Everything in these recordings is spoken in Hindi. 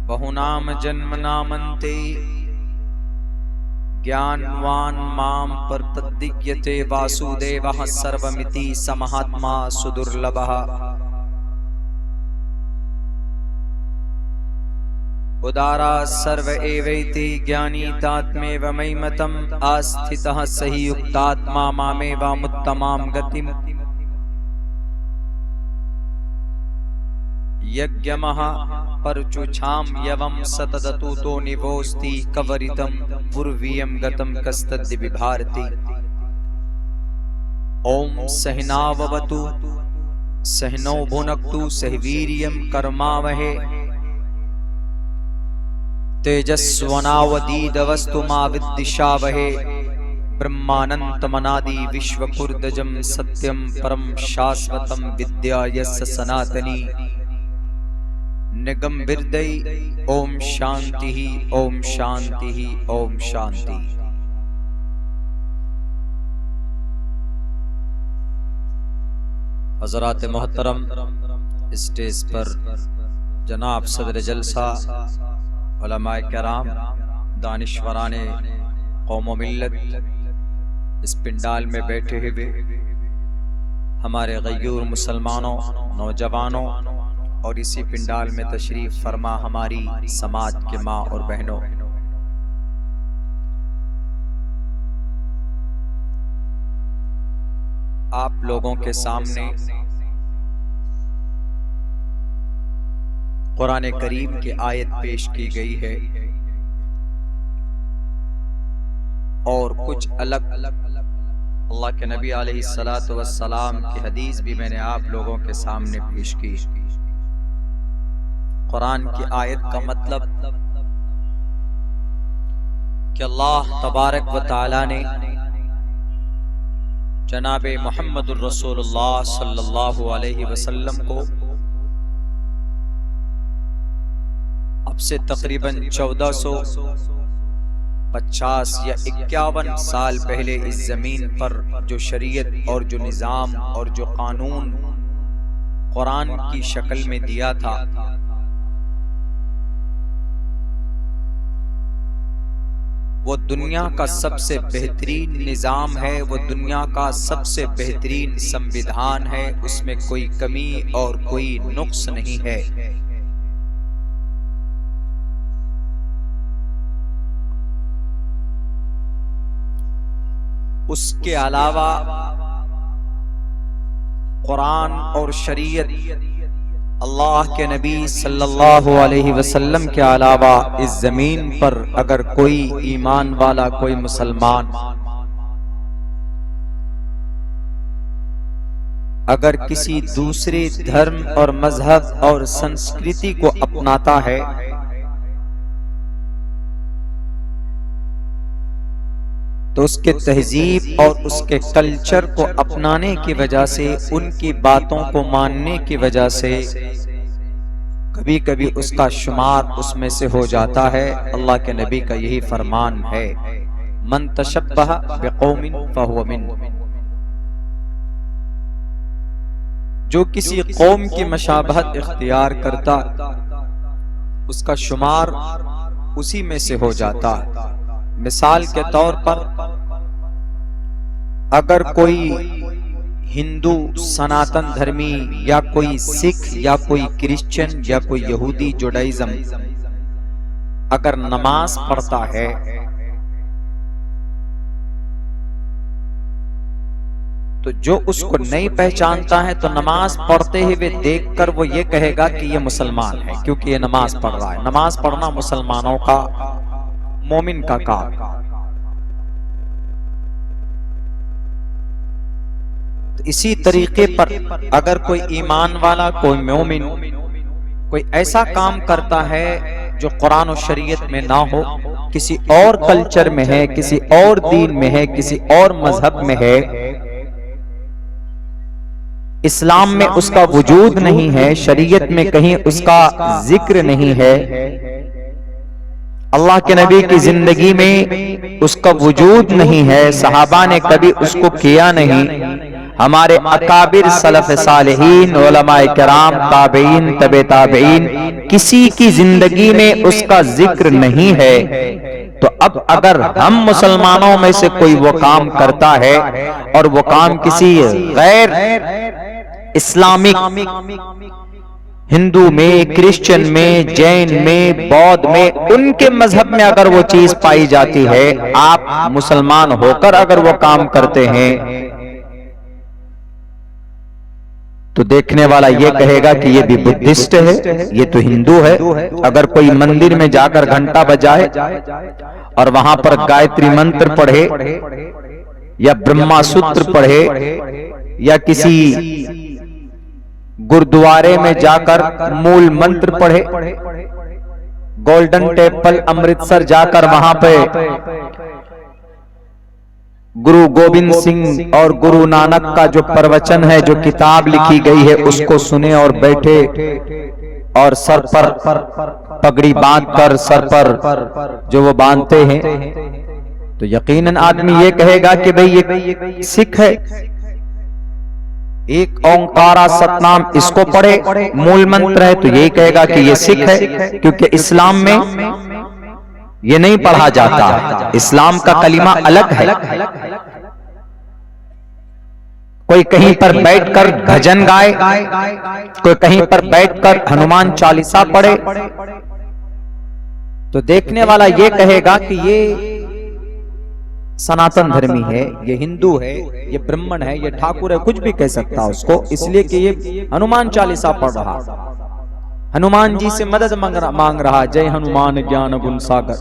बहुनाम जन्मनामन्ते ज्ञानवान माम प्रपद्यते वासुदेवः सर्वमिति समहात्मा सुदुर्लभः। उदारा सर्व एवैति ज्ञानी तात्मेव मयि मतम् आस्थितः सहि युक्तात्मा मामेवामुत्तमां गतिम्। यज्ञमः परचुछाम यवं सतदतुतो निवोस्ति कवरितं पूर्वीयं गतं कस्तद्दि बिभारति। ओम सहनाववतु सहनौ भुनक्तु सहवीर्यं कर्मावहे तेजस्वनावदीदवस्तु मा विद्विषावहे। ब्रह्मानंतमनादि विश्वकुर्दजं सत्यं परं शाश्वतं विद्या यस्य सनातनी निगम हृदय। ओम शांति ओम शांति ओम शांति। हजरात मोहतरम, स्टेज पर जनाब सदर जलसा, उलमाए किराम, दानिश्वराने कौम मिल्लत, इस पिंडाल में बैठे हुए हमारे गयूर मुसलमानों, नौजवानों और इसी पिंडाल में तशरीफ फरमा हमारी समाज के माँ और बहनों, आप लोगों के सामने कुरान करीम की आयत पेश की गई है और कुछ अलग अल्लाह के नबी अलैहिस्सलातु वस्सलाम की हदीस भी मैंने आप लोगों के सामने पेश की। कुरान की आयत का मतलब कि अल्लाह तबारक व तआला ने जनाबे मुहम्मदुर रसूलुल्लाह सल्लल्लाहु अलैहि वसल्लम को अब से तकरीबन 1450 या 51 साल पहले इस जमीन पर जो शरीयत और जो निज़ाम और जो कानून कुरान की शक्ल में दिया था, वो दुनिया का सबसे बेहतरीन निज़ाम है, वो दुनिया का सबसे बेहतरीन संविधान है। उसमें कोई कमी और कोई नुक्स नहीं है। उसके अलावा कुरान और शरीयत अल्लाह के नबी सल्लल्लाहु अलैहि वसल्लम के अलावा इस जमीन पर अगर कोई ईमान वाला, कोई मुसलमान अगर किसी दूसरे धर्म और मजहब और संस्कृति को अपनाता है तो उसके तहजीब और उसके कल्चर को अपनाने की वजह से, उनकी बातों को मानने की वजह से कभी कभी उसका शुमार उसमें से हो जाता है। अल्लाह के नबी का यही फरमान है, मन तशब्बह बिकौमिन फहुव मिन। जो किसी कौम की मशाबहत इख्तियार करता उसका शुमार उसी में से हो जाता है। मिसाल के तौर पर अगर कोई हिंदू सनातन धर्मी या कोई सिख या कोई क्रिश्चियन या कोई यहूदी जुडाइज्म अगर नमाज पढ़ता है तो जो उसको नहीं पहचानता है तो नमाज पढ़ते हुए देखकर वो ये कहेगा कि ये मुसलमान है, क्योंकि ये नमाज पढ़ रहा है। नमाज पढ़ना मुसलमानों का, मोमिन का काम। तो इसी तरीके पर अगर कोई ईमान वाला, कोई मोमिन कोई ऐसा काम करता है जो कुरान और शरीयत में ना हो, किसी और कल्चर में है, किसी और दीन में है, किसी और मजहब में है, इस्लाम में उसका वजूद नहीं है, शरीयत में कहीं उसका जिक्र नहीं है, अल्लाह के नबी की जिंदगी में उसका वजूद नहीं है, सहाबा ने कभी उसको किया नहीं, हमारे अकाबिर सलफ सालिहीन उलमाए किराम ताबईन तबे ताबईन किसी की जिंदगी में उसका जिक्र नहीं है। तो अब अगर हम मुसलमानों में से कोई वो काम करता है और वो काम किसी गैर इस्लामिक हिंदू में, क्रिश्चियन में, जैन में, बौद्ध में, उनके मजहब में अगर वो चीज पाई जाती है, आप मुसलमान होकर अगर वो काम करते हैं तो देखने वाला ये कहेगा कि ये भी बुद्धिस्ट है, ये तो हिंदू है। अगर कोई मंदिर में जाकर घंटा बजाए और वहां पर गायत्री मंत्र पढ़े या ब्रह्मा सूत्र पढ़े या किसी गुरुद्वारे में जाकर मूल मंत्र पढ़े, गोल्डन टेम्पल अमृतसर जाकर वहां पे गुरु गोविंद सिंह और गुरु नानक का जो प्रवचन है, जो किताब लिखी गई है, उसको सुने और बैठे और सर पर पगड़ी बांधकर सर पर जो वो बांधते हैं, तो यकीनन आदमी ये कहेगा कि भाई ये सिख है। एक ओंकारा सतनाम इसको पढ़े, मूल मंत्र है, तो यही कहेगा कि ये सिख है, क्योंकि इस्लाम में ये नहीं पढ़ा जाता। इस्लाम का कलिमा अलग है। कोई कहीं पर बैठकर भजन गाए, कोई कहीं पर बैठकर हनुमान चालीसा पढ़े, तो देखने वाला ये कहेगा कि ये सनातन धर्मी है, ये हिंदू है, ये ब्राह्मण है, ये ठाकुर है, कुछ भी कह सकता है उसको, इसलिए कि ये हनुमान चालीसा पढ़ रहा, हनुमान जी से मदद मांग रहा, जय हनुमान ज्ञान गुण सागर।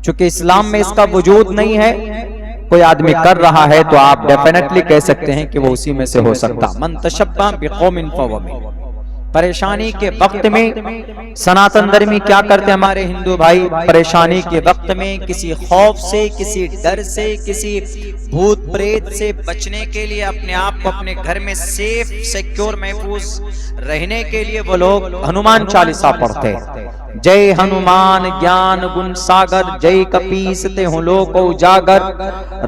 चूंकि इस्लाम में इसका वजूद नहीं है, कोई आदमी कर रहा है तो आप डेफिनेटली कह सकते हैं कि वो उसी में से हो सकता। मन तशब्बा बिकौमिन फहुव मिनहुम। परेशानी के वक्त में सनातन धर्मी क्या करते हैं हमारे हिंदू भाई? परेशानी के वक्त में किसी खौफ से, किसी डर से, किसी भूत प्रेत से बचने के लिए, अपने आप को अपने घर में सेफ सिक्योर महफूज रहने के लिए वो लोग हनुमान चालीसा पढ़ते हैं। जय हनुमान ज्ञान गुण सागर, जय कपीसते हो लोक उजागर,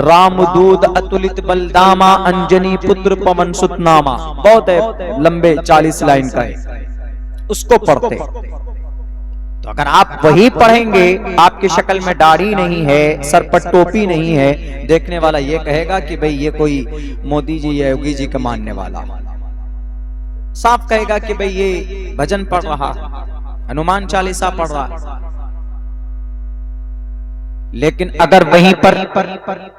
राम दूत अतुलित बलदामा, अंजनी पुत्र पवन सुत नामा। बहुत है, लंबे 40 लाइन का है, उसको पढ़ते। तो अगर आप वही पढ़ेंगे, आपकी शक्ल में दाढ़ी नहीं है, सर पर टोपी नहीं है, देखने वाला ये कहेगा कि भाई ये कोई मोदी जी या योगी जी का मानने वाला, साफ कहेगा कि भाई ये भजन पढ़ रहा, हनुमान चालीसा पढ़ रहा। लेकिन अगर वहीं पर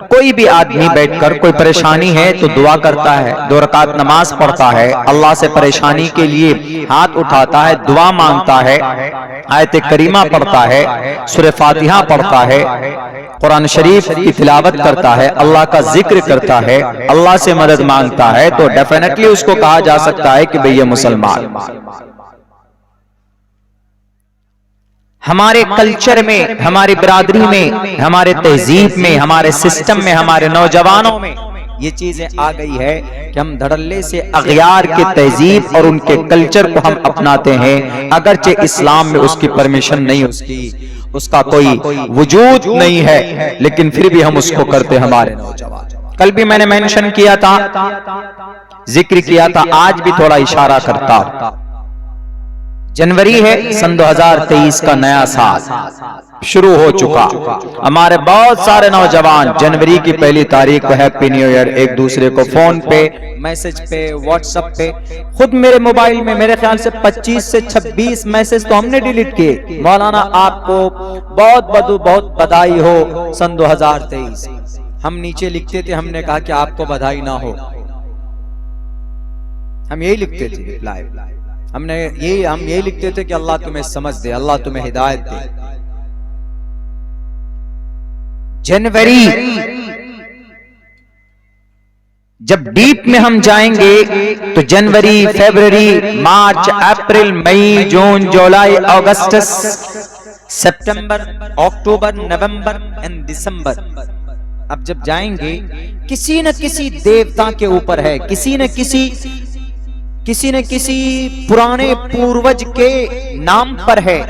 कोई भी आदमी बैठकर कोई परेशानी है तो दुआ करता है, 2 रकात नमाज पढ़ता है, अल्लाह से परेशानी के लिए हाथ उठाता है, दुआ मांगता है, आयत करीमा पढ़ता है, सूरह फातिहा पढ़ता है, कुरान शरीफ की तिलावत करता है, अल्लाह का जिक्र करता है, अल्लाह से मदद मांगता है, तो डेफिनेटली उसको कहा जा सकता है कि भाई ये मुसलमान। हमारे कल्चर में, हमारी बिरादरी में, हमारे तहजीब में, हमारे सिस्टम में, हमारे नौजवानों में ये चीजें आ गई है कि हम धड़ल्ले से अगयार के तहजीब और उनके कल्चर को हम अपनाते हैं, अगरचे इस्लाम में उसकी परमिशन नहीं, उसका कोई वजूद नहीं है, लेकिन फिर भी हम उसको करते हमारे नौजवान। कल भी मैंने मेंशन किया था, जिक्र किया था, आज भी थोड़ा इशारा करता। जनवरी है, सन 2023 का नया साल शुरू हो चुका। हमारे बहुत सारे नौजवान जनवरी की पहली तारीख को हैप्पी न्यू ईयर एक दूसरे को फोन पे, मैसेज पे, व्हाट्सएप पे, खुद मेरे मोबाइल में मेरे ख्याल से 25 से 26 मैसेज तो हमने डिलीट किए। मौलाना आपको बहुत बधाई हो सन 2023। हम नीचे लिखते थे, हमने कहा कि आपको बधाई ना हो, हम यही लिखते थे रिप्लाई। हम यही लिखते थे कि अल्लाह तुम्हें समझ दे, अल्लाह तुम्हें हिदायत दे। जनवरी जब डीप में हम जाएंगे तो जनवरी, फरवरी, मार्च, अप्रैल, मई, जून, जुलाई, अगस्त, सितंबर, अक्टूबर, नवंबर एंड दिसंबर। अब जब जाएंगे, किसी न किसी देवता के ऊपर है, किसी न किसी पुराने पूर्वज के नाम पर है।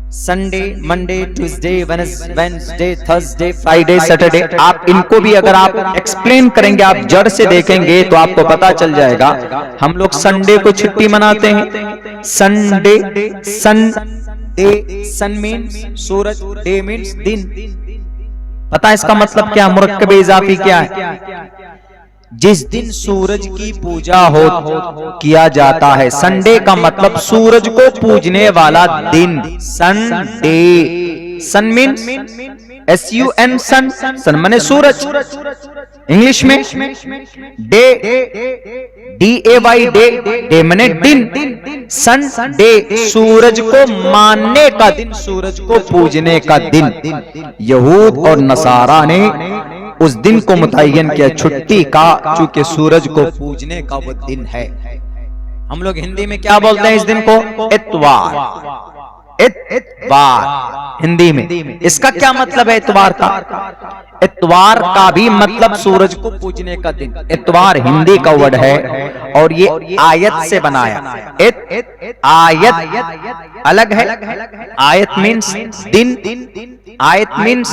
Sunday, Monday, Tuesday, Wednesday, Thursday, Friday, Saturday, आप इनको भी अगर आप एक्सप्लेन करेंगे, आप जड़ से देखेंगे तो आपको पता चल जाएगा। हम लोग संडे को छुट्टी मनाते हैं। संडे, सन मीन्स सूरज, डे मीन्स दिन। पता है इसका मतलब क्या, मुरक्कब इजाफी क्या है? जिस दिन सूरज की पूजा हो किया जाता है। संडे का मतलब सूरज को पूजने वाला दिन, संडे। सन मीन्स SUN, सन, सन माने सूरज। इंग्लिश में डे, DAY, डे, डे माने दिन। सन डे, सूरज को मानने का दिन, सूरज को पूजने का दिन। यहूद और नसारा ने उस दिन को मुतय्यन किया छुट्टी का, चूंकि सूरज को पूजने का वो दिन है। हम लोग हिंदी में क्या बोलते हैं इस दिन को? इतवार। इतवार हिंदी में। इसका क्या मतलब है इतवार का? इतवार का भी मतलब सूरज को पूजने का दिन। इतवार हिंदी का वर्ड है और ये आयत से बनाया। आयत अलग है। आयत मीन्स दिन, आयत मीन्स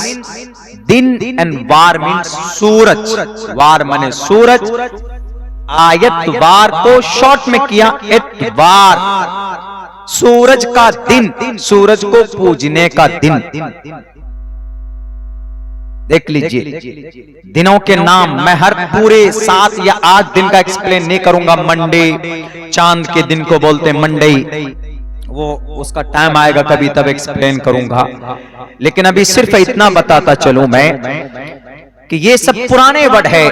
दिन एंड वार मीन्स सूरज। वार माने सूरज। आयतवार को शॉर्ट में किया इतवार, सूरज का दिन, सूरज को पूजने का दिन। देख लीजिए दिनों के नाम। मैं हर पूरे 7 या 8 दिन का एक्सप्लेन नहीं करूंगा। मंडे, चांद के दिन को बोलते हैं मंडे, वो उसका टाइम आएगा कभी तब एक्सप्लेन करूंगा। लेकिन अभी सिर्फ इतना बताता चलूं मैं कि ये सब पुराने वर्ड है।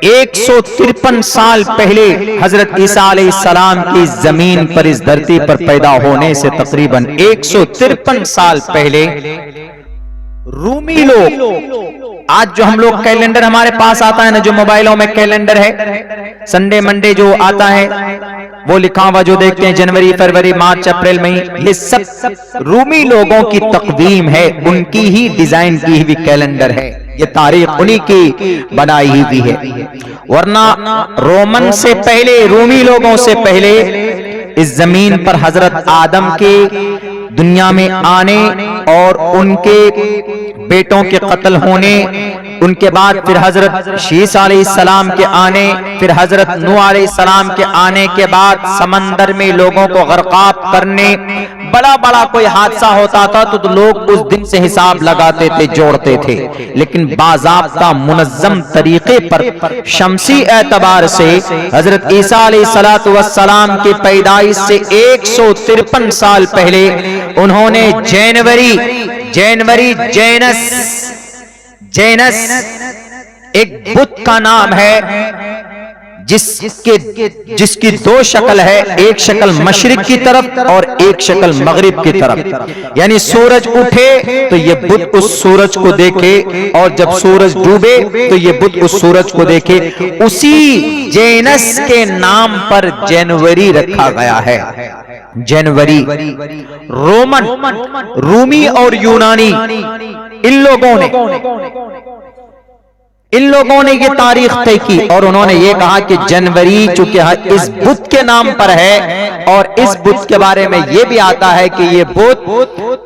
153 साल पहले हजरत ईसा अलैहिस्सलाम की जमीन पर, इस धरती पर पैदा होने से तकरीबन 153 साल पहले रूमी लोग, आज जो हम लोग कैलेंडर हमारे पास आता है ना, जो मोबाइलों में कैलेंडर है, संडे मंडे जो आता है वो लिखा हुआ जो देखते हैं, जनवरी, फरवरी, मार्च, अप्रैल, मई, ये सब रूमी लोगों की तकवीम है। उनकी ही डिजाइन की हुई कैलेंडर है। ये तारीख उन्हीं की बनाई हुई है। वरना रोमन से पहले, रूमी लोगों से पहले इस जमीन पर हजरत आदम के दुनिया में आने और उनके बेटों के कत्ल होने, उनके बाद फिर हजरत शीस अलैहिस्सलाम के आने, फिर हजरत नूह अलैहिस्सलाम के आने के बाद समंदर में लोगों को गर्काब करने, बड़ा बड़ा कोई हादसा होता था तो लोग उस दिन से हिसाब लगाते थे, जोड़ते थे। लेकिन बाज़ाब्ता मुनज़्ज़म तरीके पर शमसी एतबार से हजरत ईसा अलैहिस्सलातु वस्सलाम की पैदाइश से 153 साल पहले उन्होंने जनवरी जेनस एक बुत का नाम है जिसकी 2 शक्ल है, एक शक्ल मशरिक की तरफ और एक शक्ल मगरिब की तरफ। यानी सूरज उठे तो ये बुत उस सूरज को देखे और जब सूरज डूबे तो ये बुत उस सूरज को देखे। उसी जेनस के नाम पर जनवरी रखा गया है। जनवरी रोमन, रूमी और यूनानी, इन लोगों ने ये तारीख तय की और उन्होंने ये कहा कि जनवरी चूंकि इस बुत के नाम पर है और इस बुत के बारे में ये भी आता है कि ये बुत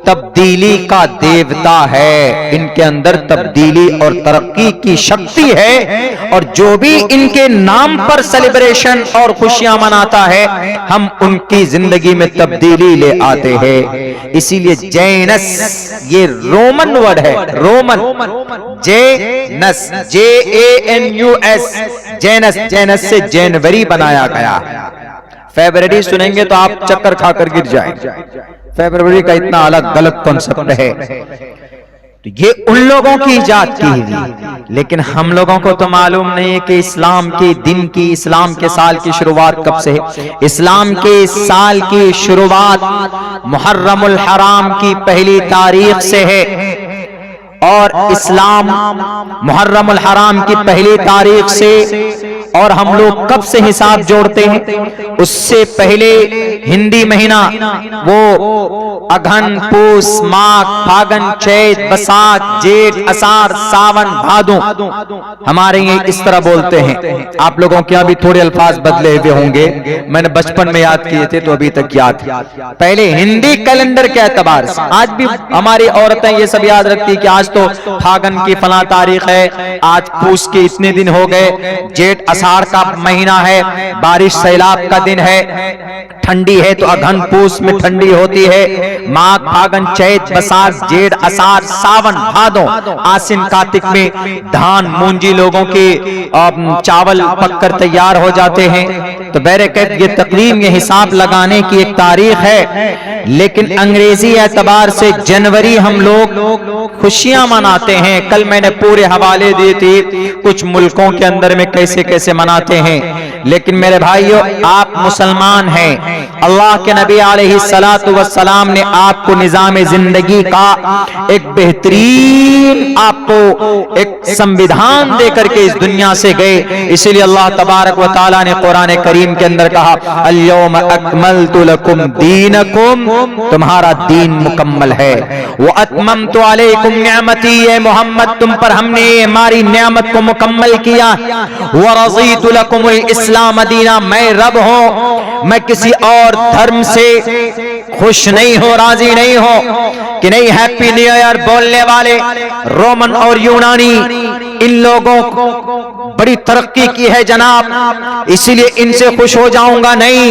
तब्दीली का देवता है। इनके अंदर तब्दीली और तरक्की की शक्ति है और जो भी इनके नाम पर सेलिब्रेशन और खुशियां मनाता है, हम उनकी जिंदगी में तब्दीली ले आते हैं। इसीलिए जेनस ये रोमन वर्ड है। Roman, Janus, JANUS, Janus, Janus से जनवरी बनाया गया। फरवरी सुनेंगे तो आप चक्कर खाकर गिर जाएंगे। फरवरी का इतना अलग गलत कॉन्सेप्ट है। तो ये उन लोगों की इजाद की हुई, लेकिन हम लोगों को तो मालूम नहीं है कि इस्लाम के दिन की, इस्लाम के साल की शुरुआत कब से है। इस्लाम के साल की शुरुआत मुहर्रमुल हराम की पहली तारीख से है और इस्लाम मुहर्रमुल हराम की पहली तारीख से और हम लोग कब से हिसाब जोड़ते हैं? उससे पहले हिंदी महीना वो अघन, पूस, माघ, फागुन, चैत, बैसाख, जेठ, आषाढ़, सावन, भादो, हमारे ये इस तरह बोलते हैं। आप लोगों के अभी थोड़े अल्फाज बदले हुए होंगे, मैंने बचपन में याद किए थे तो अभी तक याद। पहले हिंदी कैलेंडर के एतबार से, आज भी हमारी औरतें ये सब याद रखती कि आज तो फागुन की फला तारीख है, आज पूस के इतने दिन हो गए, जेठ आषाढ़ का महीना है, बारिश सैलाब का दिन है, ठंडी है तो अघन पूस में ठंडी होती है, माघ, फागुन, चैत, बैसाख, जेठ, आषाढ़, सावन, भादो, आसिन, कार्तिक में धान, मूंजी लोगों के चावल पककर तैयार हो जाते हैं। तो बैरकत ये तकरीम, ये हिसाब लगाने की एक तारीख है, लेकिन अंग्रेजी एतबार से जनवरी हम लोग खुशियां मनाते हैं। कल मैंने पूरे हवाले दिए थे कुछ मुल्कों के अंदर में कैसे कैसे मनाते हैं। लेकिन मेरे भाइयों, आप मुसलमान हैं, अल्लाह के नबी अलैहिस्सलातु वस्सलाम ने आपको निजाम जिंदगी का एक बेहतरीन, आपको एक संविधान देकर के इस दुनिया से गए। इसीलिए अल्लाह तबारक व तआला ने कुरान करीम के अंदर कहा, अल-यौम अकमलतु लकुम दीनकुम, तुम्हारा दीन मुकम्मल है। व अतममतु अलैकुम निअमती, ए मोहम्मद तुम पर हमने हमारी नियामत को मुकम्मल किया। व रज़ीतु लकुमुल इस्लाम दीना, मैं रब हूं, मैं किसी और धर्म से खुश नहीं हो, राजी नहीं हो कि नहीं हैप्पी न्यू ईयर बोलने वाले रोमन और यूनानी, इन लोगों को बड़ी तरक्की की है जनाब, इसीलिए इनसे खुश हो जाऊंगा। नहीं,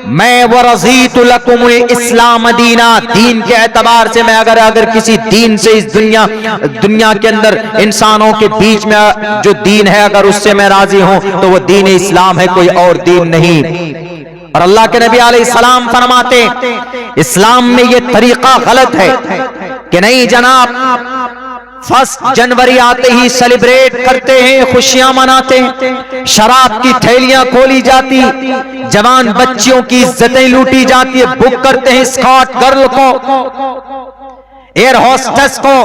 मैं वो रज़ीतु लकुमुल इस्लाम दीना, दीन के एतबार से मैं अगर किसी दीन से इस दुनिया के अंदर इंसानों के बीच में जो दीन है अगर उससे मैं राजी हूं तो वो दीन इस्लाम है, कोई और दीन नहीं। और अल्लाह के नबी अलैहिस्सलाम फरमाते इस्लाम में ये तरीका गलत है कि नहीं जनाब, 1 जनवरी आते ही सेलिब्रेट करते हैं, खुशियां मनाते हैं, शराब की थैलियां खोली जाती, जवान बच्चियों की इज्जतें लूटी जाती है, बुक करते हैं स्कॉट गर्ल को, एयर होस्टेस को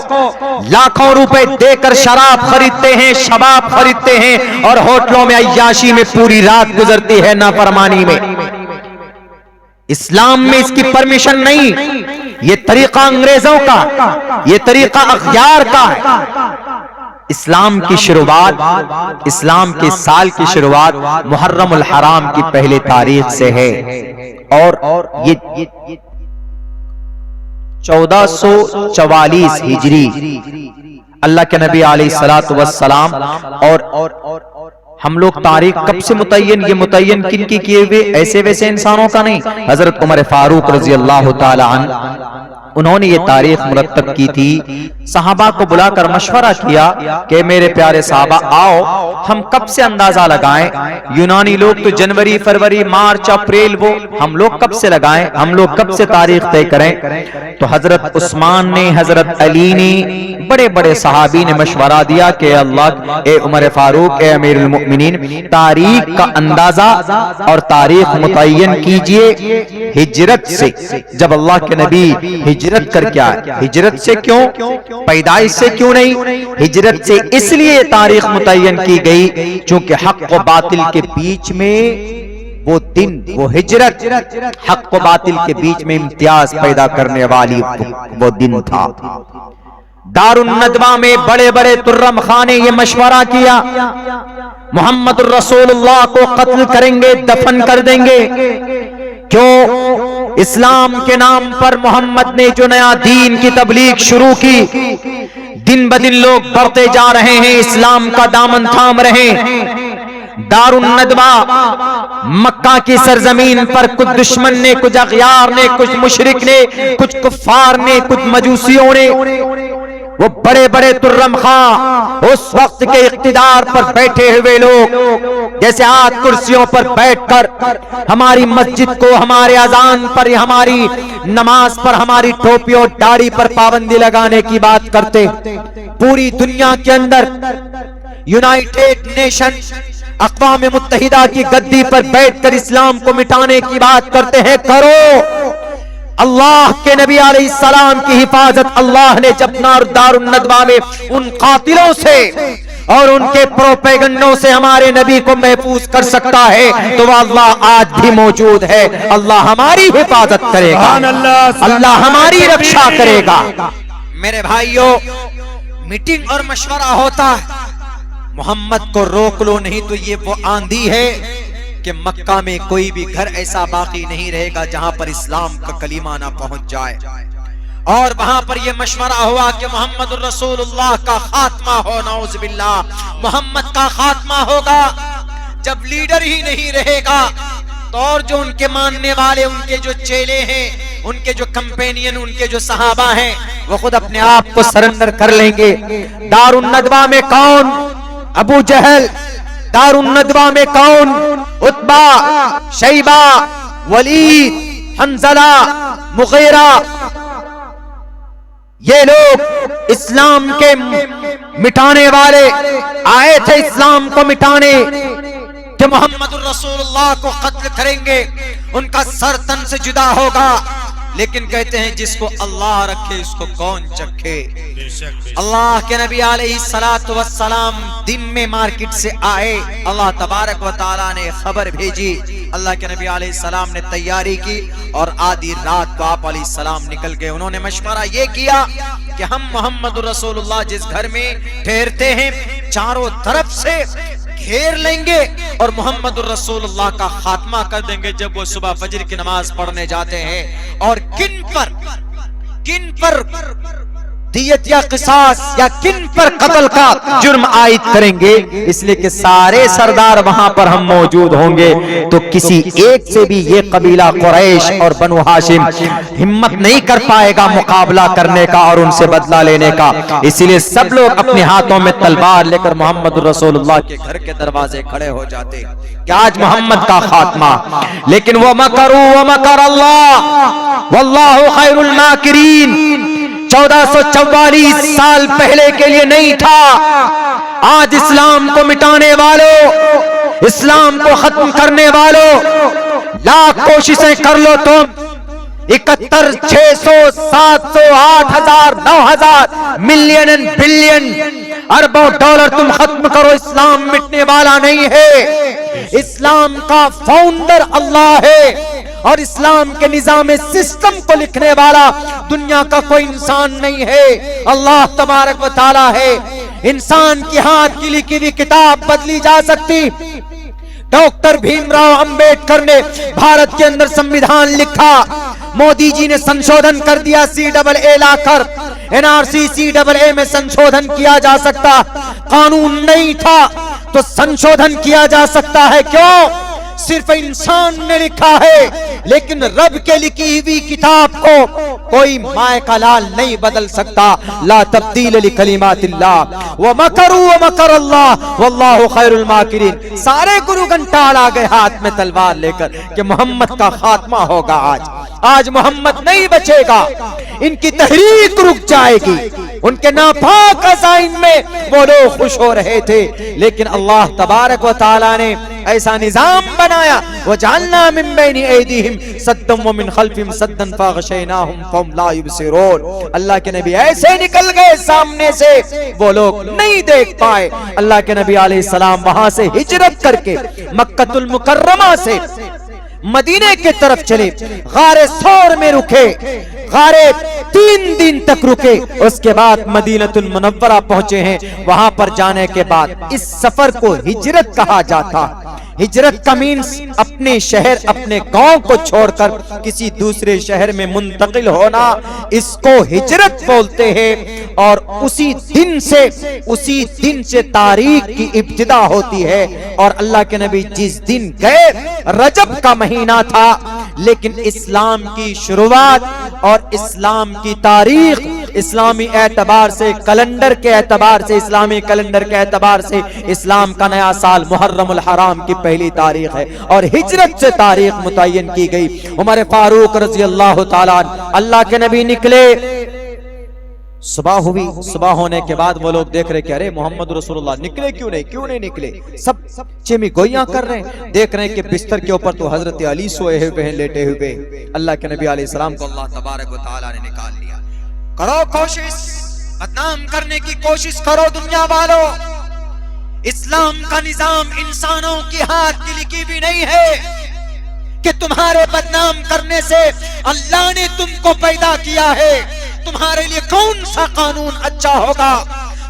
लाखों रुपए देकर शराब खरीदते हैं, शबाब खरीदते हैं और होटलों में अय्याशी में पूरी रात गुजरती है नाफरमानी में। इस्लाम में इसकी परमिशन नहीं, ये तरीका अंग्रेजों का, ये तरीका अख्तियार का है। इस्लाम की शुरुआत, इस्लाम के साल की शुरुआत मुहर्रमुल हराम की पहली तारीख से है और ये 1444 हिजरी अल्लाह के नबी अलैहिस्सलातु वस्सलाम। और हम लोग तारीख कब से मुतय्यन, ये मुतय्यन किन की किए हुए, ऐसे वैसे इंसानों का नहीं, हजरत उमर फारूक रजी अल्लाह तआला अन्हु उन्होंने ये तारीख मुरत्तब की थी। सहाबा को बुलाकर मशवरा किया कि मेरे प्यारे सहाबा आओ, हम कब से अंदाजा लगाएं, यूनानी लोग तो जनवरी, फरवरी, मार्च, अप्रैल, वो हम लोग कब से लगाएं, हम लोग कब से तारीख तय करें। तो हजरत उस्मान ने, हजरत अली ने, बड़े बड़े सहाबी ने मशवरा दिया कि अल्लाह, ए उमर फारूक, ए अमीरुल मोमिनीन, तारीख का अंदाजा और तारीख मुतय्यन कीजिए हिजरत से। जब अल्लाह के नबी हिजरत कर क्या, हिजरत से क्यों, पैदाइश से क्यों नहीं, हिजरत से इसलिए तारीख मुतय्यन की गई क्योंकि हक व बातिल के बीच में वो दिन, वो हिजरत हक व बातिल के बीच में इम्तियाज पैदा करने वाली वो दिन था। दारुन नदवा में बड़े बड़े तुर्रम खां ने ये मशवरा किया, मोहम्मद रसूलुल्लाह को कत्ल करेंगे, दफन कर देंगे। क्यों? इस्लाम के नाम पर मोहम्मद ने जो नया दीन की तबलीग शुरू की, दिन ब दिन लोग बढ़ते जा रहे हैं, इस्लाम का दामन थाम रहे। दारुन नदवा मक्का की सरजमीन पर कुछ दुश्मन ने, कुछ अगयार ने, कुछ मुशरिक ने, कुछ कुफ्फार ने, कुछ मजूसियों ने, वो बड़े बड़े तुर्रम खां, उस वक्त के इख्तिदार पर बैठे हुए लोग जैसे आज कुर्सियों पर बैठकर हमारी मस्जिद को, हमारे अजान पर, हमारी नमाज पर, हमारी टोपी और दाढ़ी पर पाबंदी लगाने की बात करते, पूरी दुनिया के अंदर यूनाइटेड नेशन, अक़वाम मुत्तहिदा की गद्दी पर बैठकर इस्लाम को मिटाने की बात करते हैं। करो, अल्लाह के नबी अलैहिस्सलाम की हिफाजत अल्लाह ने जब दारुन नदवा में उन कातिलों से और उनके प्रोपेगंडों से हमारे नबी को महफूज कर सकता है, तो अल्लाह आज भी मौजूद है। अल्लाह हमारी हिफाजत करेगा, अल्लाह हमारी रक्षा करेगा। मेरे भाइयों, मीटिंग और मशवरा होता है, मोहम्मद को रोक लो, नहीं तो ये वो आंधी है कि मक्का में कोई भी घर ऐसा बाकी नहीं रहेगा जहां पर इस्लाम का कलीमा ना पहुंच जाए। और वहां पर यह मशवरा हुआ कि मोहम्मद रसूलुल्लाह का खात्मा हो, नऊज़ बिल्लाह, मोहम्मद का खात्मा होगा जब लीडर ही नहीं रहेगा तो और जो उनके मानने वाले, उनके जो चेले हैं, उनके जो कंपेनियन, उनके जो सहाबा हैं, वो खुद अपने आप को सरेंडर कर लेंगे। दारुन नदवा में कौन? अबू जहल। दारुन नदवा में कौन? Utba, Shaiba, Waleed, Hanzala, Mughira. ये लोग इस्लाम के मिटाने वाले आए थे, इस्लाम को मिटाने, कि मोहम्मद रसूलुल्लाह को कत्ल करेंगे, उनका सर तन से जुदा होगा। लेकिन कहते हैं जिसको अल्लाह रखे उसको कौन चखे। अल्लाह के नबी अलैहिस्सलातु वस्सलाम दिन में मार्केट से आए, अल्लाह तबारक व तआला ने खबर भेजी, अल्लाह के नबी अलैहिस्सलाम ने तैयारी की और आधी रात को आप अलैहिस्सलाम निकल गए। उन्होंने मशवरा ये किया कि हम मोहम्मद रसूलुल्लाह जिस घर में ठहरते हैं चारों तरफ से घेर लेंगे और मोहम्मद रसूलुल्लाह का खात्मा कर देंगे जब वो सुबह फजर की नमाज पढ़ने जाते हैं। और किन पर दियत या किसास या किन पर कत्ल का जुर्म आयद करेंगे, इसलिए कि सारे सरदार वहां पर हम मौजूद होंगे, तो किसी एक से भी ये कबीला कुरैश और बनु हाशिम हिम्मत नहीं कर पाएगा मुकाबला करने का और उनसे बदला लेने का। इसीलिए सब लोग अपने हाथों में तलवार लेकर मोहम्मद रसूलुल्लाह के घर के दरवाजे खड़े हो जाते कि आज मोहम्मद का खात्मा। लेकिन वो मकरू व मकर अल्लाह वल्लाहु खैरुल माकिरीन 1444 साल पहले के लिए नहीं था। आज इस्लाम को मिटाने वालों, इस्लाम को खत्म करने वालों, लाख कोशिशें कर लो तुम, 71, 600, 700, 8000, 9000 मिलियन एंड बिलियन अरबों डॉलर तुम खत्म करो, इस्लाम मिटने वाला नहीं है। इस्लाम का फाउंडर अल्लाह है और इस्लाम के निजाम सिस्टम को लिखने वाला दुनिया का कोई इंसान नहीं है, अल्लाह तबारक व तआला है। इंसान की हाथ की लिखी हुई किताब बदली जा सकती। डॉक्टर भीमराव अंबेडकर ने भारत के अंदर संविधान लिखा, मोदी जी ने संशोधन कर दिया CAA लाकर, NRC CAA में संशोधन किया जा सकता, कानून नहीं था तो संशोधन किया जा सकता है। क्यों? सिर्फ इंसान ने लिखा है, लेकिन रब के लिखी हुई किताब को कोई माए का लाल नहीं बदल सकता। ला तब्दील लिकलिमातिल्लाह व मकरू व मकर अल्लाह वल्लाहु खैरुल माकिरीन। सारे गुरु घंटाल आ गए हाथ में तलवार लेकर कि मोहम्मद का खात्मा होगा। आज मोहम्मद नहीं बचेगा, इनकी तहरीक रुक जाएगी। उनके नापाक अज़ाइम में वो लोग खुश हो रहे थे, लेकिन अल्लाह तबारक व तआला ने ऐसा निजाम बनाया, वो जानना मिन बैनि ऐदीहिम सद्दन व मिन खल्फिहिम सद्दन फगशैनाहुम फहुम ला युबसिरून। अल्लाह के नबी ऐसे निकल गए सामने से, वो लोग नहीं देख पाए। अल्लाह के नबी अलैहिस्सलाम वहां से हिजरत करके मक्कतुल मुकर्रमा से मदीने के तरफ चले, गारे सौर में रुके, गारे 3 दिन तक रुके, उसके बाद मदीनतुल मुनव्वरा पहुंचे हैं। वहां पर जाने के बाद इस सफर को हिजरत कहा जाता। हिजरत का मीन्स अपने शहर, अपने गांव को छोड़कर किसी दूसरे शहर में मुंतकिल होना, इसको हिजरत बोलते हैं। और उसी दिन से तारीख की इब्तिदा होती है। और अल्लाह के नबी जिस दिन गए, रजब का महीना था, लेकिन इस्लाम की शुरुआत और इस्लाम की तारीख इस्लामी एतबार से, कैलेंडर के एतबार से, इस्लामी कैलेंडर के एतबार से इस्लाम का नया साल मुहर्रमुल हराम की पहली तारीख है और हिजरत से तारीख मुतय्यन की गई। उमर फारूक रज़ी अल्लाह ताला अल्लाह के नबी निकले, सुबह हुई। सुबह होने के बाद वो लोग देख रहे कि अरे मोहम्मद रसूलुल्लाह निकले क्यों नहीं निकले। सब चेमी गोइयां कर रहे हैं, देख रहे हैं कि बिस्तर के ऊपर तो हजरत अली सोए हुए हैं, लेटे हुए। अल्लाह के नबी अलैहि सलाम को अल्लाह तबारक व तआला ने निकाल लिया। करो कोशिश, बदनाम करने की कोशिश करो दुनिया वालों, इस्लाम का निजाम इंसानों की हाथ की लिखी भी नहीं है कि तुम्हारे बदनाम करने से अल्लाह ने तुमको पैदा किया है। तुम्हारे लिए कौन सा कानून अच्छा होगा,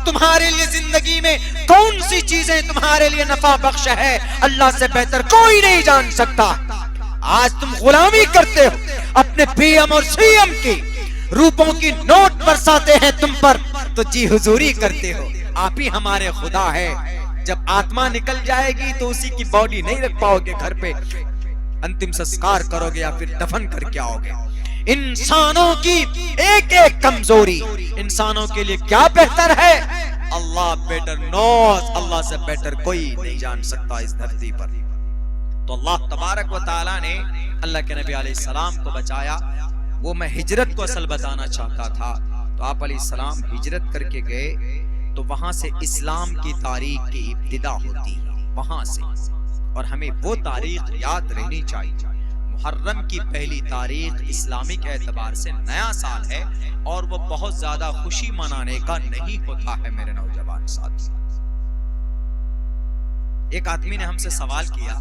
तुम्हारे लिए जिंदगी में कौन सी चीजें तुम्हारे लिए नफा बख्श है, अल्लाह से बेहतर कोई नहीं जान सकता। आज तुम गुलामी करते हो, अपने पीएम और सीएम की रूपों की नोट बरसाते हैं तुम पर, तो जी हुजूरी करते हो। आप ही हमारे खुदा है। जब आत्मा निकल जाएगी तो उसी की बॉडी नहीं रख पाओगे घर पे, अंतिम संस्कार करोगे या फिर दफन करके आओगे। इंसानों की एक एक कमजोरी इंसानों के लिए क्या बेहतर है, अल्लाह बेटर नोस, अल्लाह से बेटर कोई नहीं जान सकता इस धरती पर। तो अल्लाह तबारक व तआला ने अल्लाह के नबी अलैहिस्सलाम को बचाया। वो मैं हिजरत को असल बताना चाहता था। तो आप अलैहिस्सलाम हिजरत करके गए तो वहां से इस्लाम की तारीख की इब्तिदा होती है, वहां से। और हमें वो तारीख याद रहनी चाहिए। मुहर्रम की पहली तारीख इस्लामिक एतबार से नया साल है और वो बहुत ज्यादा खुशी मनाने का नहीं होता है मेरे नौजवान साथी। एक आदमी ने हमसे सवाल किया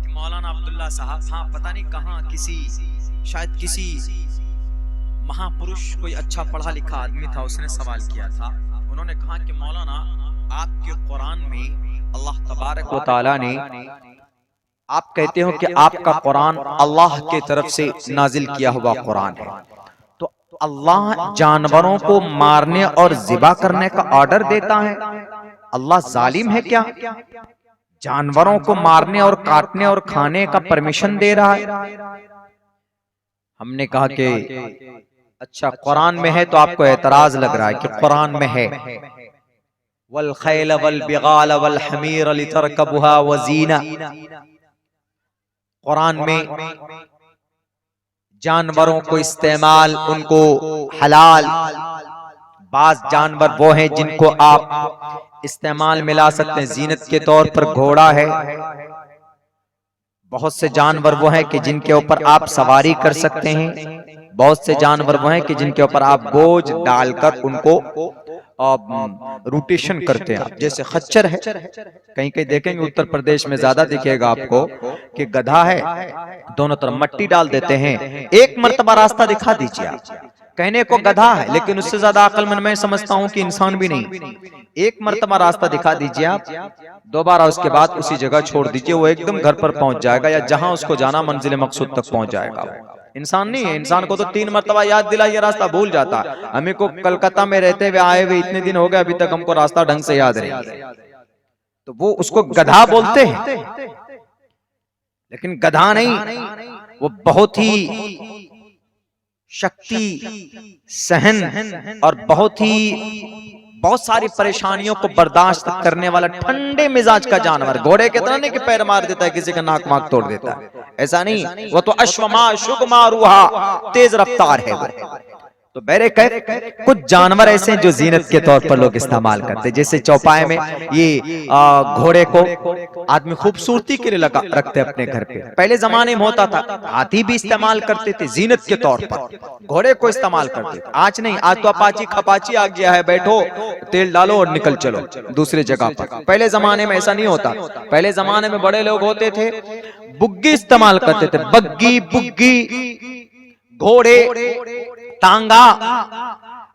कि मौलाना अब्दुल्ला साहब, हाँ पता नहीं कहाँ शायद किसी महापुरुष कोई अच्छा पढ़ा लिखा आदमी था, उसने सवाल किया था। उन्होंने कहा कि मौलाना आपके कुरान में अल्लाह तबारक व तआला ने, आप कहते हो कि आपका कुरान अल्लाह के तरफ से नाजिल किया हुआ कुरान है, तो अल्लाह जानवरों को मारने और ज़िबा करने का ऑर्डर देता है? अल्लाह जालिम है क्या? जानवरों को मारने और काटने और खाने का परमिशन दे रहा है? हमने कहा कि अच्छा कुरान में है तो आपको एतराज लग रहा है कि कुरान में है, वल खैल वल बिगाल वल हमीर लितरकबुहा वज़ीना। कुरान में जानवरों को इस्तेमाल, उनको हलाल, बाज जानवर वो हैं जिनको आप इस्तेमाल में ला सकते हैं जीनत के तौर पर। घोड़ा है, बहुत से जानवर वो हैं कि जिनके ऊपर आप सवारी कर सकते हैं, बहुत से जानवर वो हैं कि जिनके ऊपर आप बोझ डालकर उनको रोटेशन करते हैं। जैसे खच्चर है, कहीं कहीं देखेंगे उत्तर प्रदेश में ज्यादा दिखेगा आपको कि गधा है, दोनों तरफ मट्टी डाल देते हैं। एक मर्तबा रास्ता दिखा दीजिए आप, कहने को गधा है लेकिन उससे ज्यादा अक्लमंद मैं समझता हूं कि इंसान भी नहीं। एक मर्तबा रास्ता दिखा दीजिए आप, दोबारा उसके बाद उसी जगह छोड़ दीजिए, वो एकदम घर पर पहुंच जाएगा या जहां उसको जाना मंजिल मकसूद तक पहुंच जाएगा। इंसान नहीं है, इंसान को तो 3 मर्तबा याद दिला ये रास्ता भूल जाता है। हमें को कलकत्ता में रहते हुए आए हुए इतने दिन हो गए, अभी तक हमको रास्ता ढंग से याद नहीं है, तो वो उसको गधा बोलते हैं। लेकिन गधा नहीं, वो बहुत ही शक्ति सहन और बहुत सारी परेशानियों को बर्दाश्त करने वाला ठंडे मिजाज का जानवर। घोड़े के तरह नहीं कि पैर मार देता है, किसी का नाक वाक तोड़ देता है, ऐसा नहीं। वो तो अश्वमा शुगमा रूहा, तेज रफ्तार है वो। तो मेरे कुछ जानवर ऐसे हैं जो जीनत के तौर पर लोग इस्तेमाल करते हैं। जैसे चौपाए में ये घोड़े को आदमी खूबसूरती के लिए रखते अपने घर पे। पहले जमाने में होता था, हाथी भी इस्तेमाल करते थे जीनत के तौर पर, घोड़े को इस्तेमाल करते थे। आज नहीं, आज तो अपाची खपाची आ गया है, बैठो तेल डालो और निकल चलो दूसरी जगह पर। पहले जमाने में ऐसा नहीं होता। पहले जमाने में बड़े लोग होते थे, बुग्गी इस्तेमाल करते थे, बग्गी बुग्गी, घोड़े, तांगा।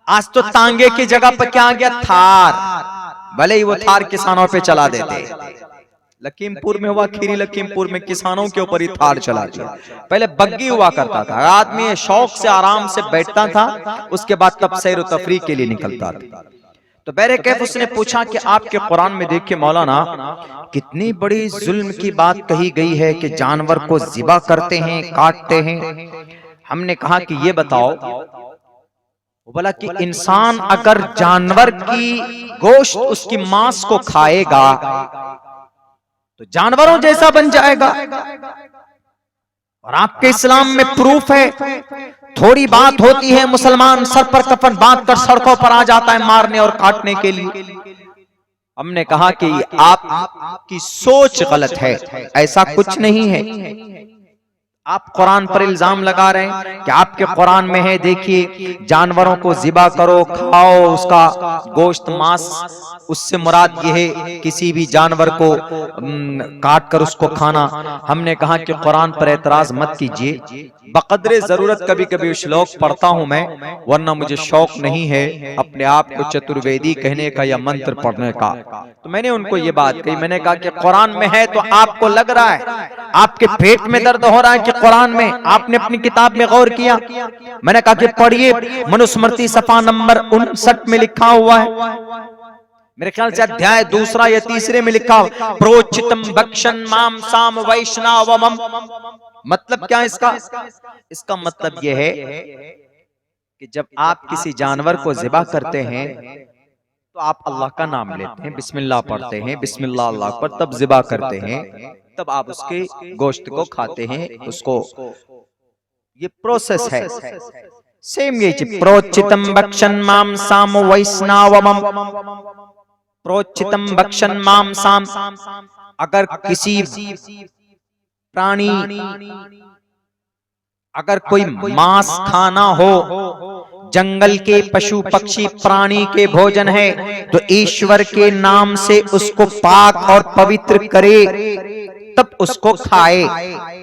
आज तो तांगे की जगह पर क्या आ गया, थार। भले ही वो थार किसानों पे चला देते। लखीमपुर में हुआ, खीरी लखीमपुर में किसानों के ऊपर ही थार चला दिया। पहले बग्गी हुआ करता था, आदमी शौक से आराम से बैठता था, उसके बाद तब सैर व तफरीह के लिए निकलता था। तो बहरे कैफ उसने पूछा कि आपके कुरान में देखिए मौलाना, कितनी बड़ी जुल्म की बात कही गई है कि जानवर को ज़िबा करते हैं, काटते हैं। हमने कहा कि ये बताओ, बोला कि इंसान अगर जानवर की गोश्त, उसकी मांस को खाएगा तो जानवरों जैसा बन जाएगा। और आपके इस्लाम में प्रूफ है, थोड़ी बात होती है मुसलमान सर पर कफन बांध कर सड़कों पर आ जाता है मारने और काटने के लिए। हमने कहा कि आपकी सोच गलत है, ऐसा कुछ नहीं है। आप कुरान पर इल्जाम लगा रहे हैं कि आपके कुरान में है, देखिए जानवरों को ज़िबा करो, खाओ, उसका गोश्त मांस, उससे मुराद ये है किसी भी जानवर को काट कर उसको खाना। हमने कहा कि कुरान पर एतराज मत कीजिए, बकदरे जरूरत कभी कभी श्लोक पढ़ता हूं मैं, वरना मुझे शौक नहीं है अपने आप को चतुर्वेदी कहने का या मंत्र पढ़ने का। तो मैंने उनको ये बात कही, मैंने कहा कि कुरान में है तो आपको लग रहा है, आपके पेट में दर्द हो रहा है कि कुरान में आपने अपनी किताब में गौर किया? मैंने कहा कि पढ़िए, मनुस्मृति सफा नंबर 59 में लिखा हुआ है, मेरे ख्याल से अध्याय 2 या 3 में लिखा, प्रोचितम भक्षण माम साम वैष्णवम। मतलब क्या इसका? इसका मतलब यह है कि जब आप किसी जानवर को ज़िबा करते हैं तो आप अल्लाह का नाम लेते हैं, बिस्मिल्लाह पढ़ते हैं, बिस्मिल्लाह अल्लाह पर, तब ज़िबा करते हैं, तब आप उसके गोश्त को खाते हैं, उसको, ये प्रोसेस है। सेम ये चीज, प्रोचितम भक्षण माम साम वैष्णवम, प्रोचितम भक्षण माम साम। अगर किसी प्राणी, अगर कोई मांस खाना हो, जंगल के पशु पक्षी प्राणी के भोजन है, तो ईश्वर के नाम से उसको पाक और पवित्र करे तब उसको खाए।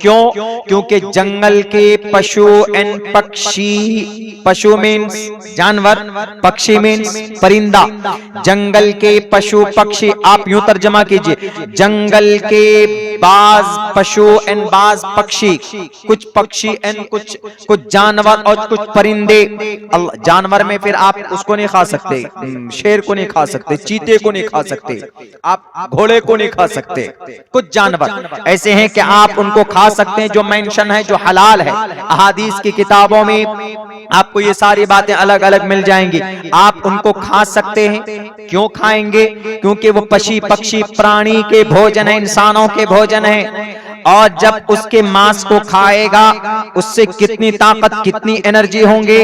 क्यों? क्योंकि जंगल के पशु एंड पक्षी, पशु मीन्स जानवर, पक्षी मीन्स परिंदा, जंगल के पशु पक्षी, आप यूं तर्जमा कीजिए, जंगल के बाज पशु एंड बाज पक्षी, कुछ पक्षी एंड कुछ जानवर और कुछ परिंदे। जानवर में फिर आप उसको नहीं खा सकते, शेर को नहीं खा सकते, चीते को नहीं खा सकते, आप घोड़े को नहीं खा सकते। कुछ जानवर ऐसे हैं कि आप उनको खा सकते हैं, जो मेंशन है, जो हलाल है। अहादीस की किताबों में आपको ये सारी बातें अलग अलग मिल जाएंगी, आप उनको खा सकते हैं। क्यों खाएंगे? क्योंकि वो पक्षी पक्षी प्राणी के भोजन है, इंसानों के भोजन है। और जब उसके मांस को खाएगा, उससे कितनी ताकत, कितनी एनर्जी होंगे,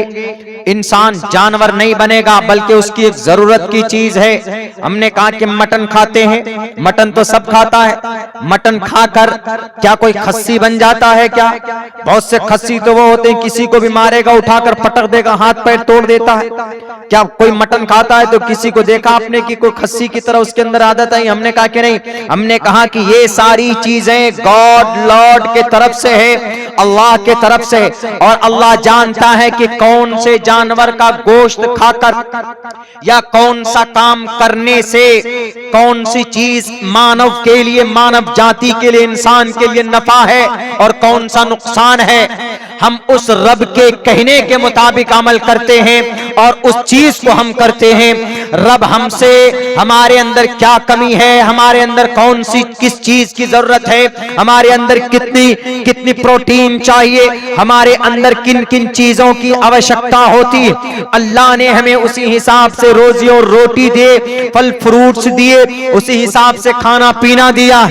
इंसान जानवर नहीं बनेगा, बल्कि उसकी एक जरूरत की चीज है। हमने कहा कि मटन खाते हैं, मटन तो सब खाता है, मटन खाकर क्या कोई खस्सी बन जाता है क्या? बहुत से खस्सी तो वो होते हैं, किसी को भी मारेगा उठाकर पटक देगा, हाथ पैर तोड़ देता है। क्या कोई मटन खाता है तो किसी को देखा आपने कि कोई खस्सी की तरह उसके अंदर आदत है? हमने कहा कि नहीं। हमने कहा कि ये सारी चीजें गॉड लॉर्ड के तरफ से है, अल्लाह के तरफ से, और अल्लाह जानता है कि कौन से जानवर का गोश्त खाकर या कौन सा काम करने से कौन सी चीज मानव के लिए, मानव जाति के लिए, इंसान के लिए नफा है और कौन सा नुकसान है। हम उस रब के कहने के मुताबिक अमल करते हैं और उस चीज को हम करते हैं। रब हमसे, हमारे अंदर क्या कमी है, हमारे अंदर कौन सी किस चीज की जरूरत है, हमारे अंदर कितनी प्रोटीन चाहिए, हमारे अंदर किन किन चीजों की आवश्यकता होती, अल्लाह ने हमें उसी हिसाब से रोजी और रोटी दिए, फल फ्रूट्स दिए, उसी हिसाब से खाना पीना दिया।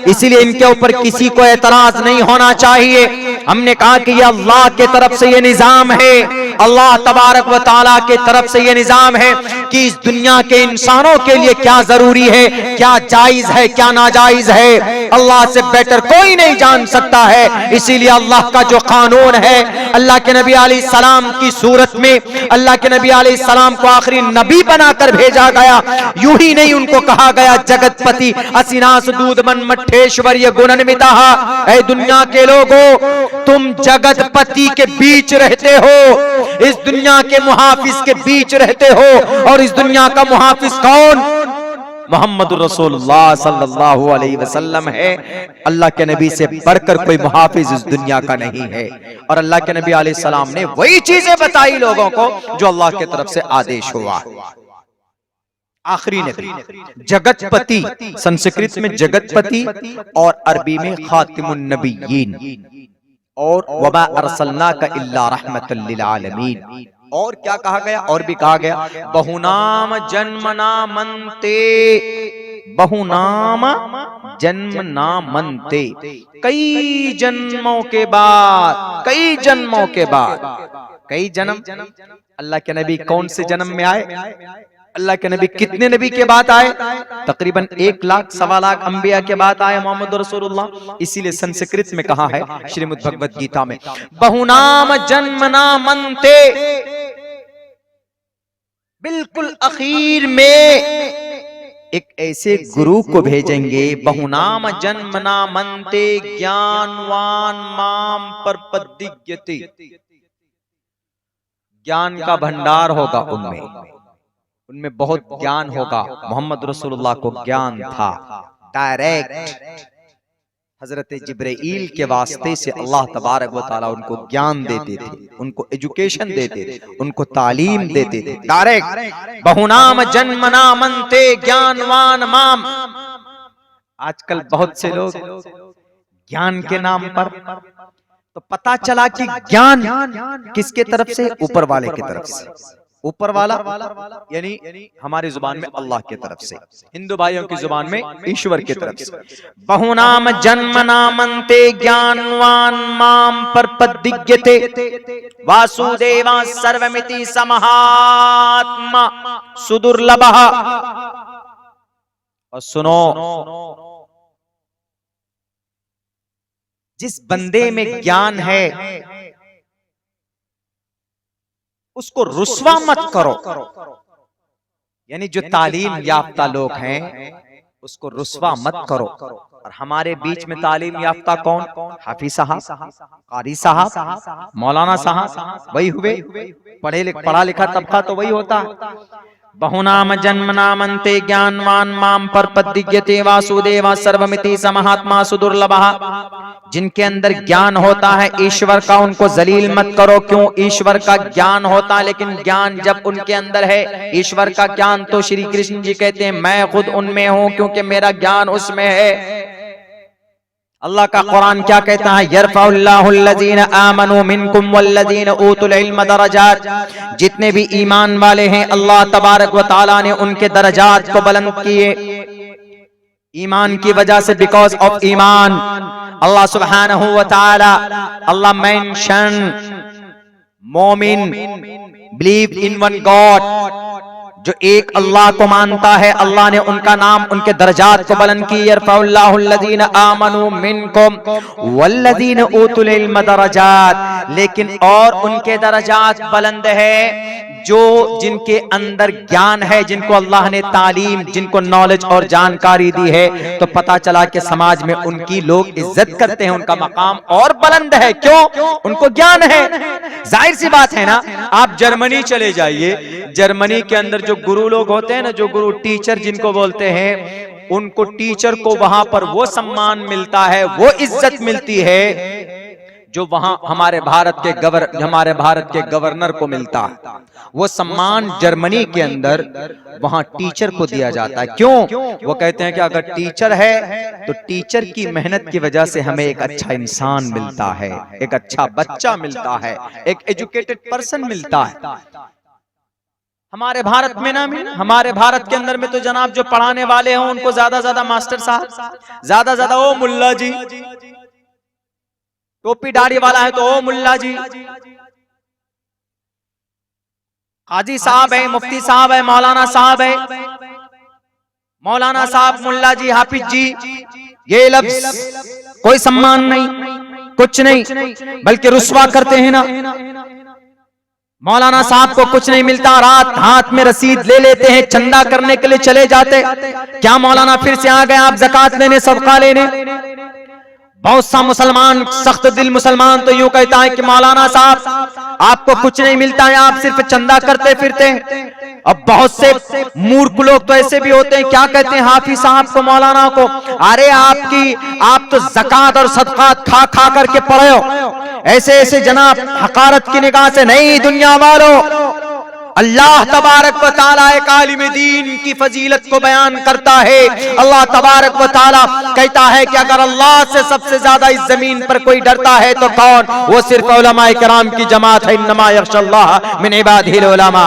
इसीलिए इनके ऊपर किसी को एतराज नहीं होना चाहिए। हमने कहा कि यह अल्लाह के तरफ से ये निजाम है, अल्लाह तबारक व तआला के तरफ से ये निजाम है कि इस दुनिया के इंसानों के लिए क्या जरूरी है, क्या जायज है, क्या नाजायज है, अल्लाह से बेटर कोई नहीं जान सकता है। इसीलिए अल्लाह का जो कानून है, अल्लाह के नबी अलैहि सलाम की सूरत में अल्लाह के नबी अलैहि सलाम को आखिरी नबी बनाकर भेजा गया। यूं ही नहीं, उनको कहा गया जगतपति असिनास दूध मन मठेश्वर्य गुणन्विता। ऐ दुनिया के लोगों, तुम जगतपति के बीच रहते हो, इस दुनिया के मुहाफिज के बीच रहते हो, और इस दुनिया का मुहाफिज कौन? मोहम्मद रसूलुल्लाह सल्लल्लाहु अलैहि वसल्लम है। अल्लाह के नबी से बढ़कर कोई मुहाफिज इस दुनिया का नहीं है। और अल्लाह के नबी अलैहि सलाम ने वही चीजें बताई लोगों को जो अल्लाह की तरफ से आदेश हुआ। आखिरी नबी जगतपति, संस्कृत में जगतपति और अरबी में खातिमुन नबिय्यीन, और वमा अरसलनाका इल्ला रहमतल लिल आलमीन। और क्या कहा गया? और भी कहा गया, बहुनाम जन्मना मनते, बहुनाम जन्मना मनते, कई जन्मों के बाद, कई जन्मों के बाद, कई जन्म। अल्लाह के नबी कौन से जन्म में आए? अल्लाह के नबी कितने नबी के बाद आए? तकरीबन 1 लाख सवा लाख अंबिया के बाद आए मोहम्मद रसूलुल्लाह। इसीलिए संस्कृत में कहा है श्रीमद् भगवत गीता में, बहुनाम जन्मना मनते, बिल्कुल आखिर में एक ऐसे गुरु को भेजेंगे, बहुनाम जन्मना मनते ज्ञानवान माम परपदिग्यते, ज्ञान का भंडार होगा उनमें बहुत ज्ञान होगा। मोहम्मद रसूलुल्लाह को ज्ञान था डायरेक्ट, हजरत जिब्राइल के वास्ते से अल्लाह तबारक व तआला उनको ज्ञान देते थे, उनको एजुकेशन देते थे, उनको तालीम देते थे डायरेक्ट। बहुनाम जन्मना मनते ज्ञानवान माम। आजकल बहुत से लोग ज्ञान के नाम पर, तो पता चला कि ज्ञान किसके तरफ से? ऊपर वाले की तरफ से। ऊपर वाला यानी हमारी जुबान में अल्लाह की तरफ से, हिंदू भाइयों की जुबान में ईश्वर की तरफ से। बहुनाम जन्मना मनते ज्ञानवान माम परपदिग्यते वासुदेवा सर्वमिति समहात्मा सुदुर्लभः। और सुनो, जिस बंदे में ज्ञान है उसको रुस्वा मत करो, यानी जो तालीम याफ्ता लोग हैं उसको रुस्वा मत करो। और हमारे बीच में तालीम याफ्ता कौन? हाफिज साहब, कारी साहब, मौलाना साहब, वही हुए। पढ़ा लिखा तबका तो वही होता है। बहुनाम जन्मना मनते ज्ञानवान माम परपदिग्यते वासुदेवा सर्वमिति समहात्मा सुदुर्लभः। जिनके अंदर ज्ञान होता है ईश्वर का, उनको जलील मत करो। क्यों? ईश्वर का ज्ञान होता है, लेकिन ज्ञान जब उनके अंदर है ईश्वर का ज्ञान, तो श्री कृष्ण जी कहते हैं मैं खुद उनमें हूं क्योंकि मेरा ज्ञान उसमें है। अल्लाह का कुरान क्या कहता है? यरफउल्लाहुल्लज़ीना आमनू मिनकुम वल्लज़ीना ऊतुल इल्म दरजात। जितने भी ईमान वाले हैं अल्लाह तबारक व तआला ने उनके दरजात को बुलंद किए ईमान की वजह से। बिकॉज ऑफ ईमान अल्लाह सुब्हानहू व तआला, अल्लाह मेंशन मोमिन बिलीव इन वन गॉड, जो एक अल्लाह को मानता है, अल्लाह ने उनका नाम, उनके दर्जात को बुलंद की। यरफउल्लाहुल्लज़ीना आमनू मिनकुम वल्लज़ीना ऊतुल इल्म दरजात। लेकिन और उनके दर्जात बुलंद है जो जिनके अंदर ज्ञान है, जिनको अल्लाह ने तालीम, जिनको नॉलेज और जानकारी दी है। तो पता चला कि समाज में उनकी लोग इज्जत करते हैं, उनका मकाम और बुलंद है। क्यों? उनको ज्ञान है। जाहिर सी बात है ना। आप जर्मनी चले जाइए, जर्मनी के अंदर जो गुरु लोग होते हैं ना, जो गुरु टीचर जिनको बोलते हैं, उनको टीचर को वहां पर वो सम्मान मिलता है, वो इज्जत मिलती है जो वहां हमारे भारत के गवर्नर को मिलता है। वो सम्मान जर्मनी के अंदर वहां टीचर को दिया जाता है। क्यों? वो कहते हैं कि अगर टीचर है तो टीचर की मेहनत की वजह से हमें एक अच्छा इंसान मिलता है, एक अच्छा बच्चा मिलता है, एक एजुकेटेड पर्सन मिलता है। हमारे भारत में ना मिले। हमारे भारत के अंदर में तो जनाब जो पढ़ाने वाले हैं उनको ज्यादा मास्टर साहब, ज्यादा ओ मुल्ला जी, टोपी दाढ़ी वाला है तो ओ मुल्ला जी, काजी साहब है, मुफ्ती साहब है, मौलाना साहब है, मौलाना साहब, मुल्ला जी, हाफिज जी। ये लफ्ज कोई सम्मान नहीं, कुछ नहीं, बल्कि रुस्वा करते हैं ना। मौलाना साहब को कुछ नहीं मिलता, रात हाथ में रसीद ले लेते हैं, चंदा करने के लिए चले जाते। क्या मौलाना फिर से आ गए आप ज़कात लेने, सदका लेने? बहुत सा मुसलमान, सख्त दिल मुसलमान तो यूं कहता है कि मौलाना साहब आपको कुछ नहीं मिलता है, आप सिर्फ चंदा करते फिरते हैं। अब बहुत से मूर्ख लोग तो ऐसे भी होते हैं, क्या कहते हैं हाफिज साहब को, मौलाना को, अरे आप तो ज़कात और सदकात खा खा करके पढ़े हो। ऐसे जनाब हकारत की निगाह से नहीं, दुनिया वालों, अल्लाह तबारक व तआला एक आलिम दीन की फजीलत को बयान करता है। अल्लाह तबारक व तआला कहता है कि अगर अल्लाह से सबसे ज्यादा इस जमीन पर कोई डरता है तो कौन? वो सिर्फ उलमाए किराम की जमात है। इन्नमा यख्शल्लाह मिन इबादिहिल उलमा।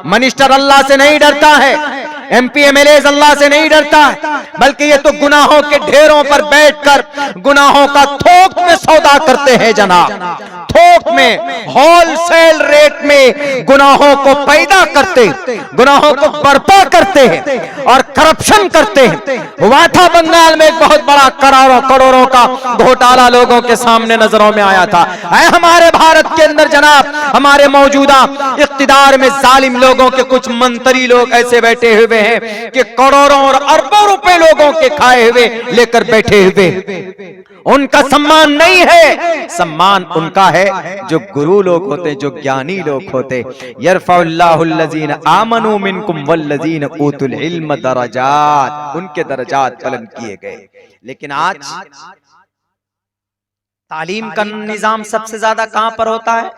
मनिस्टर अल्लाह से नहीं डरता है, MP MLA अल्लाह से नहीं डरता, बल्कि ये तो गुनाहों के ढेरों पर बैठकर गुनाहों का थोक में सौदा करते हैं जनाब, थोक में होलसेल रेट में गुनाहों को पैदा करते, गुनाहों को बर्पा करते हैं और करप्शन करते हैं। हुआ था बंगाल में एक बहुत बड़ा करोड़ों का घोटाला लोगों के सामने नजरों में आया था। हमारे भारत के अंदर जनाब हमारे मौजूदा इख्तिदार में जालिम लोगों के कुछ मंत्री लोग ऐसे बैठे हुए हैं कि करोड़ों और अरबों रुपए लोगों के खाए हुए लेकर बैठे हुए, उनका सम्मान नहीं है, सम्मान उनका है जो गुरु लोग होते, जो ज्ञानी लोग होते। यरफउल्लाहुल्लज़ीना आमनू मिनकुम वल्लज़ीना ऊतुल इल्म दरजात, उनके दरजात बुलंद किए गए। लेकिन आज तालीम का निजाम सबसे ज्यादा कहां पर होता है?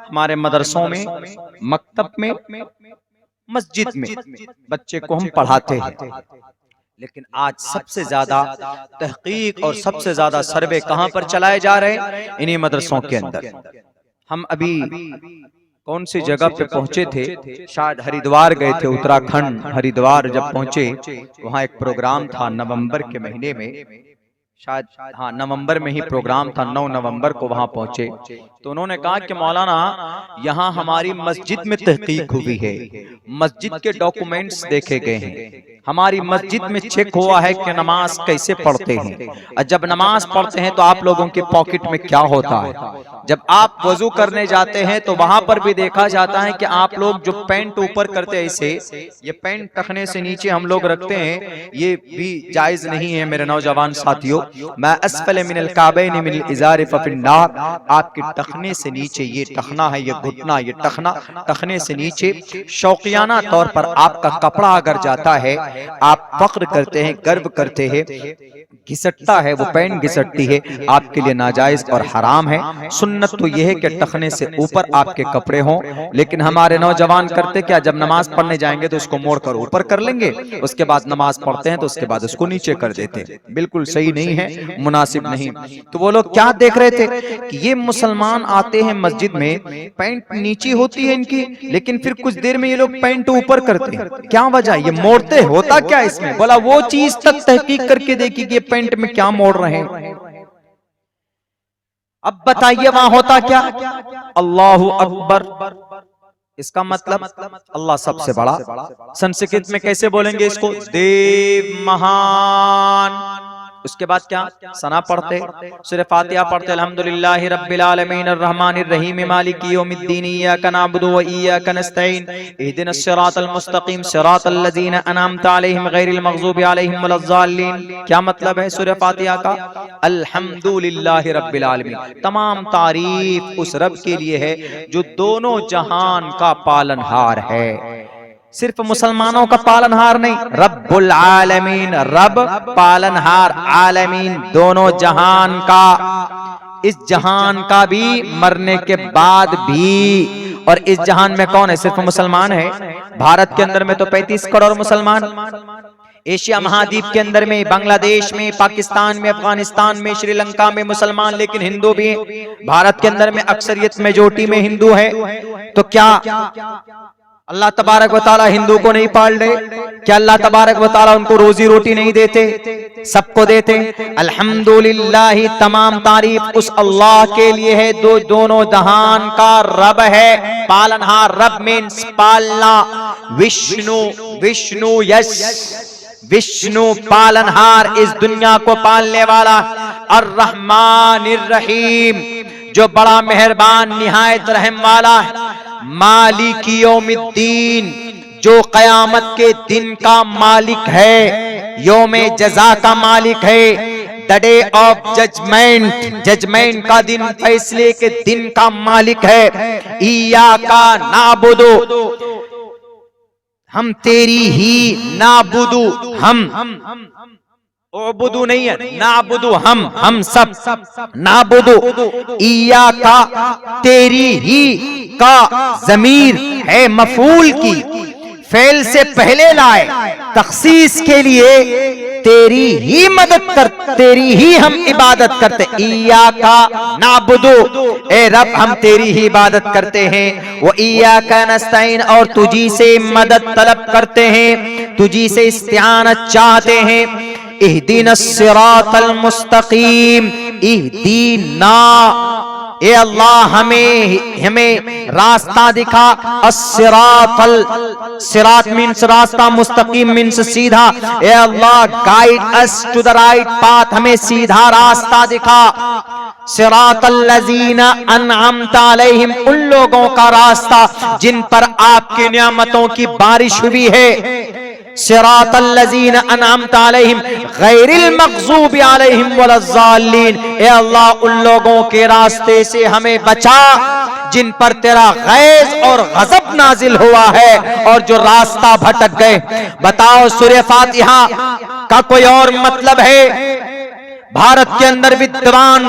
हमारे मदरसों में, मकतब में, मस्जिद में बच्चे को हम पढ़ाते हैं। लेकिन आज सबसे ज्यादा तहकीक और सबसे ज्यादा सर्वे कहां पर चलाए जा रहे हैं? इन्हीं मदरसों के अंदर। हम अभी कौन सी जगह पे पहुंचे थे, शायद हरिद्वार गए थे, उत्तराखंड हरिद्वार जब पहुंचे वहां एक प्रोग्राम था नवंबर के महीने में, शायद हाँ नवंबर में ही प्रोग्राम था, 9 नवंबर को वहां पहुंचे तो उन्होंने कहा कि मौलाना यहाँ हमारी मस्जिद में तहकीक हुई है, मस्जिद के डॉक्यूमेंट्स देखे गए हैं, हमारी मस्जिद में चेक हुआ है कि नमाज कैसे पढ़ते हैं, और जब नमाज पढ़ते हैं तो आप लोगों के पॉकेट में क्या होता है, जब आप वजू करने जाते हैं तो वहां पर भी देखा जाता है कि आप लोग जो पैंट ऊपर करते हैं ऐसे, ये पैंट टखने से नीचे हम लोग रखते हैं, ये भी जायज नहीं है मेरे नौजवान साथियों। मैं अस्फल मिनल काबैन मिनल इज़ार फफिन्नार, आपके टखने से नीचे ये टखना है, ये घुटना, ये टखना, टखने से नीचे शौकियाना तौर पर आपका कपड़ा अगर जाता है, आप फख्र करते हैं, गर्व करते हैं, घिसटता है, वो पैंट घिसटती है, आपके लिए नाजायज और हराम है। सुन्नत तो यह है कि टखने से ऊपर आपके कपड़े हों, लेकिन हमारे नौजवान करते क्या, जब नमाज पढ़ने जाएंगे तो उसको मोड़कर ऊपर कर लेंगे, उसके बाद नमाज पढ़ते हैं तो उसके बाद उसको नीचे कर देते हैं। बिल्कुल सही नहीं है, मुनासिब नहीं। तो वो लोग क्या देख रहे थे कि ये मुसलमान आते हैं मस्जिद में, पैंट नीची होती है इनकी, लेकिन फिर कुछ देर में ये लोग पैंट ऊपर करते हैं, क्या वजह, ये मोड़ते, होता क्या इसमें? बोला वो चीज तक तहकीक करके देखी कि पैंट में क्या मोड़ रहे हैं। अब बताइए वहां होता क्या? अल्लाहु अकबर, इसका मतलब अल्लाह सबसे बड़ा। संस्कृत में कैसे बोलेंगे इसको? देव महान। उसके बाद क्या? सना पढ़ते, सूरह फातिहा पढ़ते, अल्हम्दुलिल्लाहि रब्बिल आलमीन अर्रहमानिर रहीम मालिकी यौमिद्दीन इय्याका नअबुदु व इय्याका नस्तईन इहदिनस सिरातल मुस्तकीम सिरातल लज़ीना अनअमता अलैहिम गैरिल मग़ज़ूबि अलैहिम वलज़्ज़ालिन। क्या मतलब है सूरह फातिहा का? अल्हम्दुलिल्लाहि रब्बिल आलमीन, तमाम तारीफ उस रब के लिए है जो दोनों जहान का पालनहार है। सिर्फ मुसलमानों का पालनहार नहीं, रब्बुल आलमीन, रब पालनहार, आलमीन दोनों जहान का, इस जहान का भी, मरने के बाद भी। और इस जहान में कौन है? सिर्फ मुसलमान है। भारत के अंदर में तो 35 करोड़ मुसलमान, एशिया महाद्वीप के अंदर में, बांग्लादेश में, पाकिस्तान में, अफगानिस्तान में, श्रीलंका में मुसलमान, लेकिन हिंदू भी हैं। भारत के अंदर में अक्सरियत मेजोरिटी में हिंदू है। तो क्या अल्लाह तबारक व तआला हिंदू को नहीं पाल रहे? क्या अल्लाह तबारक व तआला उनको रोजी रोटी नहीं देते? सबको देते। अल्हम्दुलिल्लाह, तमाम तारीफ उस अल्लाह के लिए है जो दोनों जहान का रब है, पालनहार। रब मीन्स पालना, विष्णु, विष्णु यश, विष्णु पालनहार, इस दुनिया को पालने वाला। अर्रहमानिर रहीम, जो बड़ा मेहरबान निहायत रहम वाला है। मालिकी यौमिद्दीन, जो कयामत के दिन का मालिक है, यौमे जज़ा का मालिक है, the day of judgement, judgement का दिन, फैसले के दिन का मालिक है। इय्याका नाबुदु, हम तेरी ही, नाबुदु हम, ओबुदु नहीं है, नाबुदु हम सब, नाबुदु, इय्याका तेरी ही का जमीर है मफूल की, फेल से पहले लाए, तखसीस के लिए तेरी ही मदद कर, तेरी ही हम इबादत करते। इय्याका नाबुदु, ए रब हम तेरी ही इबादत करते हैं। वो इय्याका नस्तईन, और तुझी से मदद तलब करते हैं, तुझी से इस्तिआनत चाहते हैं। इहदिनस सिरातल मुस्तकीम, इहदीना, ए अल्लाह हमें रास्ता दिखा। अस्सिरातल, सिरात मीन्स रास्ता, मुस्तकीम मीन्स सीधा। ए Allah guide us to the right path, हमें सीधा रास्ता दिखा। सिरातल लजीना अनअमता अलैहिम, उन लोगों का रास्ता जिन पर आपकी नियामतों की बारिश हुई है। सिरातल लजीना अनअमता अलैहिम गैरिल मग़ज़ूबि अलैहिम वलज़्ज़ालिन, ए अल्लाह उन लोगों के रास्ते से हमें बचा जिन पर तेरा गैज़ और गज़ब नाजिल हुआ है और जो रास्ता भटक गए। बताओ सूरह फातिहा का कोई और मतलब है? भारत के अंदर विद्वान,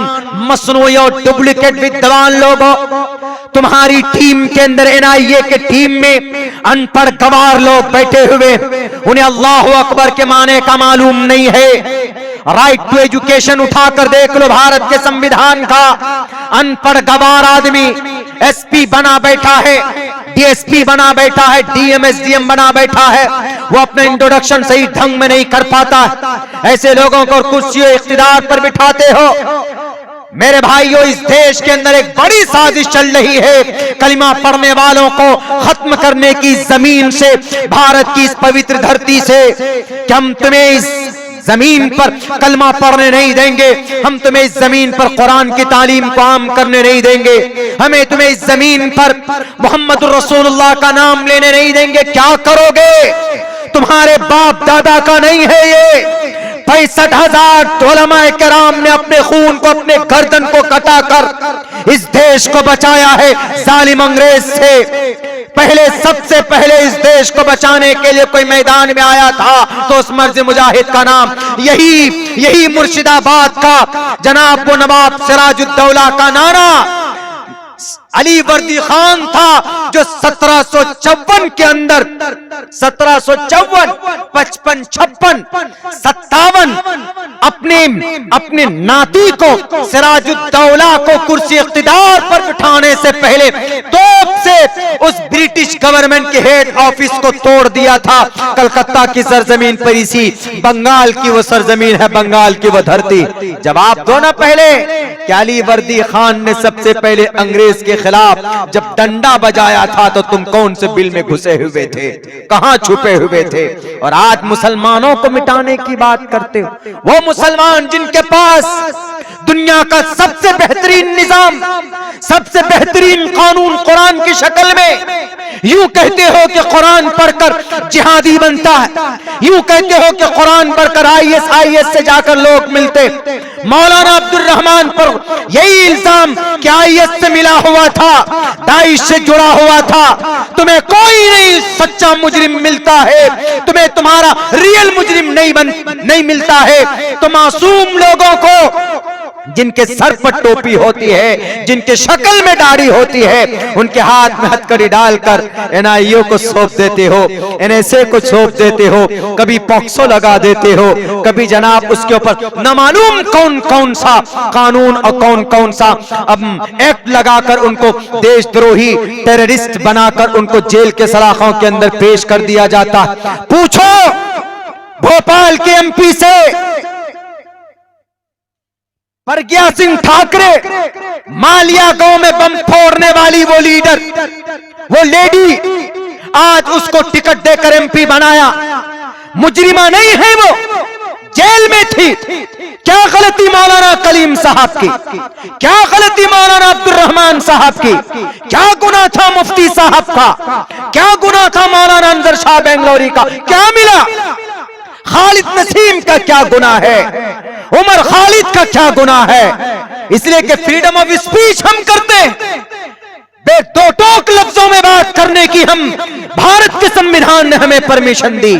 मसनूई और डुप्लीकेट विद्वान लोगों, तुम्हारी टीम के अंदर एनआईए के टीम में अनपढ़ गवार लोग बैठे हुए, उन्हें अल्लाह अकबर के माने का मालूम नहीं है। राइट टू एजुकेशन उठाकर देख लो भारत के संविधान का। अनपढ़ गवार आदमी एसपी बना बैठा है, डीएसपी बना बैठा है, डीएम एसडीएम बना बैठा है, वो अपना इंट्रोडक्शन सही ढंग में नहीं कर पाता। ऐसे लोगों को कुर्सियों इख्तिदार पर बिठाते हो। मेरे भाइयों, इस देश के अंदर एक बड़ी साजिश चल रही है कलिमा पढ़ने वालों को खत्म करने की, जमीन से, भारत की इस पवित्र धरती से, कि हम तुम्हें इस जमीन पर कलमा पढ़ने नहीं देंगे, हम तुम्हें इस जमीन पर कुरान की तालीम को आम करने नहीं देंगे, हमें तुम्हें इस जमीन पर मोहम्मद रसूलुल्लाह का नाम लेने नहीं देंगे। क्या करोगे? तुम्हारे बाप दादा का नहीं है ये। 65,000 उलमाए किराम ने अपने खून को, अपने गर्दन को कटाकर इस देश को बचाया है जालिम अंग्रेज से। पहले, सबसे पहले इस देश को बचाने के लिए कोई मैदान में आया था तो उस मर्ज मुजाहिद का नाम यही मुर्शिदाबाद का जनाब वो नवाब सिराजुद्दौला का नाना अली वर्दी खान था, जो 1754 के अंदर 1754, 55, 56, 57 अपने नाती को सिराजुद्दौला को कुर्सी इख्तिदार पर बिठाने से पहले तोप से उस ब्रिटिश गवर्नमेंट के हेड ऑफिस को तोड़ दिया था। कलकत्ता की सरजमीन पर, इसी बंगाल की वो सरजमीन है, बंगाल की वो धरती। जवाब दो ना पहले, क्या अली वर्दी खान ने सबसे पहले अंग्रेज के खिलाफ जब डंडा बजाया था तो तुम कौन से बिल में घुसे हुए थे, कहां छुपे हुए थे? और आज मुसलमानों को मिटाने की बात करते हो। वो मुसलमान जिनके पास दुनिया का सबसे बेहतरीन निजाम, सबसे बेहतरीन कानून कुरान की शक्ल में, यूं कहते हो कि कुरान पढ़कर जिहादी बनता है, यूं कहते हो कि कुरान पढ़कर आईएस से जाकर लोग मिलते। मौलाना अब्दुल रहमान पर यही इल्जाम कि आईएस से मिला हुआ था, दाइश से जुड़ा हुआ था। तुम्हें कोई नहीं सच्चा मुजरिम मिलता है, तुम्हें तुम्हारा रियल मुजरिम नहीं मिलता है। तो मासूम लोगों को जिनके सर पर टोपी होती है, जिनके शक्ल में दाढ़ी होती है, उनके हाथ में हथकड़ी डालकर एनआईए को सौंप देते हो, एनएसए को सौंप देते हो, कभी पॉक्सो लगा देते हो, कभी जनाब उसके ऊपर न मालूम कौन कौन सा कानून और कौन कौन सा अब एक्ट लगाकर उनको देशद्रोही टेररिस्ट बनाकर उनको जेल के सलाखों के अंदर पेश कर दिया जाता। पूछो भोपाल के एमपी से प्रज्ञा सिंह ठाकरे, मालिया गांव में बम फोड़ने वाली वो लीडर, वो लेडी, आज उसको टिकट देकर एमपी बनाया। मुजरिमा नहीं है वो, जेल में थी। क्या गलती मौलाना कलीम साहब की, क्या गलती मौलाना अब्दुल रहमान साहब की, क्या गुनाह था मुफ्ती साहब का, क्या गुनाह था मौलाना अंजर शाह बेंगलोरी का? क्या मिला? खालिद नसीम का क्या गुनाह है? उमर खालिद का क्या गुनाह है? इसलिए कि फ्रीडम ऑफ स्पीच हम करते हैं, दो टोक लफ्जों में बात करने की हम भारत के संविधान ने हमें परमिशन दी।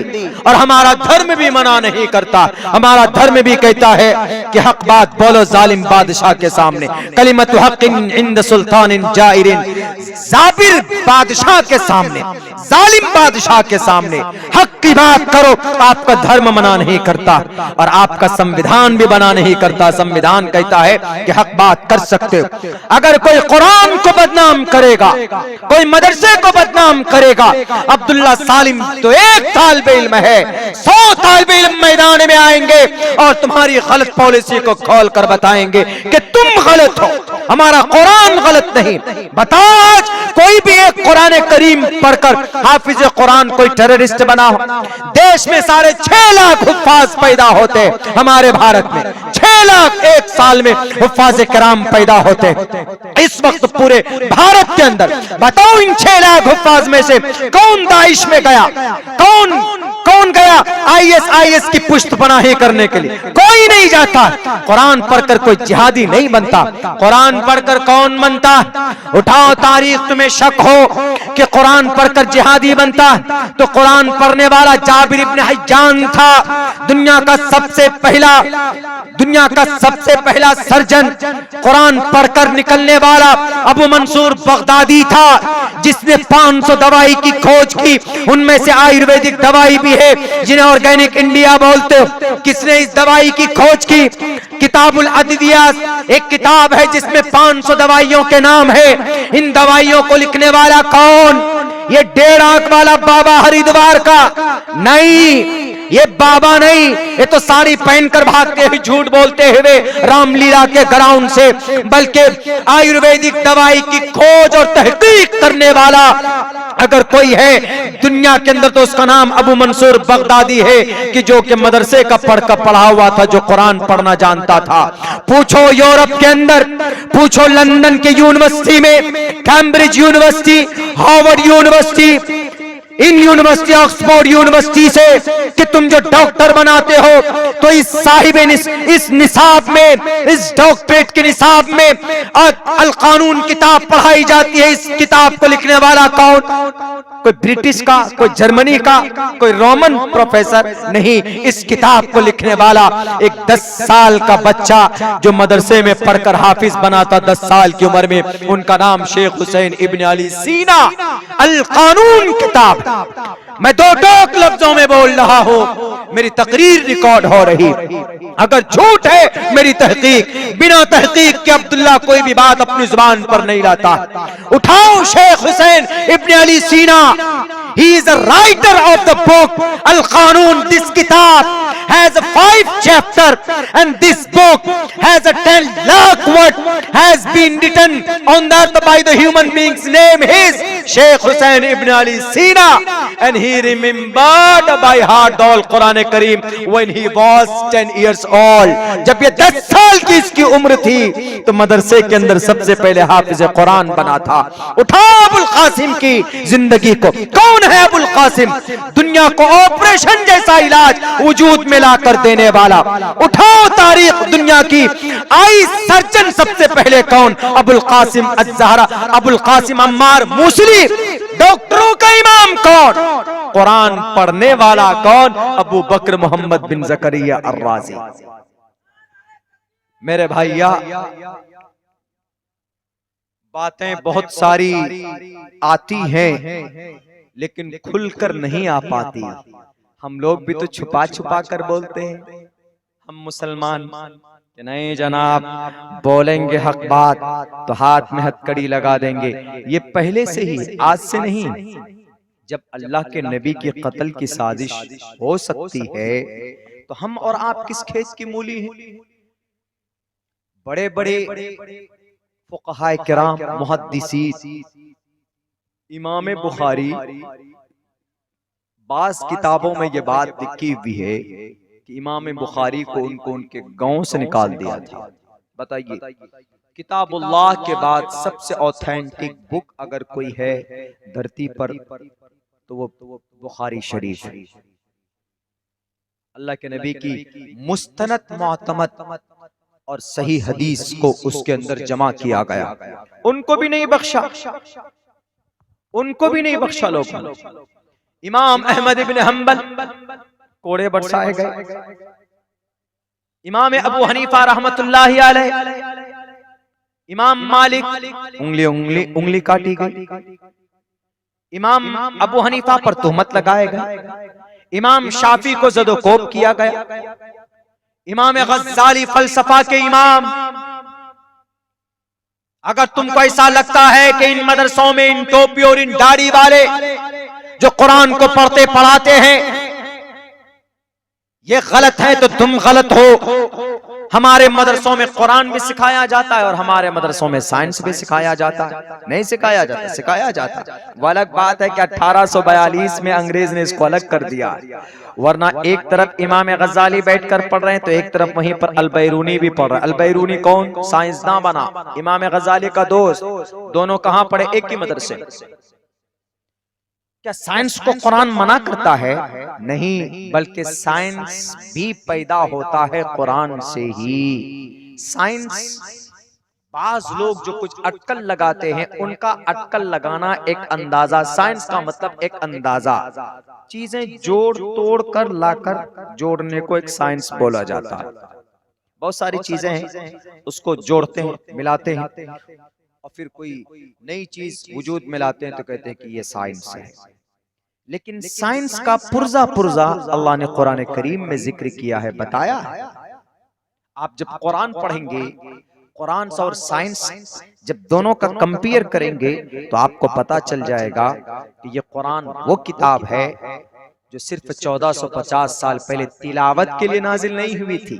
और हमारा धर्म भी मना नहीं करता। हमारा धर्म भी कहता है कि हक बात बोलो जालिम बादशाह के सामने, कलिमतु हक़्क़िन इंद सुल्तानिन जाइरिन, जाबिर बादशाह के सामने, जालिम बादशाह के सामने हक की बात करो। आपका धर्म मना नहीं करता और आपका संविधान भी मना नहीं करता। संविधान कहता है कि हक बात कर सकते हो। अगर कोई कुरान को बदनाम करेगा, कोई मदरसे को बदनाम करेगा, अब्दुल्ला सालिम तो एक तालिबे इल्म है, 100 तालिबे इल्म मैदान में आएंगे और तुम्हारी गलत पॉलिसी को खोल कर बताएंगे कि तुम गलत हो, हमारा कुरान गलत नहीं। बताओ कोई भी एक कुरान करीम पढ़कर हाफिज कुरान कोई टेररिस्ट बना हो? देश में 6.5 लाख हुफ्फाज पैदा होते हमारे भारत में, 6 लाख एक साल में हुफ्फाज किराम पैदा होते इस वक्त पूरे भारत के अंदर। बताओ इन 6 लाख हुफ्फाज में से कौन दाइश में गया, कौन गया ISIS की पुष्ट पनाही करने के लिए? कोई नहीं जाता। कुरान पढ़कर कोई जिहादी नहीं बनता। कुरान पढ़कर कौन बनता? उठाओ तारीख, तुम्हें शक हो कि कुरान पढ़कर जिहादी बनता तो कुरान पढ़ने वाला जाबिर इब्न हय्यान था। दुनिया का सबसे पहला सर्जन, कुरान पढ़कर निकलने वाला अबू मंसूर बगदादी था, जिसने 500 दवाई की खोज की। उनमें से आयुर्वेदिक दवाई भी है जिन्हें ऑर्गेनिक इंडिया बोलते हो। किसने इस दवाई की खोज की? किताबुल अद्वियात एक किताब है जिसमें 500 दवाइयों के नाम है। इन दवाइयों को लिखने वाला कौन? ये 1.5 आंख वाला बाबा हरिद्वार का नहीं, ये बाबा नहीं, ये तो साड़ी पहनकर भागते हुए झूठ बोलते हुए रामलीला के ग्राउंड से, बल्कि आयुर्वेदिक दवाई की खोज और तहकीक करने वाला अगर कोई है दुनिया के अंदर तो उसका नाम अबू मंसूर बगदादी है, कि जो कि मदरसे का पढ़ा हुआ था, जो कुरान पढ़ना जानता था। पूछो यूरोप के अंदर, पूछो लंदन के यूनिवर्सिटी में, Cambridge university, Harvard university, in university, Oxford university से कि तुम जो डॉक्टर बनाते हो तो इस साहिब इस निसाब में, इस डॉक्टरेट के निसाब में अल कानून किताब पढ़ाई जाती है। इस किताब को लिखने वाला कौन? कोई ब्रिटिश का, कोई जर्मनी का, कोई रोमन प्रोफेसर नहीं। इस किताब को लिखने वाला एक 10 साल का बच्चा जो मदरसे में पढ़कर हाफिज बना था 10 साल की उम्र में, उनका नाम शेख हुसैन इब्न अली सीना। अल कानून किताब मैं 2 टोक लफ्जों में बोल रहा हूं, मेरी तकरीर रिकॉर्ड हो रही। अगर झूठ है मेरी तहकीक, बिना तहकीक के अब्दुल्ला कोई भी बात अपनी जुबान पर नहीं लाता। उठाओ शेख हुसैन इब्न अली सीना, he is a writer of the book Al Qanun. This kitab has 5 chapters and this book has a 10 lakh word has been written on that by the human being's name is Sheikh Hussain Ibn Ali Sina, and he remembered by heart all Quran Kareem when he was 10 years old. जब ये 10 साल की इसकी उम्र थी तो मदरसे के अंदर सबसे पहले हाफिज कुरान बना था। उठाओ अबुल कासिम की जिंदगी को। कौन है अबुल कासिम? दुनिया को ऑपरेशन जैसा इलाज वजूद में ला कर देने वाला। उठाओ तारीख दुनिया की, आई सर्जन सबसे पहले कौन? अबुल कासिम अज़्ज़हरा, अबुल कासिम अम्मार मूसली। डॉक्टरों का इमाम कौन? कुरान पढ़ने वाला कौन? अबू बकर मोहम्मद बिन ज़करिया अर्राज़ी। मेरे भैया, बातें बहुत सारी आती हैं लेकिन खुलकर नहीं आ पाती। हम लोग भी तो छुपा छुपा कर बोलते हैं। हम मुसलमान कि नहीं जनाब, बोलेंगे हक बात तो हाथ में हथकड़ी लगा देंगे। ये पहले से ही, आज से नहीं। जब अल्लाह के नबी की कत्ल की साजिश हो सकती है तो हम और आप किस खेत की मूली हैं? बड़े बड़े फुक़हाए किराम, मुहद्दिसीन, इमाम बुखारी, बास किताबों में ये बात लिखी हुई है कि इमाम बुखारी को उनके गांव से निकाल दिया था। बताइए, किताबुल्लाह के बाद सबसे ऑथेंटिक बुक अगर कोई है धरती पर तो वो बुखारी शरीफ है। अल्लाह के नबी की मुस्तनद मुअतमद और सही हदीस को उसके अंदर जमा किया गया। उनको भी नहीं बख्शा, उनको भी नहीं बख्शा लोगों। इमाम अहमद इब्न हंबल कोड़े बरसाए गए। इमाम अबू हनीफा रहमतुल्लाहि अलैह, इमाम मालिक उंगली काटी गई। इमाम अबू हनीफा पर तोहमत लगाए गए। इमाम शाफी को ज़दोकोब किया गया। इमाम गज़्ज़ाली फलसफा के इमाम, अगर तुमको ऐसा लगता है कि इन मदरसों में इन टोपी और इन दाढ़ी वाले जो कुरान को पढ़ते पढ़ाते हैं ये गलत है तो तुम गलत हो। हमारे मदरसों में कुरान भी सिखाया जाता है और हमारे मदरसों में साइंस भी सिखाया जाता है। नहीं सिखाया जाता, सिखाया जाता है। वो अलग बात है कि 1842 में अंग्रेज ने इसको अलग कर दिया, वरना एक तरफ इमाम गज़ाली बैठकर पढ़ रहे हैं तो एक तरफ वहीं पर अल-बैरूनी भी पढ़ रहा है। अल-बैरूनी कौन? साइंसदान बना, इमाम गज़ाली का दोस्त। दोनों कहां पढ़े? एक ही मदरसे। क्या साइंस को कुरान मना करता है? नहीं, बल्कि साइंस भी पैदा होता है कुरान से ही। साइंस, बाज लोग जो कुछ अटकल लगाते हैं उनका अटकल लगाना एक अंदाजा, साइंस का मतलब एक अंदाजा, चीजें जोड़ तोड़ कर लाकर जोड़ने को एक साइंस बोला जाता है। बहुत सारी चीजें हैं उसको जोड़ते हैं, मिलाते हैं और फिर कोई नई चीज वजूद में लाते हैं तो कहते हैं कि ये साइंस है। लेकिन साइंस का पुर्जा पुर्जा अल्लाह ने कुरान करीम में जिक्र किया है, बताया है। आप जब कुरान पढ़ेंगे, कुरान और साइंस जब दोनों का कंपेयर करेंगे तो आपको पता चल जाएगा कि ये कुरान वो किताब है जो सिर्फ 1450 साल पहले तिलावत के लिए नाजिल नहीं हुई थी,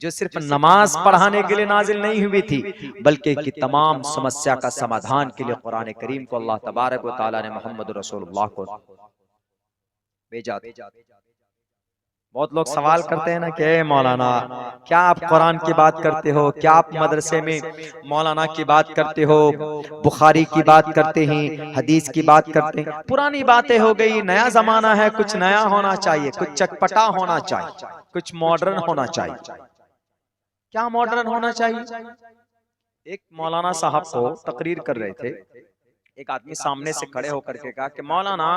जो सिर्फ नमाज पढ़ाने के लिए नाजिल नहीं हुई थी, बल्कि कि तमाम समस्या का समाधान के लिए कुरान करीम को अल्लाह तबारक व तआला ने मोहम्मद रसूलुल्लाह को भेजा। बहुत लोग सवाल करते हैं ना कि मौलाना क्या आप कुरान की बात करते हो, क्या आप मदरसे में मौलाना की बात करते हो, बुखारी की बात करते हैं, हदीस की बात करते हैं। पुरानी बातें हो गई, नया जमाना है, कुछ नया होना चाहिए, कुछ चटपटा होना चाहिए, कुछ मॉडर्न होना चाहिए। क्या मॉडर्न होना चाहिए? एक मौलाना साहब को तकरीर कर रहे थे, एक आदमी सामने से खड़े होकर के कहा कि मौलाना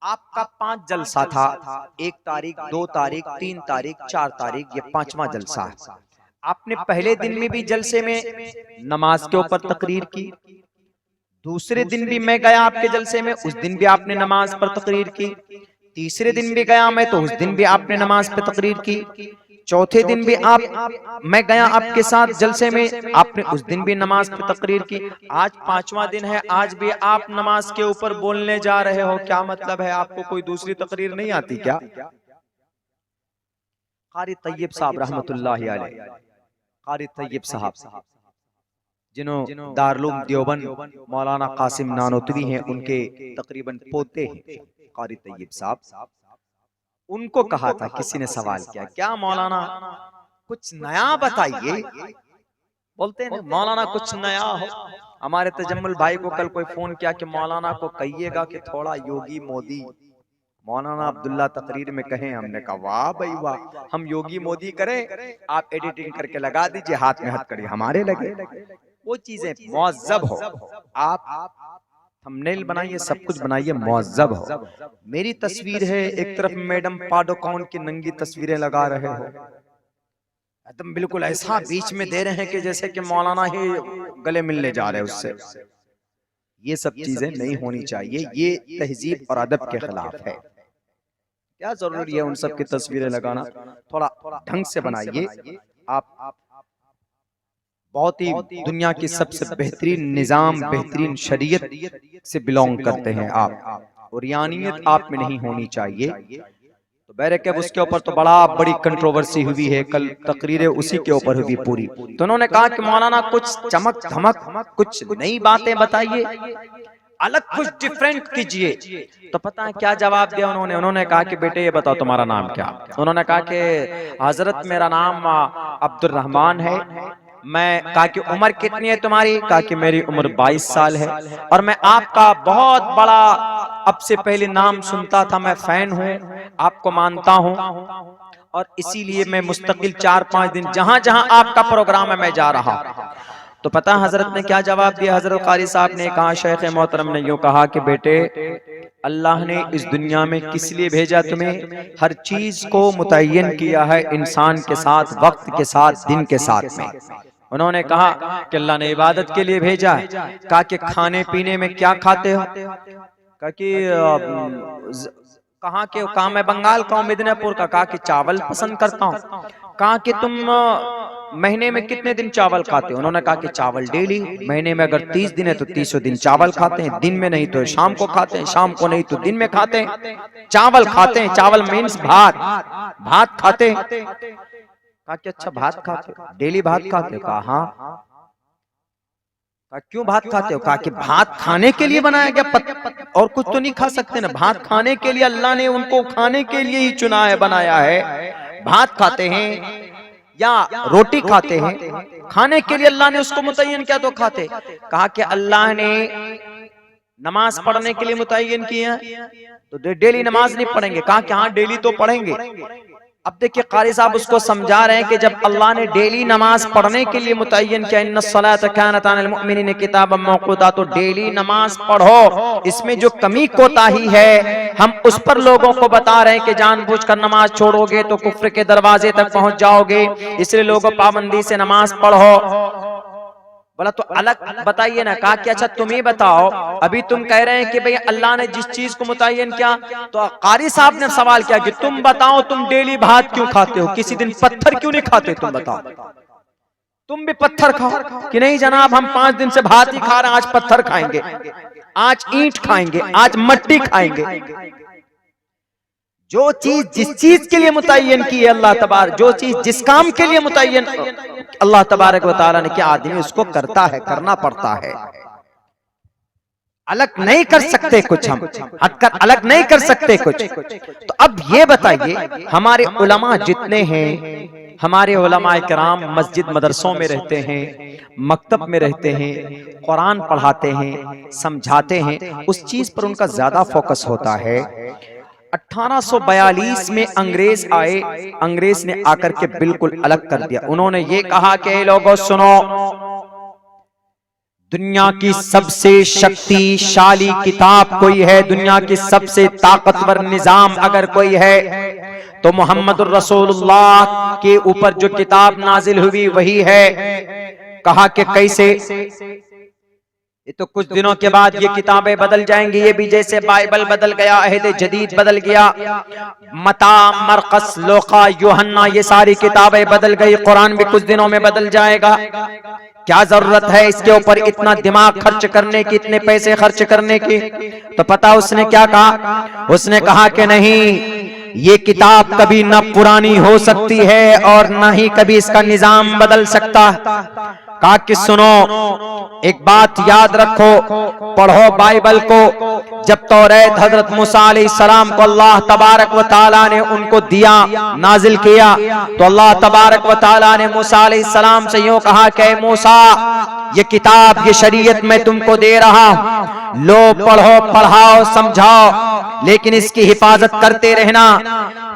आपका 5 जलसा था, 1 तारीख, 2 तारीख, 3 तारीख, 4 तारीख, ये 5वां जलसा है। आपने पहले दिन में भी जलसे में नमाज के ऊपर तकरीर की, दूसरे दिन भी मैं गया आपके जलसे में, उस दिन भी आपने नमाज पर तकरीर की, तीसरे दिन भी गया मैं तो उस दिन भी आपने नमाज पर तकरीर की, चौथे दिन भी मैं गया आपके साथ जलसे में, आपने उस दिन भी नमाज पे तकरीर की। आज 5वां दिन है, आज भी आप नमाज के ऊपर बोलने जा रहे हो, क्या मतलब है? आपको कोई दूसरी तकरीर नहीं आती क्या? कारी तैयब साहब रहमतुल्लाहि अलैह, कारी तैयब साहब जिन्हों दारुल देवबंद मौलाना कासिम नानोतवी हैं, उनके तकरीबन पोते हैं कारी तैयब साहब। उनको कहा था, किसी ने सवाल किया, क्या मौलाना कुछ नया बताइए? बोलते हैं मौलाना कुछ नया हो। हमारे तजम्मुल भाई को कल कोई फोन किया कि मौलाना को कहिएगा कि थोड़ा योगी मोदी मौलाना अब्दुल्ला तकरीर में कहें। हमने कहा वाह भाई वाह, हम योगी मोदी करें, आप एडिटिंग करके लगा दीजिए, हाथ में हाथ करिए, हमारे लगे। वो चीजें मुअज़्ज़ब हो, आप थंबनेल बनाइए, सब कुछ बनाइए, मुअज़्ज़ब हो। मेरी तस्वीर है, एक तरफ मैडम पाडुकोन की नंगी तस्वीरें लगा रहे हो, एकदम बिल्कुल ऐसा बीच में दे रहे हैं कि जैसे कि मौलाना ही गले मिलने जा रहे हैं उससे। ये सब चीजें नहीं होनी चाहिए, ये तहजीब और अदब के खिलाफ है। क्या जरूरी है उन सब की तस्वीरें लगाना? थोड़ा ढंग से बनाइए। आप बहुत ही दुनिया की सबसे बेहतरीन निजाम, बेहतरीन शरीयत से बिलोंग करते हैं आप, और यानियत आप में नहीं होनी चाहिए। तो बैरकब उसके ऊपर तो बड़ी कंट्रोवर्सी हुई है, कल तकरीरें उसी के ऊपर हुई पूरी। तो उन्होंने कहा कि मौलाना कुछ चमक धमक, कुछ नई बातें बताइए, अलग कुछ डिफरेंट कीजिए। तो पता है क्या जवाब दिया उन्होंने? उन्होंने कहा कि बेटे ये बताओ तुम्हारा नाम क्या? उन्होंने कहा कि हजरत मेरा नाम अब्दुल रहमान है। मैं कहा कि उम्र कितनी है तुम्हारी? कहा कि मेरी उम्र 22 साल है, और मैं आपका बहुत बड़ा अब से पहले नाम सुनता था, मैं फैन हूँ, आपको मानता हूँ, और इसीलिए मैं मुस्तकिल 4-5 दिन जहां जहां आपका प्रोग्राम है मैं जा रहा हूँ। तो पता हजरत ने क्या जवाब दिया? हजरत कारी साहब ने कहा, शेख मोहतरम ने यूं कहा कि बेटे अल्लाह ने इस दुनिया में किस लिए भेजा तुम्हें? हर चीज को मुतय्यन किया है इंसान के साथ, वक्त के साथ, दिन के साथ में। उन्होंने कहा कि अल्लाह ने इबादत के लिए भेजा है। कहा कि खाने पीने में क्या खाते हो? कहा कि कहाँ के? कहा मैं बंगाल का हूँ, मिदनापुर का। कहा कि चावल पसंद करता हूँ। कहा कि तुम महीने में कितने दिन चावल खाते हो? उन्होंने कहा कि चावल डेली। महीने में अगर 30 दिन है तो 30 दिन चावल खाते हैं। दिन में नहीं तो शाम को खाते हैं, शाम को नहीं तो दिन में खाते हैं। चावल खाते हैं। चावल मीन्स भात, भात खाते हैं। कहा कि अच्छा भात खाते हो, डेली भात खाते हो? कहा हाँ। कहा क्यों भात खाते हो? कहा कि भात खाने के लिए बनाया गया, और कुछ तो नहीं खा सकते ना। भात खाने के लिए अल्लाह ने उनको खाने के लिए ही चुना है, बनाया है। भात खाते हैं या रोटी खाते हैं, खाने के लिए अल्लाह ने उसको मुतय्यन किया तो खाते। कहा कि अल्लाह ने नमाज पढ़ने के लिए मुतय्यन किया तो डेली नमाज नहीं पढ़ेंगे? कहा कि हाँ डेली तो पढ़ेंगे। अब देखिए कारी साहब उसको समझा रहे हैं कि जब अल्लाह ने डेली नमाज पढ़ने के लिए मुतय्यन किया, इन्नस्सलात कानत अलल मुमिनीन किताबम मौक़ूता, तो डेली नमाज पढ़ो। इसमें जो कमी कोताही है हम उस पर लोगों को बता रहे हैं कि जानबूझकर नमाज छोड़ोगे तो कुफ्र के दरवाजे तक पहुंच जाओगे, इसलिए लोगों पाबंदी से नमाज पढ़ो। बोला तो अलग बताइए ना। कहा कि अच्छा तुम ही बताओ, अभी तुम कह रहे हैं कि भाई अल्लाह ने जिस चीज को मुतय्यन किया, तो कारी साहब ने सवाल किया कि तुम बताओ तुम डेली भात क्यों खाते हो, किसी दिन पत्थर क्यों नहीं खाते? तुम बताओ, तुम भी पत्थर खाओ कि नहीं जनाब हम 5 दिन से भात ही खा रहे हैं, आज पत्थर खाएंगे, आज ईंट खाएंगे, आज मट्टी खाएंगे। जो चीज जिस चीज के लिए मुतय्यन की है अल्लाह तबारक, जो चीज जिस काम के लिए मुतय्यन अल्लाह तबारक व तआला ने किया, आदमी उसको करता है, करना पड़ता है। अलग नहीं कर सकते कुछ, हम हटकर अलग नहीं कर सकते कुछ। तो अब ये बताइए हमारे उलमा जितने हैं, हमारे उलमा किराम मस्जिद मदरसों में रहते हैं, मकतब में रहते हैं, कुरान पढ़ाते हैं, समझाते हैं, उस चीज पर उनका ज्यादा फोकस होता है। 1842 में अंग्रेज आए, अंग्रेज ने आकर के बिल्कुल अलग कर दिया। उन्होंने ये कहा कि लोगों सुनो, दुनिया की सबसे शक्तिशाली किताब कोई है, दुनिया की सबसे ताकतवर निजाम अगर कोई है तो मोहम्मदुर रसूलुल्लाह के ऊपर जो किताब नाजिल हुई वही है। कहा कि कैसे? ये तो कुछ दिनों के बाद ये किताबें बदल जाएंगी, ये भी जैसे बाइबल बदल गया, अहद जदीद बदल गया, मता, मरकस, लोका, यूहन्ना, ये सारी किताबें बदल गई, कुरान भी कुछ दिनों में बदल जाएगा। क्या जरूरत है इसके ऊपर इतना दिमाग खर्च करने की, इतने पैसे खर्च करने की? तो पता उसने क्या कहा? उसने कहा कि नहीं, ये किताब कभी न पुरानी हो सकती है और न ही कभी इसका निजाम बदल सकता। कहा कि सुनो, एक बात याद रखो, पढ़ो बाइबल को। जब तौरात हजरत मूसा अलैहिस्सलाम को अल्लाह तबारक व तआला ने उनको दिया, नाजिल किया, तो अल्लाह तबारक व तआला ने मूसा अलैहिस्सलाम से यूं कहा कि मूसा, ये किताब, ये शरीयत मैं तुमको दे रहा हूं, लो पढ़ो, पढ़ाओ, समझाओ, लेकिन इसकी हिफाजत करते रहना,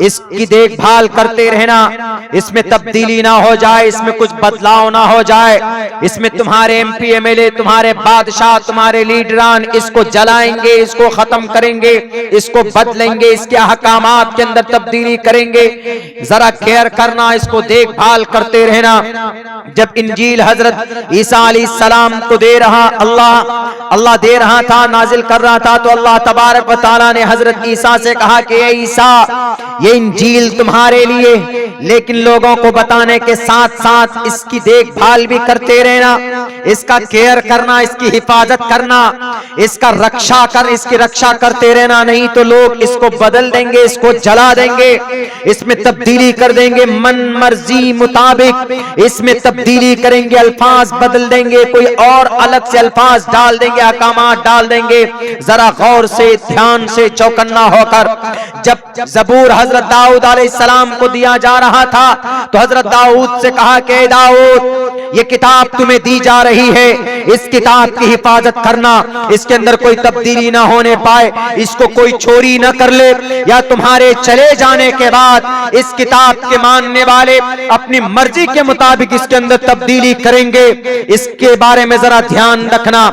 इसकी देखभाल करते रहना, इसमें तब्दीली ना हो जाए, इसमें कुछ बदलाव ना हो जाए, इसमें तुम्हारे एमपी एमएलए, तुम्हारे बादशाह, तुम्हारे लीडरान इसको जलाएंगे, इसको खत्म करेंगे, इसको बदलेंगे, इसके अहकामात के अंदर तब्दीली करेंगे, जरा केयर करना, इसको देखभाल करते रहना। जब इंजील हजरत ईसा अलैहिस्सलाम को दे रहा, अल्लाह दे रहा था, नाजिल कर रहा था, तो अल्लाह तबारक व तआला ने हजरत ईसा से कहा कि ए ईसा, ये इंजील तुम्हारे लिए, लेकिन लोगों को बताने के साथ साथ इसकी देखभाल भी करते रहना, इसका केयर करना, इसकी हिफाजत करना, इसका इसकी रक्षा करते रहना, नहीं तो लोग इसको बदल देंगे, इसको जला देंगे, इसमें तब्दीली कर देंगे, मन मर्जी मुताबिक इसमें तब्दीली करेंगे, अल्फाज बदल देंगे, कोई और अलग से अल्फाज डाल देंगे, अहकामात डाल देंगे। जरा गौर से, ध्यान से, चौकन्ना होकर जब ज़बूर हजरत दाऊद अलैहिस्सलाम को दिया जा रहा था, तो हजरत दाऊद से कहा कि दाऊद, ये किताब तुम्हें दी जा रही है, इस किताब की हिफाजत करना, इसके अंदर कोई तब्दीली ना होने पाए, इसको कोई चोरी ना कर ले, या तुम्हारे चले जाने के बाद इस किताब के मानने वाले अपनी मर्जी के मुताबिक इसके अंदर तब्दीली करेंगे, इसके बारे में जरा ध्यान रखना।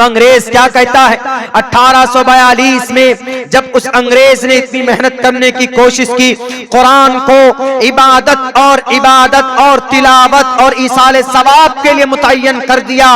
अंग्रेज क्या कहता है, 1842 में जब उस अंग्रेज ने इतनी मेहनत करने की कोशिश की, कुरान को इबादत और तिलावत और ईसाले सवाब के लिए मुतय्यन कर दिया,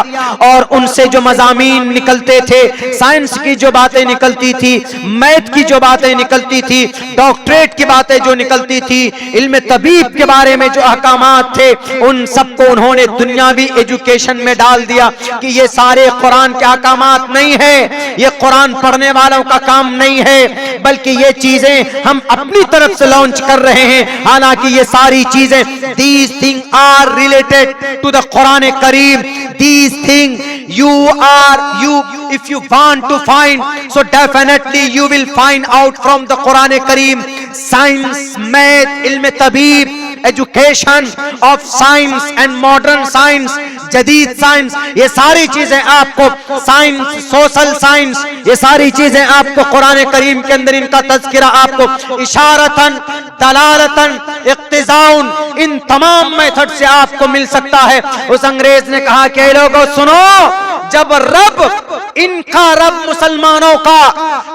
और उनसे जो मज़ामीन निकलते थे, साइंस की जो बातें निकलती थी, मैथ की जो बातें निकलती थी, डॉक्टरेट की बातें जो निकलती थी, इल्म तबीब के बारे में जो अहकामात थे, उन सबको उन्होंने दुनियावी एजुकेशन में डाल दिया कि ये सारे कुरान के अहकामात नहीं है, ये कुरान पढ़ने वालों का काम नहीं है, बल्कि ये चीजें हम अपनी तरफ से लॉन्च कर रहे हैं। हालांकि ये सारी चीजें, these things are related to the Quran Kareem, these things if you want to find, so definitely you will find out from the Quran Kareem. Science, math, ilm tabib, education of science and modern science, जदीद साइंस, ये सारी चीजें आपको, साइंस, सोशल साइंस, ये सारी चीजें आपको कुरान करीम के अंदर इनका तज़किरा आपको इशारतन, दलालतन, इक्तिज़ाउन, इन तमाम मेथड से आपको मिल सकता है। उस अंग्रेज ने कहा कि लोगों सुनो, जब रब, इनका रब मुसलमानों का,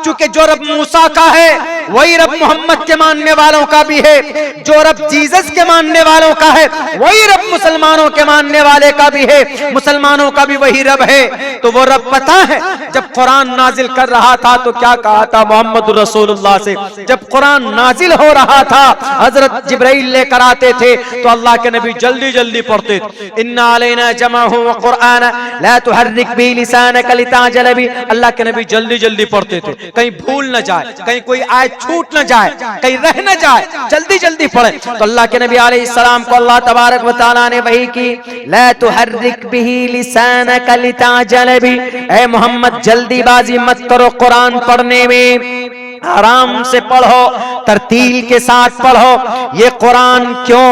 चूंकि जो रब मूसा का है वही रब मोहम्मद के मानने वालों का भी है, जो रब जीसस के मानने वालों का है वही रब मुसलमानों के मानने वाले का भी है, मुसलमानों का भी वही रब है। तो वो रब पता है जब कुरान नाजिल कर रहा था तो क्या कहा था मोहम्मद रसूलुल्लाह से, जब कुरान नाजिल हो रहा था, हजरत जिब्राइल लेकर आते थे तो अल्लाह के नबी जल्दी जल्दी पढ़ते, इन्ना अलैना जमाहु व कुरआन ला तुहर्रिक बिही लिसानक लिताजल बिही, अल्लाह के नबी जल्दी जल्दी पढ़ते थे, कहीं भूल न जाए, कहीं कोई आयत छूट न जाए, कहीं रह न जाए, जल्दी जल्दी पढ़े। तो अल्लाह के नबी अलैहिस्सलाम को अल्लाह तबारक व तआला ने वही की, ला तुहर्रिक बिही लिसानक लिताजल बिही, ऐ मोहम्मद जल्दीबाजी मत करो कुरान पढ़ने में, आराम से पढ़ो, तरतील के साथ पढ़ो। ये कुरान क्यों,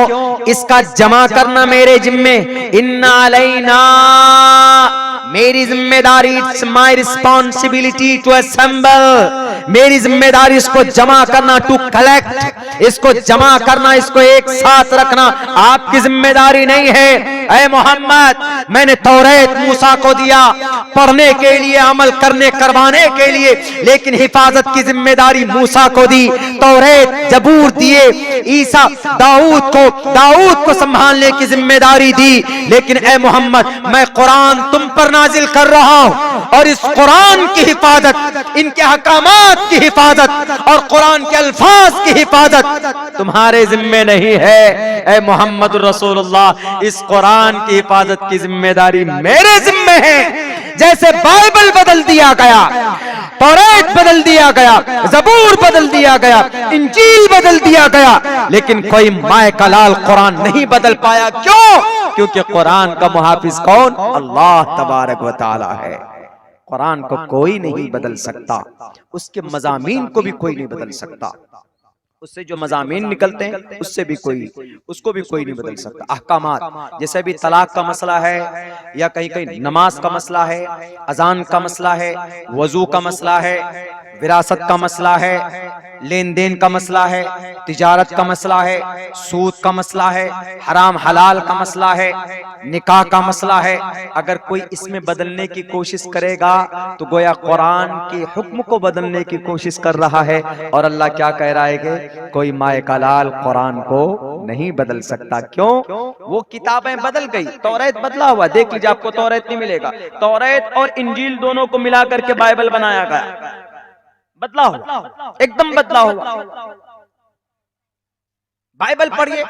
इसका जमा करना मेरे जिम्मे, इन्ना अलैना, मेरी जिम्मेदारी, it's my responsibility to assemble, मेरी जिम्मेदारी इसको जमा करना, टू कलेक्ट, इसको जमा करना, इसको एक साथ रखना आपकी जिम्मेदारी नहीं है। ऐ मोहम्मद, मैंने तौरात मूसा को दिया पढ़ने के लिए, अमल करने करवाने के लिए, लेकिन हिफाजत की जिम्मेदारी मूसा को दी, तौरात जबूर दिए ईसा दाऊद को संभालने की जिम्मेदारी दी, लेकिन ऐ मोहम्मद मैं कुरान तुम पर नाजिल कर रहा हूं, और इस कुरान की हिफाजत, इनके अहकामात की हिफाजत और कुरान के अल्फाज की हिफाजत तुम्हारे जिम्मे नहीं है। ऐ मोहम्मद रसूलुल्लाह, इस कुरान की हिफाजत की जिम्मेदारी मेरे जिम्मे है। जैसे बाइबल बदल दिया गया, तौरात बदल दिया गया, जबूर बदल दिया गया, इंजील बदल दिया गया, लेकिन कोई माए का लाल कुरान नहीं बदल पाया। क्यों? क्योंकि कुरान का मुहाफिज कौन? अल्लाह तबारक व तआला है। कुरान को कोई नहीं बदल सकता, उसके मज़ामीन को भी कोई नहीं बदल सकता, उससे जो मज़ामीन निकलते हैं उससे भी उसको भी कोई नहीं बदल सकता। अहकामात, जैसे भी तलाक का मसला है, या कहीं कहीं नमाज का मसला है, अजान का मसला है, वजू का मसला है, विरासत का मसला है, लेन देन का मसला है, तिजारत का मसला है, सूद का मसला है, हराम हलाल का मसला है, निकाह का मसला है, अगर कोई इसमें बदलने की कोशिश करेगा तो गोया कुरान के हुक्म को बदलने की कोशिश कर रहा है। और अल्लाह क्या कह रहा है कि कोई माए का लाल कुरान को नहीं बदल सकता। क्यों? वो किताबें बदल गई, तौरात बदला हुआ, देख लीजिए आपको तौरात नहीं मिलेगा, तौरात और इंजील दोनों को मिला करके बाइबल बनाया गया, बदला हुआ, एकदम बदला हुआ। बाइबल पढ़िए,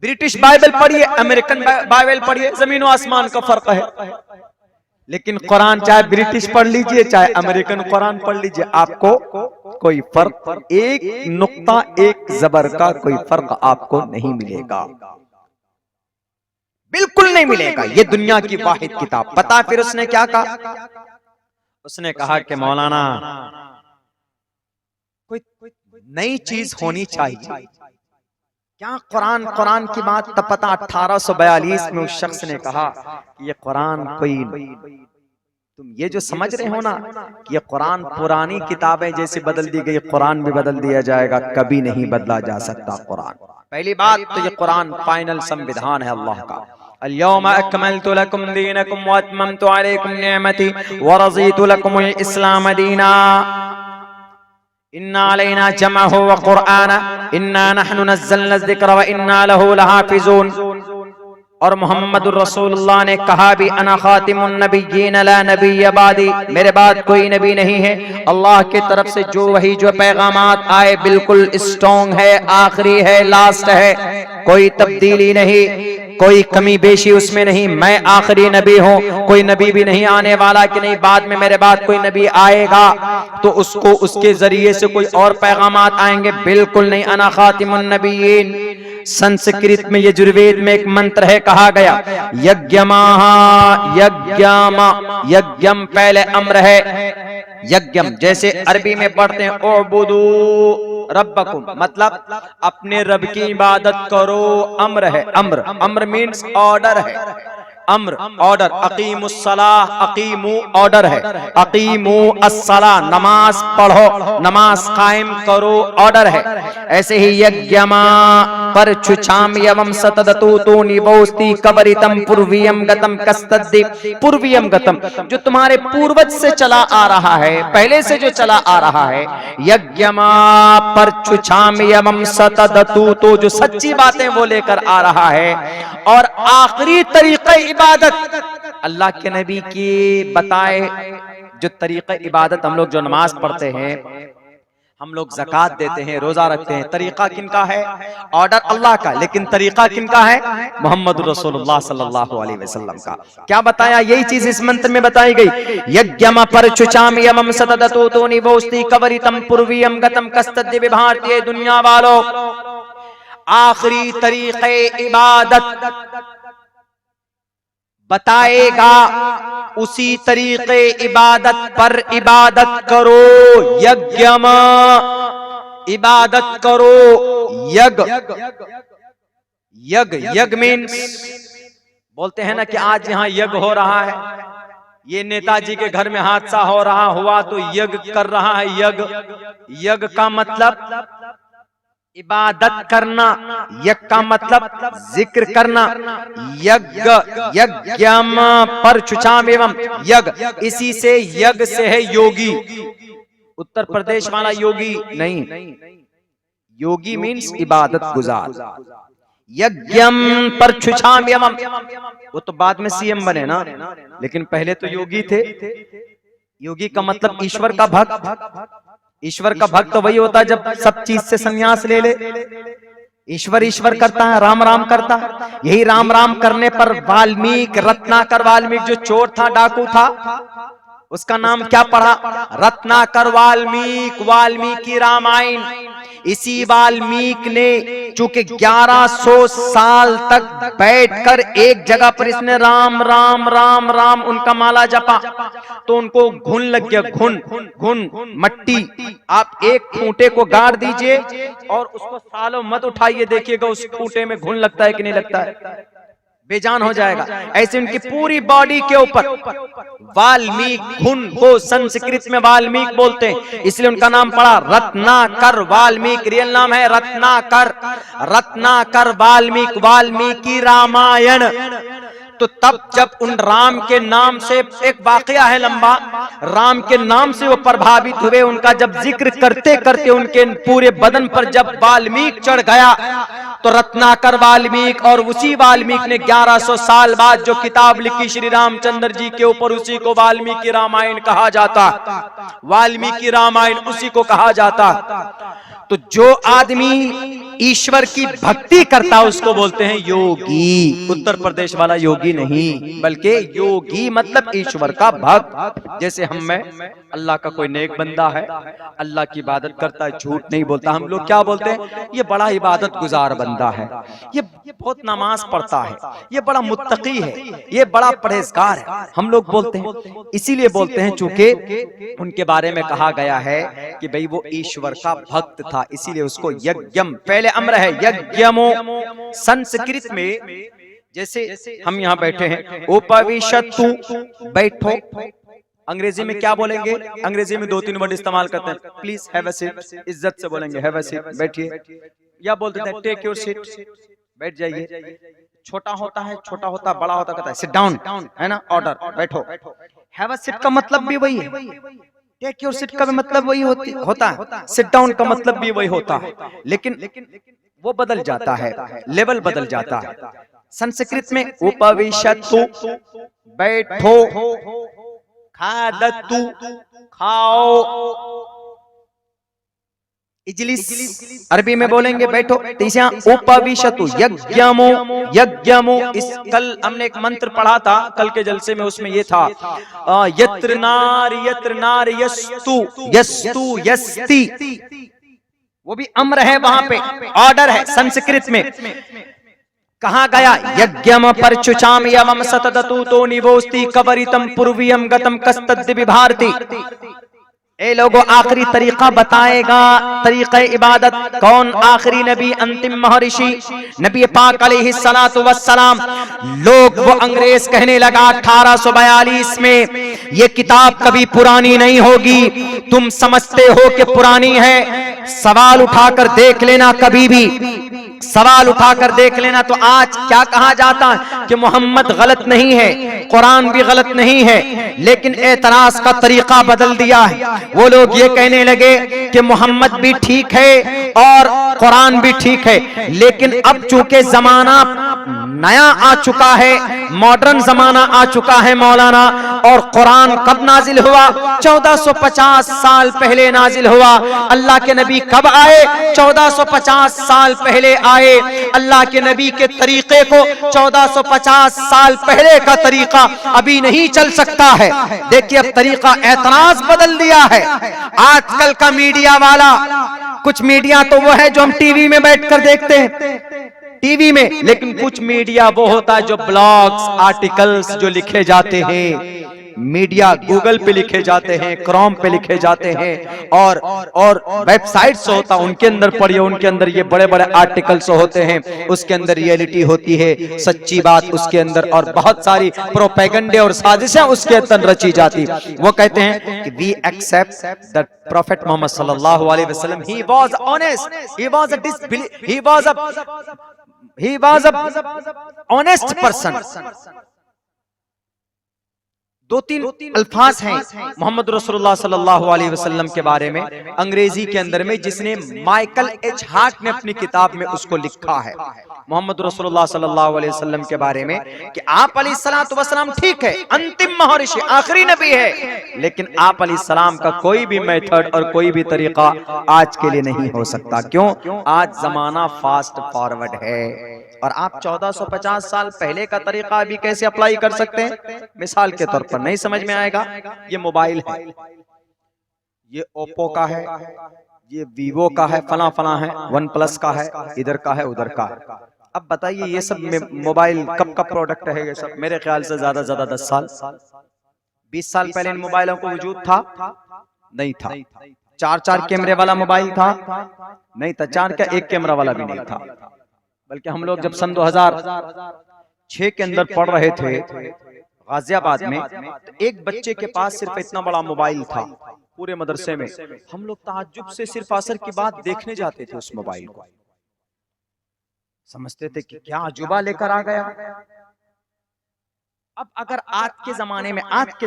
ब्रिटिश बाइबल पढ़िए, अमेरिकन बाइबल पढ़िए, जमीन और आसमान का फर्क है। लेकिन कुरान चाहे ब्रिटिश पढ़ लीजिए चाहे अमेरिकन कुरान पढ़ लीजिए, आपको कोई फर्क, एक नुक्ता एक जबर का कोई फर्क आपको नहीं मिलेगा, बिल्कुल नहीं मिलेगा। ये दुनिया की वाहिद किताब। पता फिर उसने क्या कहा? उसने कहा कि मौलाना कोई नई चीज होनी चाहिए। क्या कुरान कुरान की बात तब पता 1842 में उस शख्स ने कहा कि ये कुरान कोई, तुम ये जो समझ रहे हो ना कि ये कुरान पुरानी किताबें जैसे बदल दी गई, कुरान भी बदल दिया जाएगा, कभी नहीं बदला जा सकता कुरान। पहली बात तो ये कुरान फाइनल संविधान है अल्लाह का। अल-यौमा अकमलतु लकुम दीनकुम व अतममतु अलैकुम निअमती व रज़ीतु लकुमुल इस्लाम दीना इन्ना अलैना जमअहु व कुरआना इन्ना नहनु नज़्ज़लना ज़िक्र व इन्ना लहु लहाफ़िज़ून। और मोहम्मदुर रसूलुल्लाह ने कहा भी अना खातिमुन नबिय्यीन ला नबिय्य बादी, मेरे बाद कोई नबी नहीं है। अल्लाह की तरफ से जो वही जो पैगामात आए बिल्कुल स्ट्रॉन्ग है, आखिरी है, लास्ट है, कोई तब्दीली नहीं, कोई कमी बेशी उसमें नहीं। मैं आखिरी नबी हूँ, कोई नबी भी नहीं आने वाला कि नहीं बाद में मेरे बाद कोई नबी आएगा तो उसको उसके जरिए से कोई और पैगामात आएंगे, बिल्कुल नहीं। अना खातिमुन नबिय्यीन। संस्कृत में यजुर्वेद में एक मंत्र है, कहा गया यज्ञमाहा यज्ञमा, यज्ञम पहले अम्र है, यज्ञम जैसे अरबी में पढ़ते हैं उबुदू रब्बकुम, मतलब अपने रब की इबादत करो। अम्र है, अम्र, अम्र मीन्स ऑर्डर है, अम्र ऑर्डर। अकीमुस्सलाह, अकीमु ऑर्डर है, अकीमु अस्सला नमाज पढ़ो, नमाज कायम करो, ऑर्डर है। ऐसे ही यज्ञमा पर छुछाम यवम सतदतु तो निवोस्ति कबरितम पूर्वियम गतम कस्तद्दि, पूर्वियम गतम जो तुम्हारे पूर्वज से चला आ रहा है, पहले से जो चला आ रहा है। यज्ञमा पर छुछाम यवम सतदतु तो जो सच्ची बातें वो लेकर आ रहा है। और आखिरी तरीक़े इबादत अल्लाह के नबी की बताए जो तरीक़े इबादत, हम लोग जो नमाज पढ़ते हैं, हम लोग ज़कात देते हैं, रोजा रखते हैं, तरीका किनका है? ऑर्डर अल्लाह का, लेकिन तरीका किनका है? मोहम्मद रसूलुल्लाह सल्लल्लाहु अलैहि वसल्लम का। क्या बताया? यही चीज इस मंत्र में बताई गई। यज्ञम परचुचाम यमम सतदतो तो निवोस्ति कवरितम पूर्वियम गतम कस्तद्दि भारतीय दुनिया वालों, आखिरी तरीके इबादत बताएगा, उसी तरीके इबादत पर इबादत करो। यज्ञम इबादत करो, यज्ञ यज्ञ यज्ञ मीन्स बोलते हैं ना कि आज यहाँ यज्ञ हो रहा है, ये नेताजी के घर में हादसा हो रहा हुआ तो यज्ञ कर रहा है। यज्ञ, यज्ञ का मतलब इबादत करना, यज्ञ का मतलब जिक्र करना। यज्ञ यज्ञम परचुचाम एवं यज्ञ, इसी से यज्ञ से है योगी। उत्तर प्रदेश वाला योगी नहीं, योगी मीन्स इबादत गुजार। यज्ञम परचुचाम एवं, वो तो बाद में सीएम बने ना, लेकिन पहले तो योगी थे। योगी का मतलब ईश्वर का भक्त। ईश्वर का भक्त वही होता है जब सब चीज से संन्यास ले ले। ईश्वर ईश्वर करता है, राम राम करता है। यही राम राम करने पर वाल्मीकि, रत्नाकर वाल्मीकि जो चोर था, डाकू था, उसका नाम क्या पड़ा? रत्नाकर वाल्मीकि, वाल्मीकि रामायण। इसी वाल्मीकि ने चूंकि 1100 साल तक बैठकर एक जगह पर इसने राम राम राम राम उनका माला जपा, तो उनको घुन लग गया। घुन घुन मट्टी, आप एक खूंटे को गाड़ दीजिए और उसको सालों मत उठाइए, देखिएगा उस खूंटे में घुन लगता है कि नहीं लगता है, बेजान हो जाएगा। ऐसे उनकी पूरी बॉडी के ऊपर वाल्मीकि, घुन को संस्कृत में वाल्मीकि बोलते हैं, इसलिए उनका नाम पड़ा रत्नाकर वाल्मीकि। रियल नाम है रत्नाकर, रत्नाकर वाल्मीकि, वाल्मीकि रामायण। तो तब जब उन राम के नाम से, एक वाकया है लंबा, राम के नाम से वो प्रभावित हुए, उनका जब जिक्र करते करते उनके पूरे बदन पर जब वाल्मीकि चढ़ गया, तो रत्नाकर वाल्मीकि और उसी वाल्मीकि ने 1100 साल बाद जो किताब लिखी श्री रामचंद्र जी के ऊपर, उसी को वाल्मीकि रामायण कहा जाता। वाल्मीकि रामायण उसी को कहा जाता। तो जो आदमी ईश्वर की भक्ति करता है उसको बोलते हैं योगी। उत्तर प्रदेश वाला योगी नहीं, बल्कि योगी मतलब ईश्वर का भक्त। जैसे हम में अल्लाह का कोई नेक बंदा है, अल्लाह की इबादत करता है, झूठ नहीं बोलता, हम लोग क्या बोलते हैं, ये बड़ा इबादत गुजार बंदा है, ये बहुत नमाज पढ़ता है, ये बड़ा मुत्तकी है, ये बड़ा परहेजगार है, हम लोग बोलते हैं। इसीलिए बोलते हैं चूंकि उनके बारे में कहा गया है कि भाई वो ईश्वर का भक्त था, इसीलिए उसको यज्ञम, पहले अम्र है यज्ञमो। संस्कृत में जैसे हम यहाँ बैठे हैं, उपविशतु, बैठो, अंग्रेजी में क्या बोलेंगे, अंग्रेजी में 2-3 वर्ड इस्तेमाल करते हैं, प्लीज हैव अ सीट, इज्जत से बोलेंगे हैव अ सीट, बैठिए, या बोलते हैं टेक योर सीट, बैठ जाइए। छोटा होता है, छोटा होता, बड़ा होता कहता है सिट डाउन, है ना, ऑर्डर, बैठो। हैव अ सीट का मतलब भी वही है, टेक योर सीट का भी मतलब वही होता है, सिट डाउन का मतलब भी वही होता है, लेकिन वो बदल जाता है, लेवल बदल जाता है। संस्कृत में उपविशतु, बैठो, खादतु, खाओ, इजलिस अरबी में बोलेंगे बैठो, तीसरा उपविशतु, यज्ञमो, यज्ञमो। इस कल हमने एक मंत्र पढ़ा था कल के जलसे में, उसमें ये था यत्र नार यस्तु, यस्तु यस्ति, वो भी अम्र है, वहां पे ऑर्डर है। संस्कृत में कहा गया यज्ञम परचुचाम यवम सतदतु तो निवोस्ति कवरितम पूर्वियम गतम कस्तद्दि विभारति। ए लोगों, आखिरी तरीका बताएगा, तरीक़े इबादत। कौन? आखिरी नबी, अंतिम महर्षि नबी पाक अलैहिस्सलातु वस्सलाम। लोग, वो अंग्रेज कहने लगा 1842 में, ये किताब कभी पुरानी नहीं होगी, तुम समझते हो कि पुरानी है, सवाल उठाकर देख लेना, कभी भी सवाल उठाकर देख लेना। तो आज क्या कहा जाता है कि मोहम्मद गलत नहीं है, कुरान भी गलत नहीं है, लेकिन एतराज का तरीका बदल दिया है। वो लोग ये कहने लगे कि मोहम्मद भी ठीक है और कुरान भी ठीक है, लेकिन अब चूंकि जमाना नया आ चुका है, मॉडर्न जमाना आ चुका है मौलाना, और कुरान कब नाजिल हुआ? 1450 साल पहले नाजिल हुआ। अल्लाह के नबी कब आए? 1450 साल पहले आए। अल्लाह के नबी के तरीके को 1450 साल पहले का तरीका अभी नहीं चल सकता है। देखिए, अब तरीका एतराज बदल दिया है। आजकल का मीडिया वाला, कुछ मीडिया तो वो है जो हम टीवी में बैठकर देखते हैं, टीवी में, लेकिन कुछ मीडिया वो होता है जो ब्लॉग्स, आर्टिकल्स जो लिखे जाते हैं, मीडिया गूगल पे लिखे जाते हैं, क्रोम पे लिखे जाते हैं, और वेबसाइट्स होता है, उनके अंदर पढ़िए, उनके अंदर ये बड़े बड़े आर्टिकल्स होते हैं, उसके अंदर रियलिटी होती है, सच्ची बात उसके अंदर, और बहुत सारी प्रोपेगेंडे और साजिशें उसके अंदर रची जाती। वो कहते हैं कि we accept that prophet Mohammad सल्लल्लाहु अलैहि वसल्लम, he was honest, he was a honest person। 2-3 अल्फाज हैं मोहम्मद रसूलुल्लाह सल्लल्लाहु अलैहि वसल्लम के बारे में अंग्रेजी के अंदर में, जिसने माइकल एच हार्ट ने अपनी किताब में उसको लिखा है मोहम्मद रसूलुल्लाह सल्लल्लाहु अलैहि वसल्लम के बारे में कि आप अलैहिस्सलातु वस्सलाम ठीक है, अंतिम महर्षि, आखिरी नबी है, लेकिन आप अलैहिस्सलाम का कोई भी मेथड और कोई भी तरीका आज के लिए नहीं हो सकता। क्यों? आज जमाना फास्ट फॉरवर्ड है, और आप 1450 साल पहले का तरीका अभी कैसे अप्लाई कर सकते हैं? मिसाल के तौर पर नहीं समझ में आएगा, ये मोबाइल है, ये ओप्पो का है, ये वीवो का है, फला फला है, वन प्लस का है, इधर का है, उधर का है। अब बताइए ये सब मोबाइल कब का प्रोडक्ट है? ये सब मेरे ख्याल से ज्यादा 10 साल, 20 साल पहले इन मोबाइलों को वजूद था? नहीं था। 4 कैमरे वाला मोबाइल था? नहीं था। 4 क्या, 1 कैमरा वाला भी नहीं था। बल्कि हम लोग जब सन 2006 के अंदर पढ़ रहे थे गाजियाबाद में, तो एक बच्चे के पास सिर्फ इतना बड़ा मोबाइल था पूरे मदरसे में। हम लोग ताज्जुब से सिर्फ असर की बात देखने जाते थे उस मोबाइल को, समझते थे कि क्या अजूबा लेकर आ गया। अब अगर आज के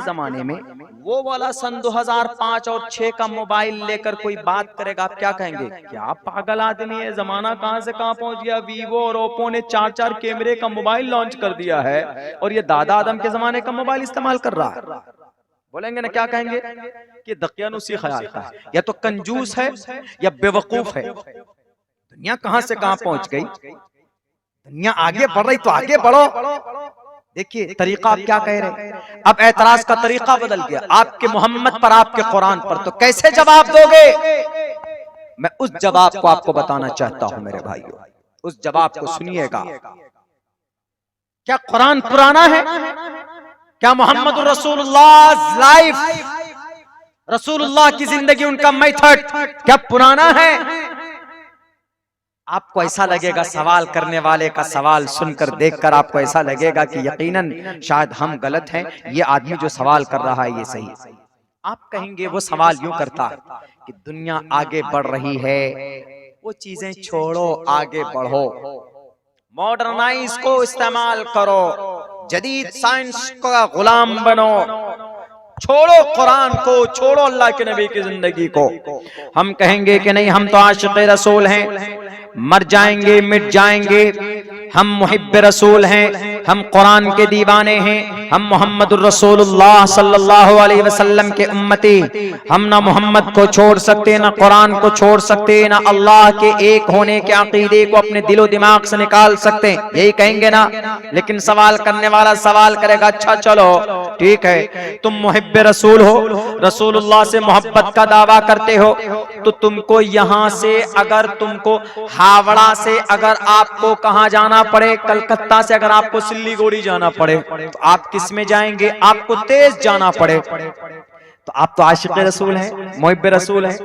जमाने में वो वाला सन 2005 और 6 का मोबाइल लेकर कोई बात करेगा, आप क्या कहेंगे? क्या पागल आदमी है, जमाना कहां से कहां पहुंच गया। वीवो और ओप्पो ने 4 कैमरे का मोबाइल लॉन्च कर दिया है, और ये दादा आदम के जमाने का मोबाइल इस्तेमाल कर रहा है। बोलेंगे ना, क्या कहेंगे कि दकियानुसी ख्याल का है, या तो कंजूस है या बेवकूफ है। दुनिया कहां से कहां पहुंच गई, दुनिया आगे बढ़ रही तो आगे बढ़ो। देखिए तरीका आप क्या कह रहे हैं, अब एतराज का तरीका बदल गया आपके मोहम्मद पर, आपके कुरान पर, तो कैसे जवाब दोगे? मैं उस जवाब को आपको बताना चाहता हूं मेरे भाइयों, उस जवाब को सुनिएगा। क्या कुरान पुराना है? क्या मोहम्मद रसूलुल्लाह लाइफ, रसूलुल्लाह की जिंदगी, उनका मेथड क्या पुराना है? आपको ऐसा लगेगा, सवाल करने वाले का सवाल सुनकर देखकर आपको ऐसा लगेगा कि यकीनन शायद हम गलत हैं, ये आदमी जो सवाल कर रहा है ये सही। आप कहेंगे वो सवाल यूं करता है कि दुनिया आगे बढ़ रही है, वो चीजें छोड़ो, आगे बढ़ो, मॉडर्नाइज को इस्तेमाल करो, जदीद साइंस का गुलाम बनो, छोड़ो कुरान को, छोड़ो अल्लाह के नबी की जिंदगी को। हम कहेंगे कि नहीं, हम तो आशिक़े रसूल हैं, मर जाएंगे मिट जाएंगे, हम मुहिब्बे रसूल हैं, हम कुरान के दीवाने हैं, हम मोहम्मदुर रसूलुल्लाह सल्लल्लाहु अलैहि वसल्लम के उम्मती, हम ना मोहम्मद को छोड़ सकते, ना कुरान को छोड़ सकते, ना अल्लाह के एक होने के अकीदे को अपने दिलो दिमाग से निकाल सकते, यही कहेंगे ना। लेकिन सवाल करने वाला सवाल करेगा, अच्छा चलो ठीक है, तुम मुहिब्बे रसूल हो, रसूलुल्लाह से मोहब्बत का दावा करते हो, तो तुमको यहाँ से अगर तुमको हावड़ा से अगर आपको कहाँ जाना पड़े, कलकत्ता से अगर आपको सिल्लीगुड़ी जाना पड़े, तो आप किस में जाएंगे? आपको तेज जाना पड़े, तो आप तो आशिक़े रसूल हैं, मुहिब्बे रसूल हैं,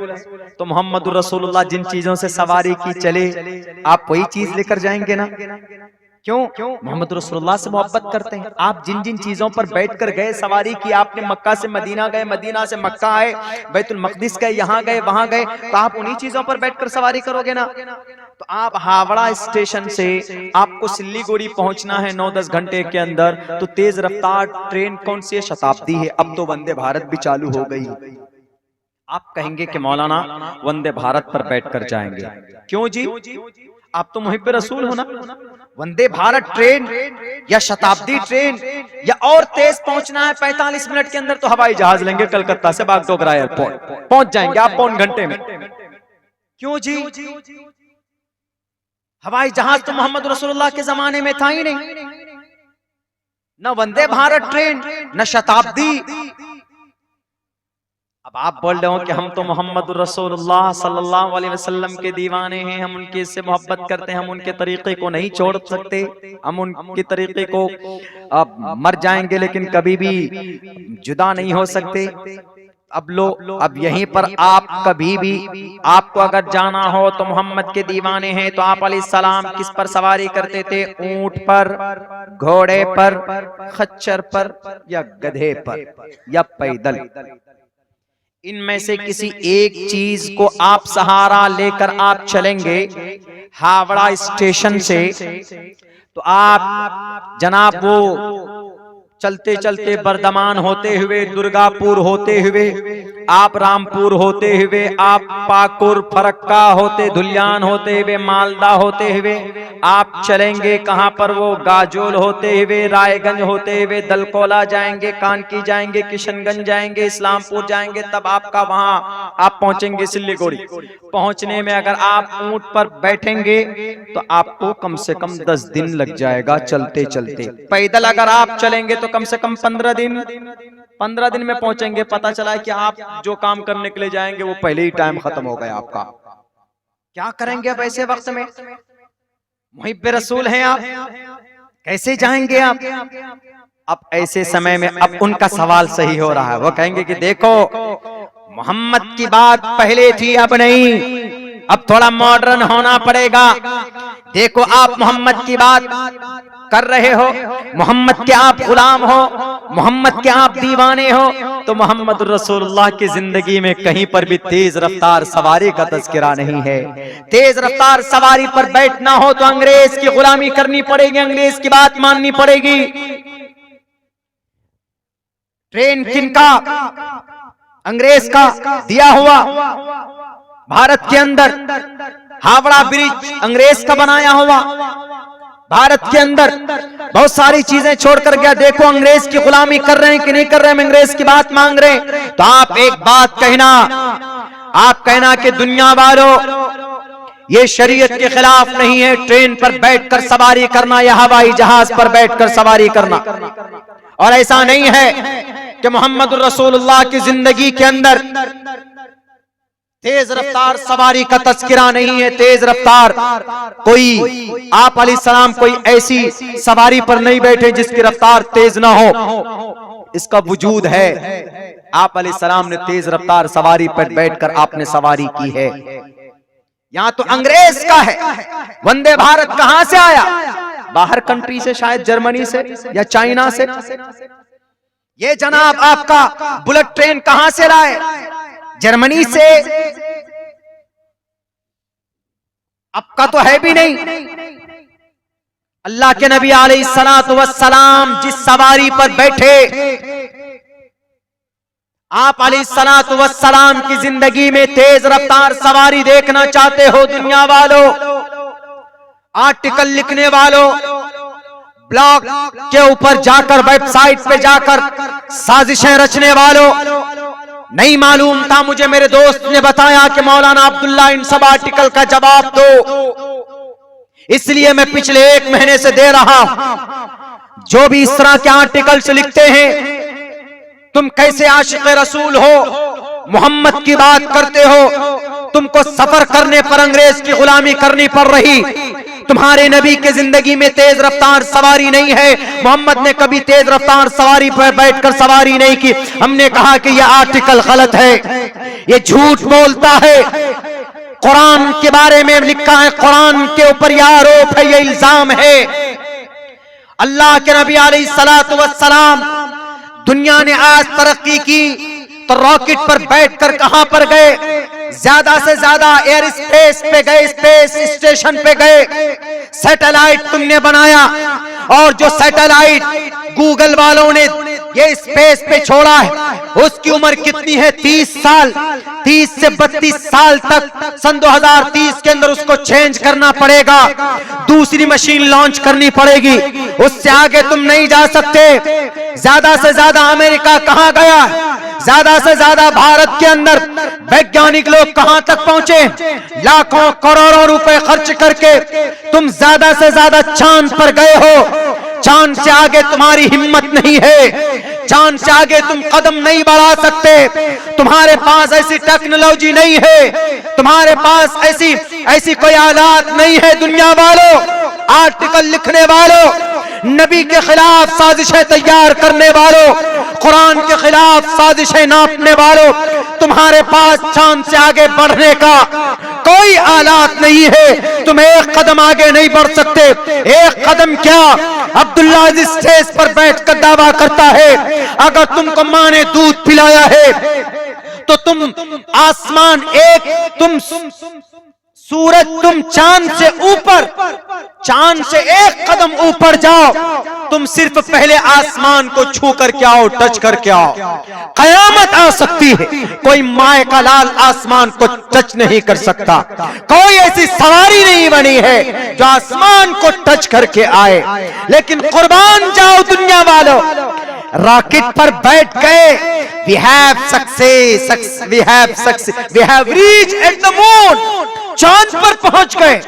तो मोहम्मदुर रसूलुल्लाह जिन चीजों से सवारी की चले, आप वही चीज लेकर जाएंगे ना। क्यों? मोहम्मद रसूलुल्लाह से मोहब्बत करते हैं। आप जिन जिन चीजों पर बैठकर गए, सवारी की आपने, मक्का से मदीना गए, मदीना से मक्का आए, बैतुल मक़दिस गए, यहाँ गए वहां गए, तो आप उन्हीं चीजों पर बैठकर सवारी करोगे ना। तो आप हावड़ा स्टेशन से आपको सिल्लीगुड़ी पहुंचना है 9-10 घंटे के अंदर, तो तेज रफ्तार ट्रेन कौन सी है? शताब्दी है। अब तो वंदे भारत भी चालू हो गई। आप कहेंगे कि मौलाना वंदे भारत पर बैठकर जाएंगे, क्यों जी? आप तो मुहिब्बे रसूल हो ना। वंदे भारत ट्रेन या शताब्दी ट्रेन या और तेज पहुंचना है 45 मिनट के अंदर, तो हवाई जहाज लेंगे कलकत्ता से, बागडोगरा एयरपोर्ट पहुंच जाएंगे आप पौन घंटे में। क्यों जी? हवाई जहाज तो मोहम्मद रसूलुल्लाह के जमाने में था ही नहीं, न वंदे भारत ट्रेन न शताब्दी। अब आप बोल रहे हो कि हम तो मोहम्मद रसूलुल्लाह सल्लल्लाहु अलैहि वसल्लम के दीवाने हैं, हम उनके से मोहब्बत करते हैं, हम उनके तरीके को नहीं छोड़ सकते, हम उनके तरीके को अब मर जाएंगे लेकिन कभी भी जुदा नहीं हो सकते। अब यहीं पर आप कभी भी, आपको अगर जाना हो तो मोहम्मद के दीवाने हैं, तो आप अलैहिस्सलाम किस पर सवारी करते थे? ऊंट पर, घोड़े पर, खच्चर पर, या गधे पर, या पैदल। इनमें से किसी एक चीज को आप सहारा लेकर आप चलेंगे हावड़ा स्टेशन से, तो आप जनाब वो चलते चलते बर्धमान होते हुए, दुर्गापुर होते हुए, आप रामपुर होते हुए, आप पाकुर फरक्का होते, धुलियान होते हुए, मालदा होते हुए आप चलेंगे कहां पर? वो गाजोल होते हुए, रायगंज होते हुए, दलकोला जाएंगे, कानकी जाएंगे, किशनगंज जाएंगे, इस्लामपुर जाएंगे, तब आपका वहां आप पहुंचेंगे सिल्लीगुड़ी। पहुंचने में अगर आप ऊंट पर बैठेंगे तो आपको कम से कम 10 दिन लग जाएगा चलते चलते। पैदल अगर आप चलेंगे तो कम से कम 15 दिन में पहुंचेंगे। पता चला है कि आप जो काम करने के लिए जाएंगे वो पहले ही टाइम खत्म हो गया आपका। क्या करेंगे अब ऐसे वक्त में? मुहिब्बे रसूल हैं आप, कैसे जाएंगे आप? अब ऐसे समय में अब उनका सवाल सही हो रहा है। वो कहेंगे कि देखो, मोहम्मद की बात पहले थी, अब नहीं, अब थोड़ा मॉडर्न होना पड़ेगा। देखो, आप मोहम्मद की बात कर रहे हो, मोहम्मद के आप गुलाम हो, मोहम्मद के आप दीवाने हो, तो मोहम्मद रसूलुल्लाह की जिंदगी में कहीं पर भी तेज रफ्तार सवारी का तज़किरा नहीं है। तेज रफ्तार सवारी पर बैठना हो तो अंग्रेज की गुलामी करनी पड़ेगी, अंग्रेज की बात माननी पड़ेगी। ट्रेन किनका? अंग्रेज का दिया हुआ। भारत के अंदर हावड़ा ब्रिज अंग्रेज का बनाया हुआ। भारत के अंदर बहुत सारी चीजें छोड़कर गया। देखो, अंग्रेज की गुलामी कर रहे हैं कि नहीं कर रहे हैं, हम अंग्रेज की बात मांग रहे हैं। तो आप एक बात कहना, आप कहना कि दुनिया वालों, ये शरीयत के खिलाफ नहीं है ट्रेन पर बैठकर सवारी करना या हवाई जहाज पर बैठकर सवारी करना। और ऐसा नहीं है कि मोहम्मद रसूलुल्लाह की जिंदगी के अंदर तेज रफ्तार सवारी का तस्करा नहीं है। तेज रफ्तार कोई आप अलैहिस्सलाम कोई ऐसी सवारी पर नहीं बैठे जिसकी रफ्तार तेज ना हो, इसका वजूद है। आप अलैहिस्सलाम ने तेज रफ्तार सवारी पर बैठकर आपने सवारी की है। यहां तो अंग्रेज का है। वंदे भारत कहां से आया? बाहर कंट्री से, शायद जर्मनी से या चाइना से। ये जनाब आपका बुलेट ट्रेन कहां से लाए? जर्मनी से। आपका तो है भी नहीं। अल्लाह के नबी अलैहिस्सलातु वस्सलाम जिस सवारी पर बैठे, आप अलैहिस्सलातु वस्सलाम की जिंदगी में तेज रफ्तार सवारी देखना चाहते हो दुनिया वालों, आर्टिकल लिखने वालों, ब्लॉग के ऊपर जाकर, वेबसाइट पे जाकर साजिशें रचने वालों, नहीं मालूम था मुझे, मेरे दोस्त ने बताया कि मौलाना अब्दुल्ला इन सब आर्टिकल का जवाब दो, इसलिए मैं पिछले 1 महीने से दे रहा हूं। जो भी इस तरह के आर्टिकल्स लिखते हैं, तुम कैसे आशिक रसूल हो, मोहम्मद की बात करते हो, तुमको सफर करने पर अंग्रेज की गुलामी करनी पड़ रही, तुम्हारे नबी के जिंदगी में तेज रफ्तार सवारी नहीं है, मोहम्मद ने कभी तेज रफ्तार सवारी पर बैठकर सवारी नहीं की। हमने कहा कि यह आर्टिकल गलत है, यह झूठ बोलता है। कुरान के बारे में लिखा है, कुरान के ऊपर यह आरोप है, यह इल्जाम है। अल्लाह के नबी अलैहिस्सलातु वस्सलाम, दुनिया ने आज तरक्की की तो रॉकेट पर बैठकर कहां पर गए? ज्यादा से ज्यादा एयर स्पेस पे गए, स्पेस स्टेशन पे गए। सैटेलाइट तुमने बनाया, और जो सैटेलाइट गूगल वालों ने ये स्पेस पे छोड़ा है, उसकी उम्र कितनी है? 30 साल। 30 से 32 साल तक, सन 2030 के अंदर उसको चेंज करना पड़ेगा, दूसरी मशीन लॉन्च करनी पड़ेगी, उससे आगे तुम नहीं जा सकते। ज्यादा से ज्यादा अमेरिका कहां गया? ज्यादा से ज्यादा भारत के अंदर वैज्ञानिक लोग कहां तक पहुंचे? लाखों करोड़ों रुपए खर्च करके तुम ज्यादा से ज्यादा चांद पर गए हो। चांद से आगे तुम्हारी हिम्मत नहीं है, चांद से आगे तुम कदम नहीं बढ़ा सकते, तुम्हारे पास ऐसी टेक्नोलॉजी नहीं है, तुम्हारे पास ऐसी कोई आलात नहीं है। दुनिया वालों, आर्टिकल लिखने वालों, नबी के खिलाफ साजिशें तैयार करने वालों, कुरान के खिलाफ साजिशें नापने वालों, तुम्हारे पास चांद से आगे बढ़ने का कोई आलात नहीं है। तुम एक कदम आगे नहीं बढ़ सकते। एक कदम क्या, अब्दुल्ला इस स्टेज पर बैठकर दावा करता है, अगर तुमको माँ ने दूध पिलाया है तो तुम आसमान तुम सूरज, तुम चांद से एक कदम ऊपर जाओ, तुम सिर्फ पहले आसमान को छू करके आओ, टच करके आओ। कयामत आ सकती है, कोई माए का लाल आसमान को टच नहीं कर सकता। कोई ऐसी सवारी नहीं बनी है जो आसमान को टच करके आए। लेकिन कुर्बान जाओ दुनिया वालों, रॉकेट पर बैठ गए। We have success, we have reached at the moon, चांद पर पहुंच गए।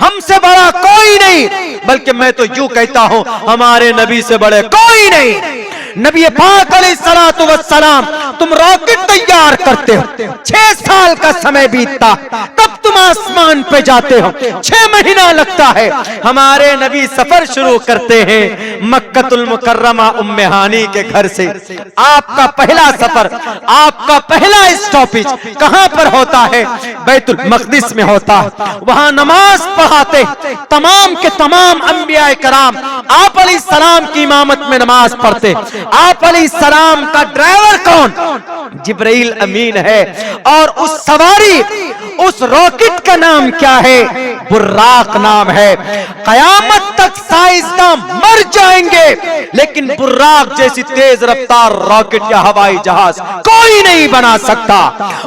हमसे बड़ा कोई नहीं, बल्कि मैं तो यूं कहता हूं, हमारे नबी से बड़े कोई नहीं। नबी पाक अलैहिस्सलातु वस्सलाम, तुम रॉकेट तैयार करते हो, 6 साल का समय बीतता, तब तुम आसमान पे जाते हो, 6 महीना लगता है। हमारे नबी सफर शुरू करते हैं मक्कतुल मुकर्रमा उम्मे हानी के घर से। आपका पहला सफर, आपका पहला स्टॉपेज कहां पर होता है? बैतुल मक़दिस में होता है। वहां नमाज पढ़ाते तमाम के तमाम अंबिया कराम, आप अलैहिस्सलाम की इमामत में नमाज पढ़ते। आप अलैहिस्सलाम का ड्राइवर कौन? जिब्राइल अमीन है। और उस सवारी, उस रॉकेट का नाम क्या है? बुर्राक नाम है। कयामत तक साइंसदान मर जाएंगे, लेकिन बुर्राक जैसी तेज रफ्तार रॉकेट या हवाई जहाज कोई नहीं बना सकता।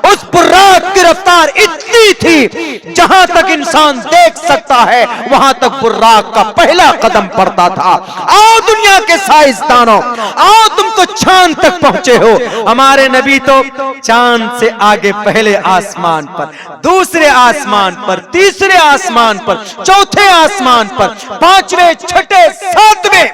उस बुर्राक की रफ्तार इतनी थी जहां तक इंसान देख सकता है वहां तक बुर्राक का पहला कदम पड़ता था। आओ दुनिया के साइंसदानों, आओ तुम तो चांद तक पहुंचे हो। हमारे नबी तो चांद से आगे पहले आसमान पर, दूसरे आसमान पर, तीसरे आसमान पर, चौथे आसमान पर, पांचवें, छठे, सातवें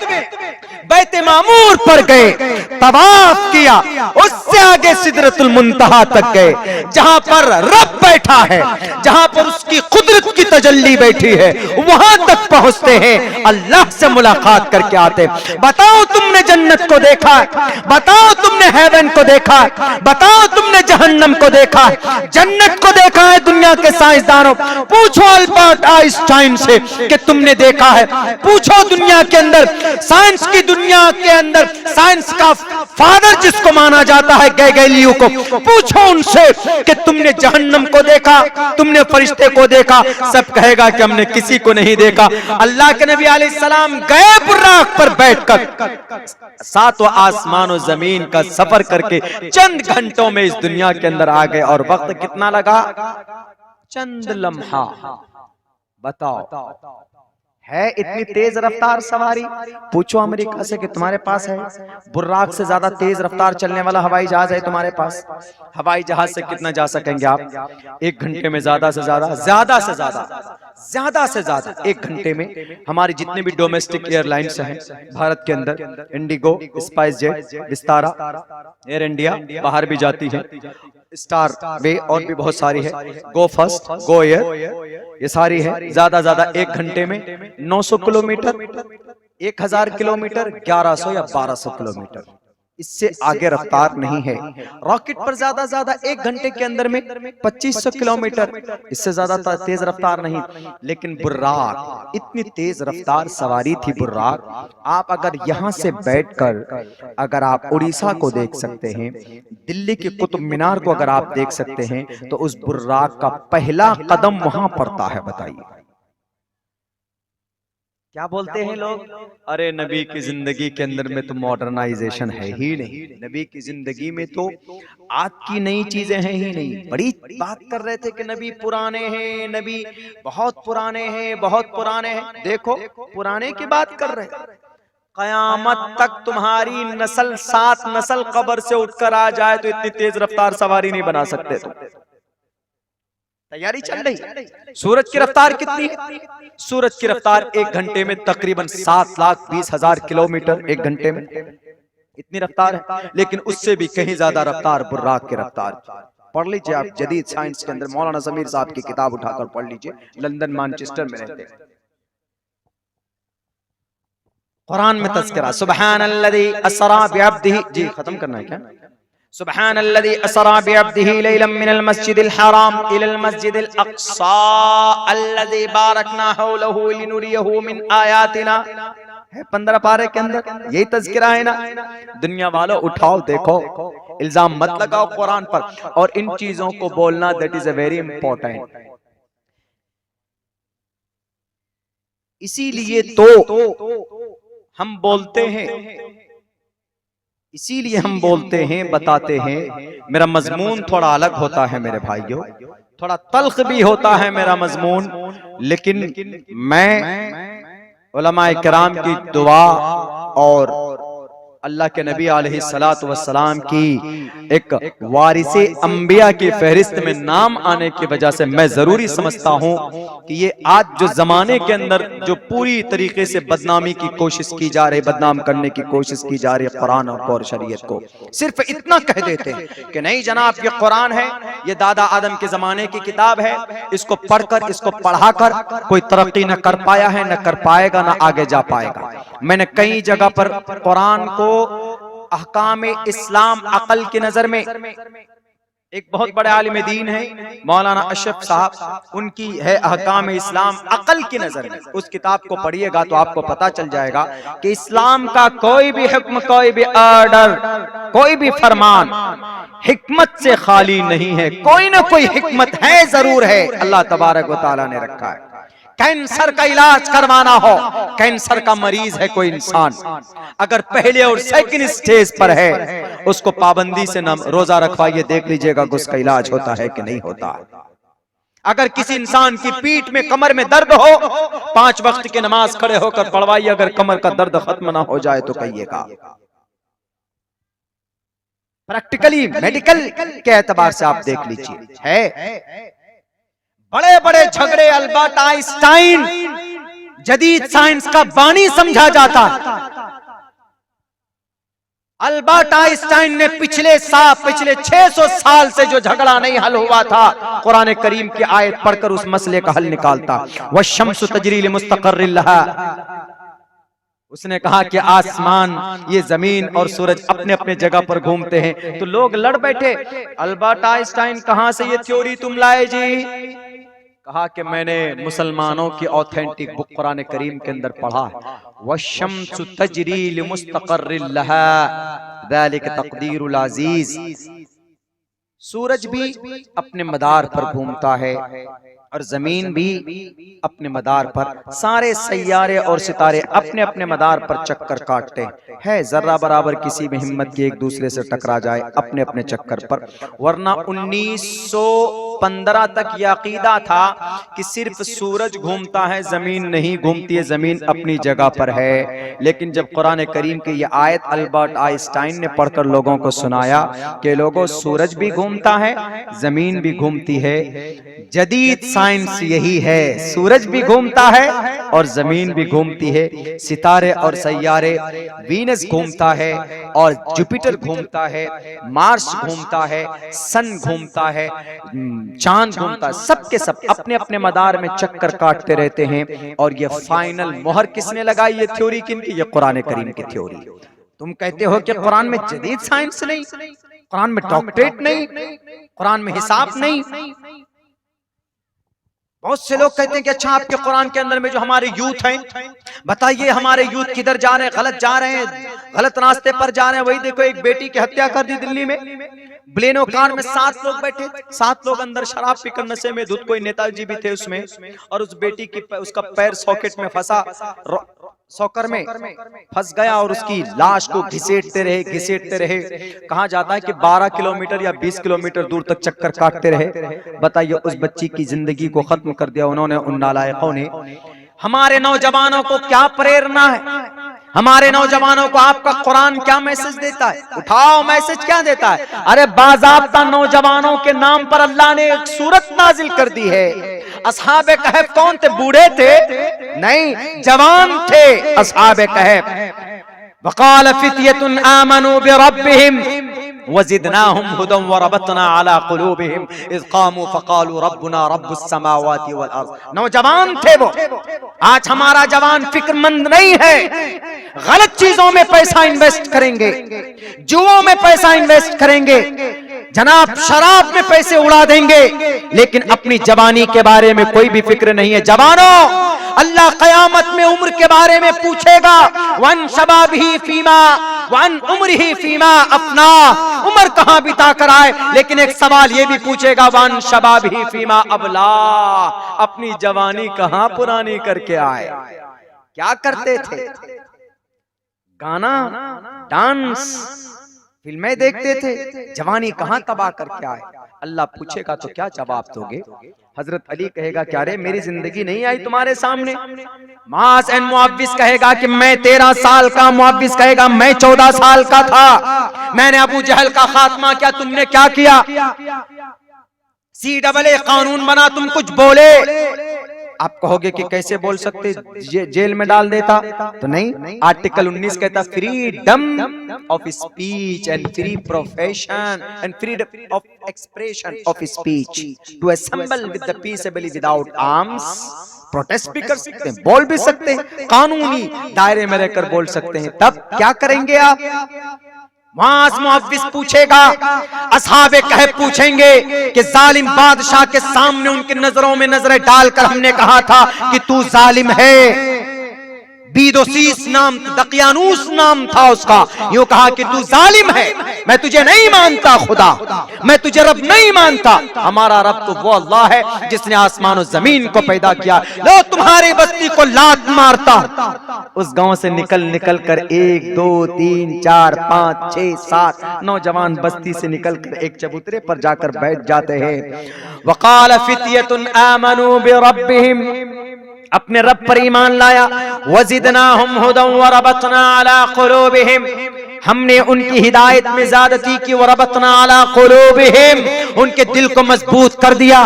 बैते मामूर पर गए, तवाफ किया, उससे आगे सिदरतुल मुंतहा तक गए जहां पर रब बैठा है, जहां पर उसकी कुदरत की तजल्ली बैठी है, वहां तक पहुंचते हैं, अल्लाह से मुलाकात करके आते। बताओ तुमने जन्नत को देखा, बताओ तुमने हेवन को देखा, बताओ तुमने जहन्नम को देखा, जन्नत को देखा है दुनिया के साइंसदानों। पूछो अल्बर्ट आइंस्टाइन से कि तुमने देखा है, पूछो दुनिया के अंदर साइंस की दुनिया के अंदर साइंस का फादर जिसको माना जाता है गैलीलियो को, पूछो उनसे कि तुमने जहन्नम को देखा, तुमने फरिश्ते को देखा, सब कहेगा कि हमने किसी को नहीं देखा। अल्लाह के नबी अलैहिस्सलाम गए बुर्राक पर बैठकर, सातों आसमान और जमीन का सफर करके चंद घंटों में इस दुनिया के अंदर आ गए। और वक्त कितना लगा? चंद लम्हा। बताओ, है इतनी तेज रफ्तार सवारी? पूछो अमेरिका से कि तुम्हारे पास है बुर्राक से ज्यादा तेज रफ्तार चलने वाला हवाई जहाज है तुम्हारे पास? हवाई जहाज से कितना जा सकेंगे आप? 1 घंटे में ज्यादा से ज्यादा, ज्यादा से ज्यादा 1 घंटे में। हमारी जितने भी डोमेस्टिक एयरलाइंस हैं भारत के अंदर, Indigo, spice jet, Vistara, air India, बाहर भी जाती है, स्टार वे और भी बहुत सारी है, गो फर्स्ट, गो एयर, ये सारी है। ज्यादा 1 घंटे में 900 किलोमीटर, 1000 किलोमीटर, 1100 या 1200 किलोमीटर, इससे आगे रफ्तार नहीं है। रॉकेट पर ज्यादा 1 घंटे के अंदर में 2500 किलोमीटर, इससे ज्यादा तेज रफ्तार नहीं। लेकिन बुर्राक इतनी तेज रफ्तार सवारी थी बुर्राक। आप अगर यहां से बैठकर अगर आप उड़ीसा को देख सकते हैं, दिल्ली की कुतुब मीनार को अगर आप देख सकते हैं, तो उस बुर्राक का पहला कदम वहां पड़ता है। बताइए क्या बोलते हैं लोग? अरे नबी की जिंदगी के अंदर में तो मॉडर्नाइजेशन है ही नहीं, नबी की जिंदगी में तो आज की नई चीजें हैं ही नहीं। बड़ी बात कर रहे थे कि नबी पुराने हैं, नबी बहुत पुराने हैं, बहुत पुराने हैं। देखो पुराने की बात कर रहे हैं, कयामत तक तुम्हारी नस्ल 7 नस्ल कब्र से उठकर आ जाए तो इतनी तेज रफ्तार सवारी नहीं बना सकते तुम। तैयारी चल रही। सूरज की रफ्तार कितनी है? सूरज की रफ्तार 1 घंटे में तकरीबन 7,20,000 किलोमीटर 1 घंटे में, इतनी रफ्तार है। लेकिन उससे भी कहीं ज्यादा रफ्तार बुर्राक की रफ्तार। पढ़ लीजिए आप जदीद साइंस के अंदर, मौलाना समीर साहब की किताब उठाकर पढ़ लीजिए, लंदन मैनचेस्टर में रहते हैं। कुरान में तज़किरा, सुब्हानल्लज़ी असरा बिअब्दिही, जी खत्म करना है क्या? सुब्हानल्लज़ी असरा बिअब्दिही लैलन मिनल मस्जिदिल हराम इलल मस्जिदिल अक़सा अल्लज़ी बारकना हौलहु लिनुरियहु मिन आयातिना, है 15 पारे के अंदर, यही तज़किरा है ना। दुनिया वालों उठाओ देखो, इल्जाम मत लगाओ कुरान पर। और इन चीजों को बोलना that is a very important. इसीलिए तो हम बोलते हैं, इसीलिए हम बोलते हैं, बताते हैं। मेरा मजमून थोड़ा अलग होता है मेरे भाइयों, थोड़ा तल्ख भी होता है मेरा मजमून, लेकिन मैं उलमाए किराम की दुआ और अल्लाह के नबी अलैहिस्सलातु वस्सलाम की एक वारिसे अंबिया की फहरिस्त में नाम आने की वजह से मैं जरूरी समझता हूं कि ये आज जो जमाने के अंदर जो पूरी तरीके से बदनामी की कोशिश की जा रही, बदनाम करने की कोशिश की जा रही है कुरान और शरीयत को, सिर्फ इतना कह देते हैं कि नहीं जनाब ये कुरान है, ये दादा आदम के जमाने की किताब है, इसको पढ़कर, इसको पढ़ाकर कोई तरक्की न कर पाया है, न कर पाएगा, न आगे जा पाएगा। मैंने कई जगह पर कुरान को अहकाम इस्लाम अकल की नजर में, एक बहुत बड़े आलिम दीन है मौलाना अशरफ साहब, उनकी है अहकाम इस्लाम अकल की नजर में, उस किताब को पढ़िएगा तो आपको पता चल जाएगा कि इस्लाम का कोई भी हुक्म, कोई भी ऑर्डर, कोई भी फरमान हिकमत से खाली नहीं है, कोई ना कोई हिकमत है, जरूर है, अल्लाह तबारक व तआला ने रखा है। कैंसर का इलाज करवाना हो, कैंसर का मरीज है कोई इंसान, अगर पहले और सेकंड स्टेज पर है, उसको पाबंदी से रोजा रखवाइए, देख लीजिएगा कि उसका इलाज होता है कि नहीं होता। अगर किसी इंसान की पीठ में, कमर में दर्द हो, 5 वक्त की नमाज खड़े होकर पढ़वाइए, अगर कमर का दर्द खत्म ना हो जाए तो कहिएगा। प्रैक्टिकली मेडिकल के एतबार से आप देख लीजिए, है बड़े बड़े झगड़े अल्बर्ट आइंस्टाइन जदीद साइंस का बानी समझा जाता। अल्बर्ट आइंस्टाइन ने पिछले 600 साल से जो झगड़ा नहीं हल हुआ था, कुरान करीम की आयत पढ़कर उस मसले का हल निकालता। वश्शम्सु तजरी लिमुस्तक़र्रिन लहा, उसने कहा कि आसमान, ये जमीन और सूरज अपने अपने जगह पर घूमते हैं। तो लोग लड़ बैठे, अल्बर्ट आइंस्टाइन कहां से ये थ्योरी तुम लाए जी? कहा कि मैंने मुसलमानों की ऑथेंटिक बुक कुरान करीम के अंदर पढ़ा, वश्शम्सु तजरी लिमुस्तक़र्रिन लहा ज़ालिका तक़दीरुल अज़ीज़, सूरज भी अपने मदार पर घूमता है और जमीन भी अपने मदार पर, सारे सैयारे और सितारे अपने अपने मदार पर चक्कर काटते हैं, जर्रा बराबर किसी में हिम्मत की एक दूसरे से टकरा जाए अपने अपने चक्कर पर। वरना 1915 तक यह अकीदा था कि सिर्फ सूरज घूमता है, जमीन नहीं घूमती है, जमीन अपनी जगह पर है। लेकिन जब कुरान करीम की यह आयत अल्बर्ट आइंस्टाइन ने पढ़कर लोगों को सुनाया कि लोगों, सूरज भी घूमता है, जमीन भी घूमती है, जदीद साइंस यही है, सूरज भी घूमता है और जमीन भी घूमती है, सितारे और सैयारे, वीनस घूमता है और जुपिटर घूमता है, मार्स घूमता है, सन घूमता है, चांद घूमता है, सब के सब अपने अपने मदार में चक्कर काटते रहते हैं। और ये फाइनल मोहर किसने लगाई ये थ्योरी किनकी? ये कुरान करीम की थ्योरी। तुम कहते हो कि कुरान में जदीद साइंस नहीं, कुरान में डॉक्टरेट नहीं, कुरान में हिसाब नहीं। बहुत से लोग कहते हैं कि अच्छा, आपके कुरान के अंदर में जो हमारे यूथ हैं, बताइए हमारे यूथ किधर जा रहे हैं, गलत जा रहे हैं, गलत रास्ते पर जा रहे हैं। वही देखो, एक बेटी की हत्या कर दी दिल्ली में, ब्लेनो कार में 7 लोग बैठे, 7 लोग अंदर शराब पीकर नशे में धुत, कोई नेताजी भी थे उसमें, और उस बेटी की उसका पैर सॉकेट में फंसा, सॉकर में फंस गया और उसकी लाश को घिसेटते रहे। कहा जाता है कि 12 किलोमीटर या 20 किलोमीटर दूर तक चक्कर काटते रहे। बताइए, उस बच्ची की जिंदगी को खत्म कर दिया उन्होंने, उन नालायकों ने। हमारे नौजवानों को क्या प्रेरणा है? हमारे नौजवानों को आपका कुरान क्या मैसेज देता है? उठाओ, मैसेज क्या देता है? अरे बाज़ाब्ता नौजवानों के नाम पर अल्लाह ने एक सूरत नाजिल कर दी है। असहाबे कहफ कौन थे? बूढ़े थे? नहीं, जवान थे असहाबे कहफ। वक़ाल फ़ित्यतुन आमनू बिरब्बिहिम वज़िदनाहुम हुदन वरबतना अला क़ुलूबिहिम इज़ क़ामू फ़क़ालू रब्बुना रब्बुस समावाति वल अर्ज़। नौजवान थे वो। आज हमारा जवान फिक्रमंद नहीं है, गलत चीजों में पैसा इन्वेस्ट करेंगे, जुओं में पैसा इन्वेस्ट करेंगे, जनाब शराब में पैसे उड़ा देंगे, लेकिन अपनी जवानी के बारे में कोई भी फिक्र नहीं है। जवानों, अल्लाह कयामत में उम्र के बारे में पूछेगा, वन शबाबिही फीमा वन उम्रिही फीमा अपना, उम्र कहां बिता कर आए। लेकिन एक सवाल ये भी पूछेगा, वन शबाबिही फीमा अबला, अपनी जवानी कहां पुरानी करके आए, क्या करते थे? गाना, डांस, फिल्में देखते थे, जवानी कहां तबाह करके आए। अल्लाह पूछेगा तो क्या जवाब दोगे? हजरत अली कहेगा, क्या रे मेरी जिंदगी नहीं आई तुम्हारे सामने? मास एंड मुअव्विस कहेगा कि मैं 13 साल का, मुअव्विस कहेगा मैं 14 साल का था, मैंने अबू जहल का खात्मा किया, तुमने क्या किया? CAA कानून बना, तुम कुछ बोले? आप कहोगे कि कैसे बोल सकते, जेल में डाल देता? तो नहीं, आर्टिकल 19 कहता freedom of speech and free profession and freedom of expression of speech to assemble with the peacefully without arms. Protest भी कर सकते हैं, बोल भी सकते हैं, कानूनी दायरे में रहकर बोल सकते हैं। तब क्या करेंगे आप? मास मुअव्विस पूछेगा, असहाबे कहफ पूछेंगे कि जालिम बादशाह के सामने उनकी नजरों में नजरें डालकर हमने कहा था कि तू जालिम है। बीदोसीस नाम, दकियानूस नाम था उसका। यूं कहा कि तू जालिम है, मैं तुझे नहीं मानता खुदा, मैं तुझे रब नहीं मानता। हमारा रब तो वो अल्लाह है जिसने आसमान और जमीन को पैदा किया। लो तुम्हारी बस्ती को लात मारता। उस गांव से निकल कर 1 2 3 4 5 6 7 नौजवान बस्ती से निकल कर एक चबूतरे पर जाकर बैठ जाते हैं। वक़ाल फित्यतुन आमनू बिरब्बिहिम, अपने रब पर ईमान लाया। वज़िदनाहुम हुदन वरबतना अला क़ुलूबिहिम, हमने उनकी हिदायत में ज़्यादती की। वरबतना अला क़ुलूबिहिम, उनके दिल को मजबूत कर दिया।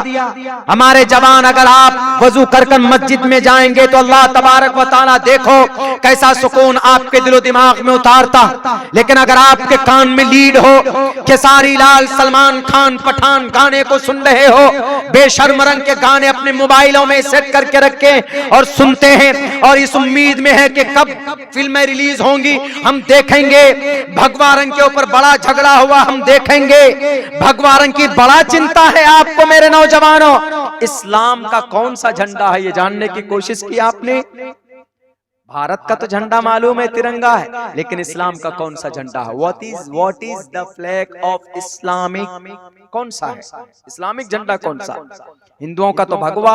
हमारे जवान अगर आप वजू कर मस्जिद में जाएंगे तो अल्लाह तबारक व तआला देखो कैसा सुकून आपके दिलो दिमाग में उतारता। लेकिन अगर आपके कान में लीड हो, खेसारी लाल, सलमान खान, पठान गाने को सुन रहे हो, बेशर्म रंग के गाने अपने मोबाइलों में सेट करके रखे और सुनते हैं, और इस उम्मीद में है कि कब फिल्में रिलीज होंगी हम देखेंगे। भगवा रंग के ऊपर बड़ा झगड़ा हुआ हम देखेंगे। भगवा रंग की बड़ा चिंता है आपको मेरे नौजवानों। इस्लाम का कौन सा झंडा है ये जानने की कोशिश की आपने? भारत का तो झंडा मालूम है, तिरंगा है, लेकिन इस्लाम का कौन सा झंडा है? What is the flag of Islamic? कौन सा है इस्लामिक झंडा? कौन सा? हिंदुओं का तो भगवा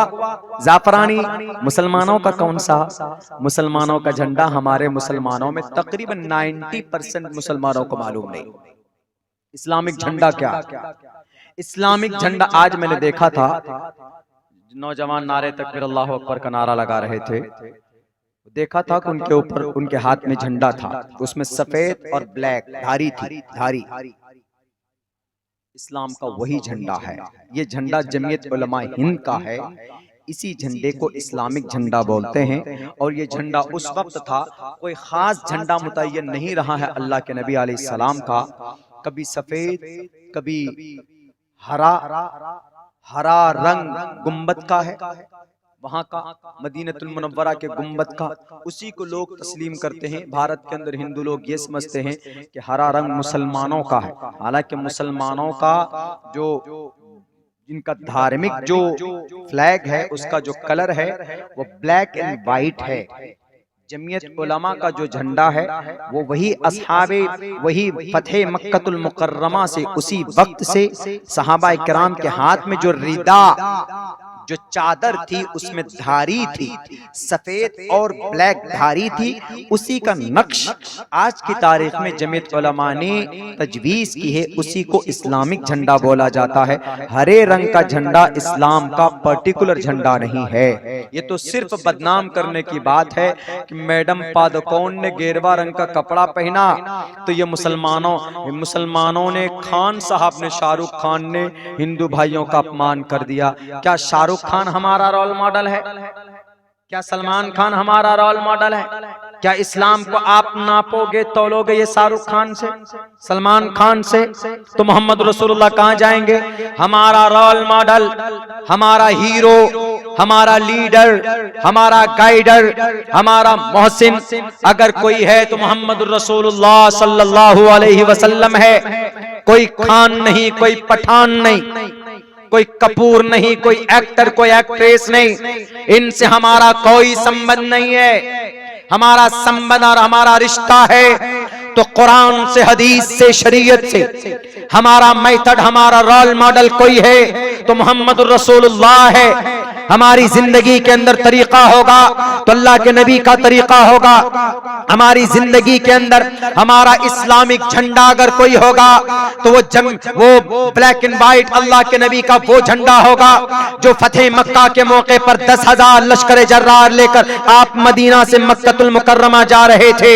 जाफरानी, मुसलमानों का कौन सा? मुसलमानों का झंडा, हमारे मुसलमानों में तकरीबन 90% मुसलमानों को मालूम नहीं इस्लामिक झंडा क्या। इस्लामिक झंडा आज मैंने देखा था, नौजवान नारे तकबीर अल्लाहु अकबर का नारा लगा रहे थे, देखा था कि उनके ऊपर, उनके हाथ में झंडा था, उसमें सफेद और ब्लैक धारी थी, धारी। इस्लाम का वही झंडा है। ये झंडा जमीयत उलमा हिंद का है। इसी झंडे को इस्लामिक झंडा बोलते हैं। और ये झंडा उस वक्त था, कोई खास झंडा मुतय्यन नहीं रहा है अल्लाह के नबी अलैहिस्सलाम का। कभी सफेद, कभी हरा रंग गुंबद का है वहां का, मदीनतुल मुनव्वरा के गुंबद का, उसी को लोग तस्लीम करते हैं। भारत के अंदर हिंदू लोग ये समझते हैं कि हरा रंग मुसलमानों का है, हालांकि मुसलमानों का जो जिनका धार्मिक जो फ्लैग है उसका जो कलर है वो ब्लैक एंड व्हाइट है। जमीयत उलमा का जो झंडा है वो वही असहाबे, वही फतेह मक्कतुल मुकर्रमा से, उसी वक्त से सहाबा किराम के हाथ में जो रिदा, जो चादर थी उसमें धारी थी, सफेद और ब्लैक धारी थी, उसी का नक्श आज की तारीख में जमीयत उलमा ने तजवीज की है, उसी को इस्लामिक झंडा बोला जाता है। हरे रंग का झंडा इस्लाम का पर्टिकुलर झंडा नहीं है। ये तो सिर्फ बदनाम करने की बात है कि मैडम पादुकोण ने गेरवा रंग का कपड़ा पहना तो ये मुसलमानों ने, खान साहब ने, शाहरुख खान ने हिंदू भाइयों का अपमान कर दिया। क्या शाहरुख खान हमारा रोल मॉडल है? क्या सलमान खान हमारा रोल मॉडल है? क्या इस्लाम को आप नापोगे, तौलोगे ये शाहरुख खान से, सलमान खान से, तो मोहम्मद रसूलुल्लाह कहां जाएंगे? हमारा रोल मॉडल, हमारा हीरो, हमारा लीडर, हमारा गाइडर, हमारा मोहसिन अगर कोई है तो मोहम्मद रसूलुल्लाह सल्लल्लाहु अलैहि वसल्लम है। कोई खान नहीं, कोई पठान नहीं, कोई कपूर नहीं, कोई एक्टर, कोई एक्ट्रेस नहीं, इनसे हमारा कोई संबंध नहीं है। हमारा संबंध और हमारा रिश्ता है तो कुरान से, हदीस से, शरीयत से। हमारा मेथड, हमारा रोल मॉडल कोई है तो मोहम्मद रसूलुल्लाह है। हमारी जिंदगी के अंदर तरीका होगा तो अल्लाह के नबी का तरीका होगा। हमारी जिंदगी के अंदर हमारा इस्लामिक झंडा अगर कोई होगा तो वो ब्लैक एंड व्हाइट अल्लाह के नबी का वो झंडा होगा जो फतेह मक्का के मौके पर 10,000 लश्कर जर्रार लेकर आप मदीना से मक्कतुल मुकर्रमा जा रहे थे।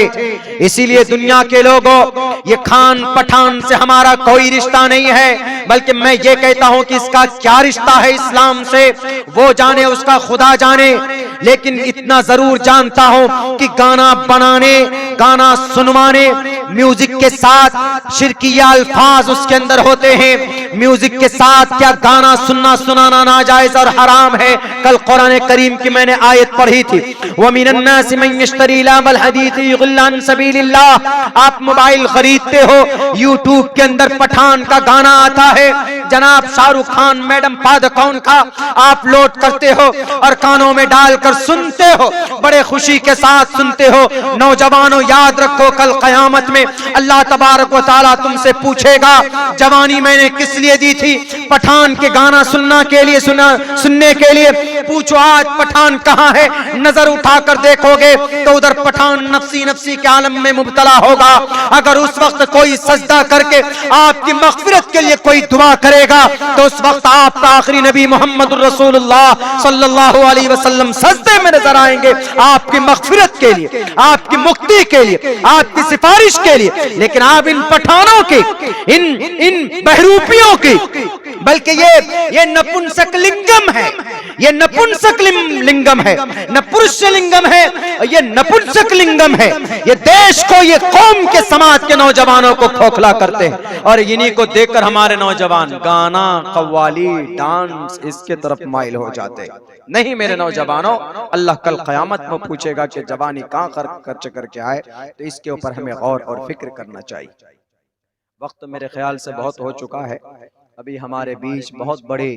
इसीलिए दुनिया के लोगों, ये खान पठान से हमारा कोई रिश्ता नहीं है, बल्कि मैं ये कहता हूं कि इसका क्या रिश्ता है इस्लाम से वो जाने, उसका खुदा जाने। लेकिन इतना जरूर जानता हूं कि गाना बनाने, गाना सुनवाने, म्यूजिक के साथ शिरकिया अल्फाज उसके अंदर होते हैं, म्यूजिक के साथ क्या गाना सुनना सुनाना नाजायज और हराम है। कल कुरान करीम की मैंने आयत पढ़ी थी, वमिनन नासि मन यश्तरी लहवल हदीस युदिल्लु अन सबीलिल्लाह। आप मोबाइल खरीदते हो, यूट्यूब के अंदर पठान का गाना आता है, जनाब शाहरुख खान मैडम पादुकोण का आप लोड करते हो और कानों में डालकर सुनते हो, बड़े खुशी के साथ सुनते हो। नौजवानों याद रखो, कल कयामत में अल्लाह तबारक व तआला तुमसे पूछेगा, जवानी मैंने किस लिए दी थी? पठान के गाना सुनने के लिए। पूछो आज पठान कहाँ है? नजर उठाकर देखोगे तो उधर पठान नफ्सी नफ्सी के आलम में मुब्तला होगा। अगर उस वक्त कोई सजदा करके आपकी मग़फ़िरत के लिए कोई दुआ करेगा तो उस वक्त आपका आखिरी नबी मोहम्मद रसूलुल्लाह सल्लल्लाहु अलैहि वसल्लम सजदे में नजर आएंगे, आपकी मग़फ़िरत के लिए, आपकी मुक्ति के लिए, आपकी सिफारिश के लिए। लेकिन आप इन पठानों के, इन बहरूपियों की, बल्कि ये नपुंसक लिंगम है, ये नपुंसक लिंगम है, न पुरुष लिंगम है, ये नपुंसक लिंगम है। ये देश को, ये कौम के, समाज के नौजवानों को खोखला करते हैं और इन्हीं को देखकर हमारे नौजवान गाना, कव्वाली, डांस इसके तरफ माइल हो जाते हैं। नहीं मेरे नौजवानों, अल्लाह कल क़यामत में पूछेगा कि जवानी कहाँ खर्च करके आए, तो इसके ऊपर हमें गौर और फिक्र करना चाहिए। वक्त मेरे ख्याल से बहुत हो चुका है। अभी हमारे बीच बहुत बड़े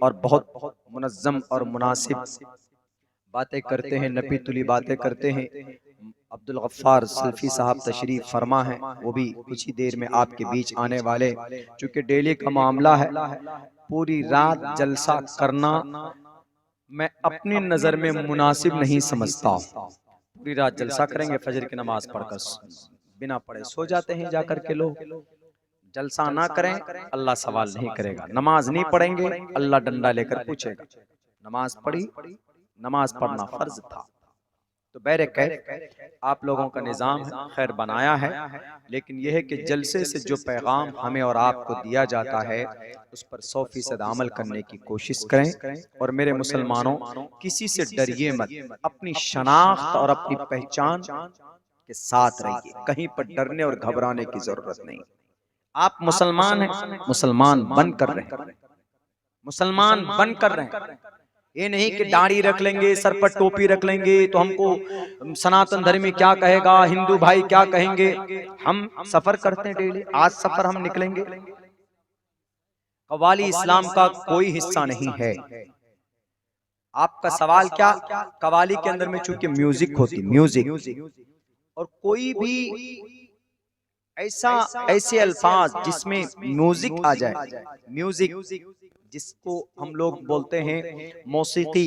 और बहुत मुनज़्ज़म और मुनासिब बातें करते हैं, नपी तुली बातें करते हैं। अब्दुल गफ्फार सल्फी साहब तशरीफ फरमा है, वो भी कुछ ही देर में आपके बीच आने वाले। चूँकि डेली का मामला है, पूरी रात जलसा करना मैं अपनी नज़र में मुनासिब नहीं समझता। पूरी रात जलसा करेंगे, फजर की नमाज पढ़कर बिना पढ़े सो जाते हैं जाकर के लोग। जलसा ना करें, अल्लाह सवाल नहीं करेगा। नमाज नहीं पढ़ेंगे, अल्लाह डंडा लेकर पूछेगा। नमाज पढ़ी, नमाज पढ़ना फर्ज था। तो बैरकैफ आप लोगों का निज़ाम है, खैर बनाया है, लेकिन यह है कि जलसे से जो पैगाम हमें और आपको दिया जाता है उस पर 100% अमल करने की कोशिश करें। और मेरे मुसलमानों, किसी से डरिए मत, अपनी शनाख्त और अपनी पहचान के साथ रहिए, कहीं पर डरने और घबराने की जरूरत नहीं। आप मुसलमान हैं, मुसलमान बन कर रहे, मुसलमान बन कर रहे। ये नहीं कि दाढ़ी रख लेंगे, सर पर टोपी रख लेंगे तो हमको सनातन धर्मी क्या कहेगा, हिंदू भाई क्या कहेंगे। हम सफर करते हैं डेली, आज सफर हम निकलेंगे। कव्वाली इस्लाम का कोई हिस्सा नहीं है। आपका सवाल क्या? कव्वाली के अंदर में चूंकि म्यूजिक होती, म्यूजिक और कोई भी ऐसे अल्फाज जिसमें म्यूजिक आ जाए, म्यूजिक जिसको हम लोग बोलते हैं मौसीकी,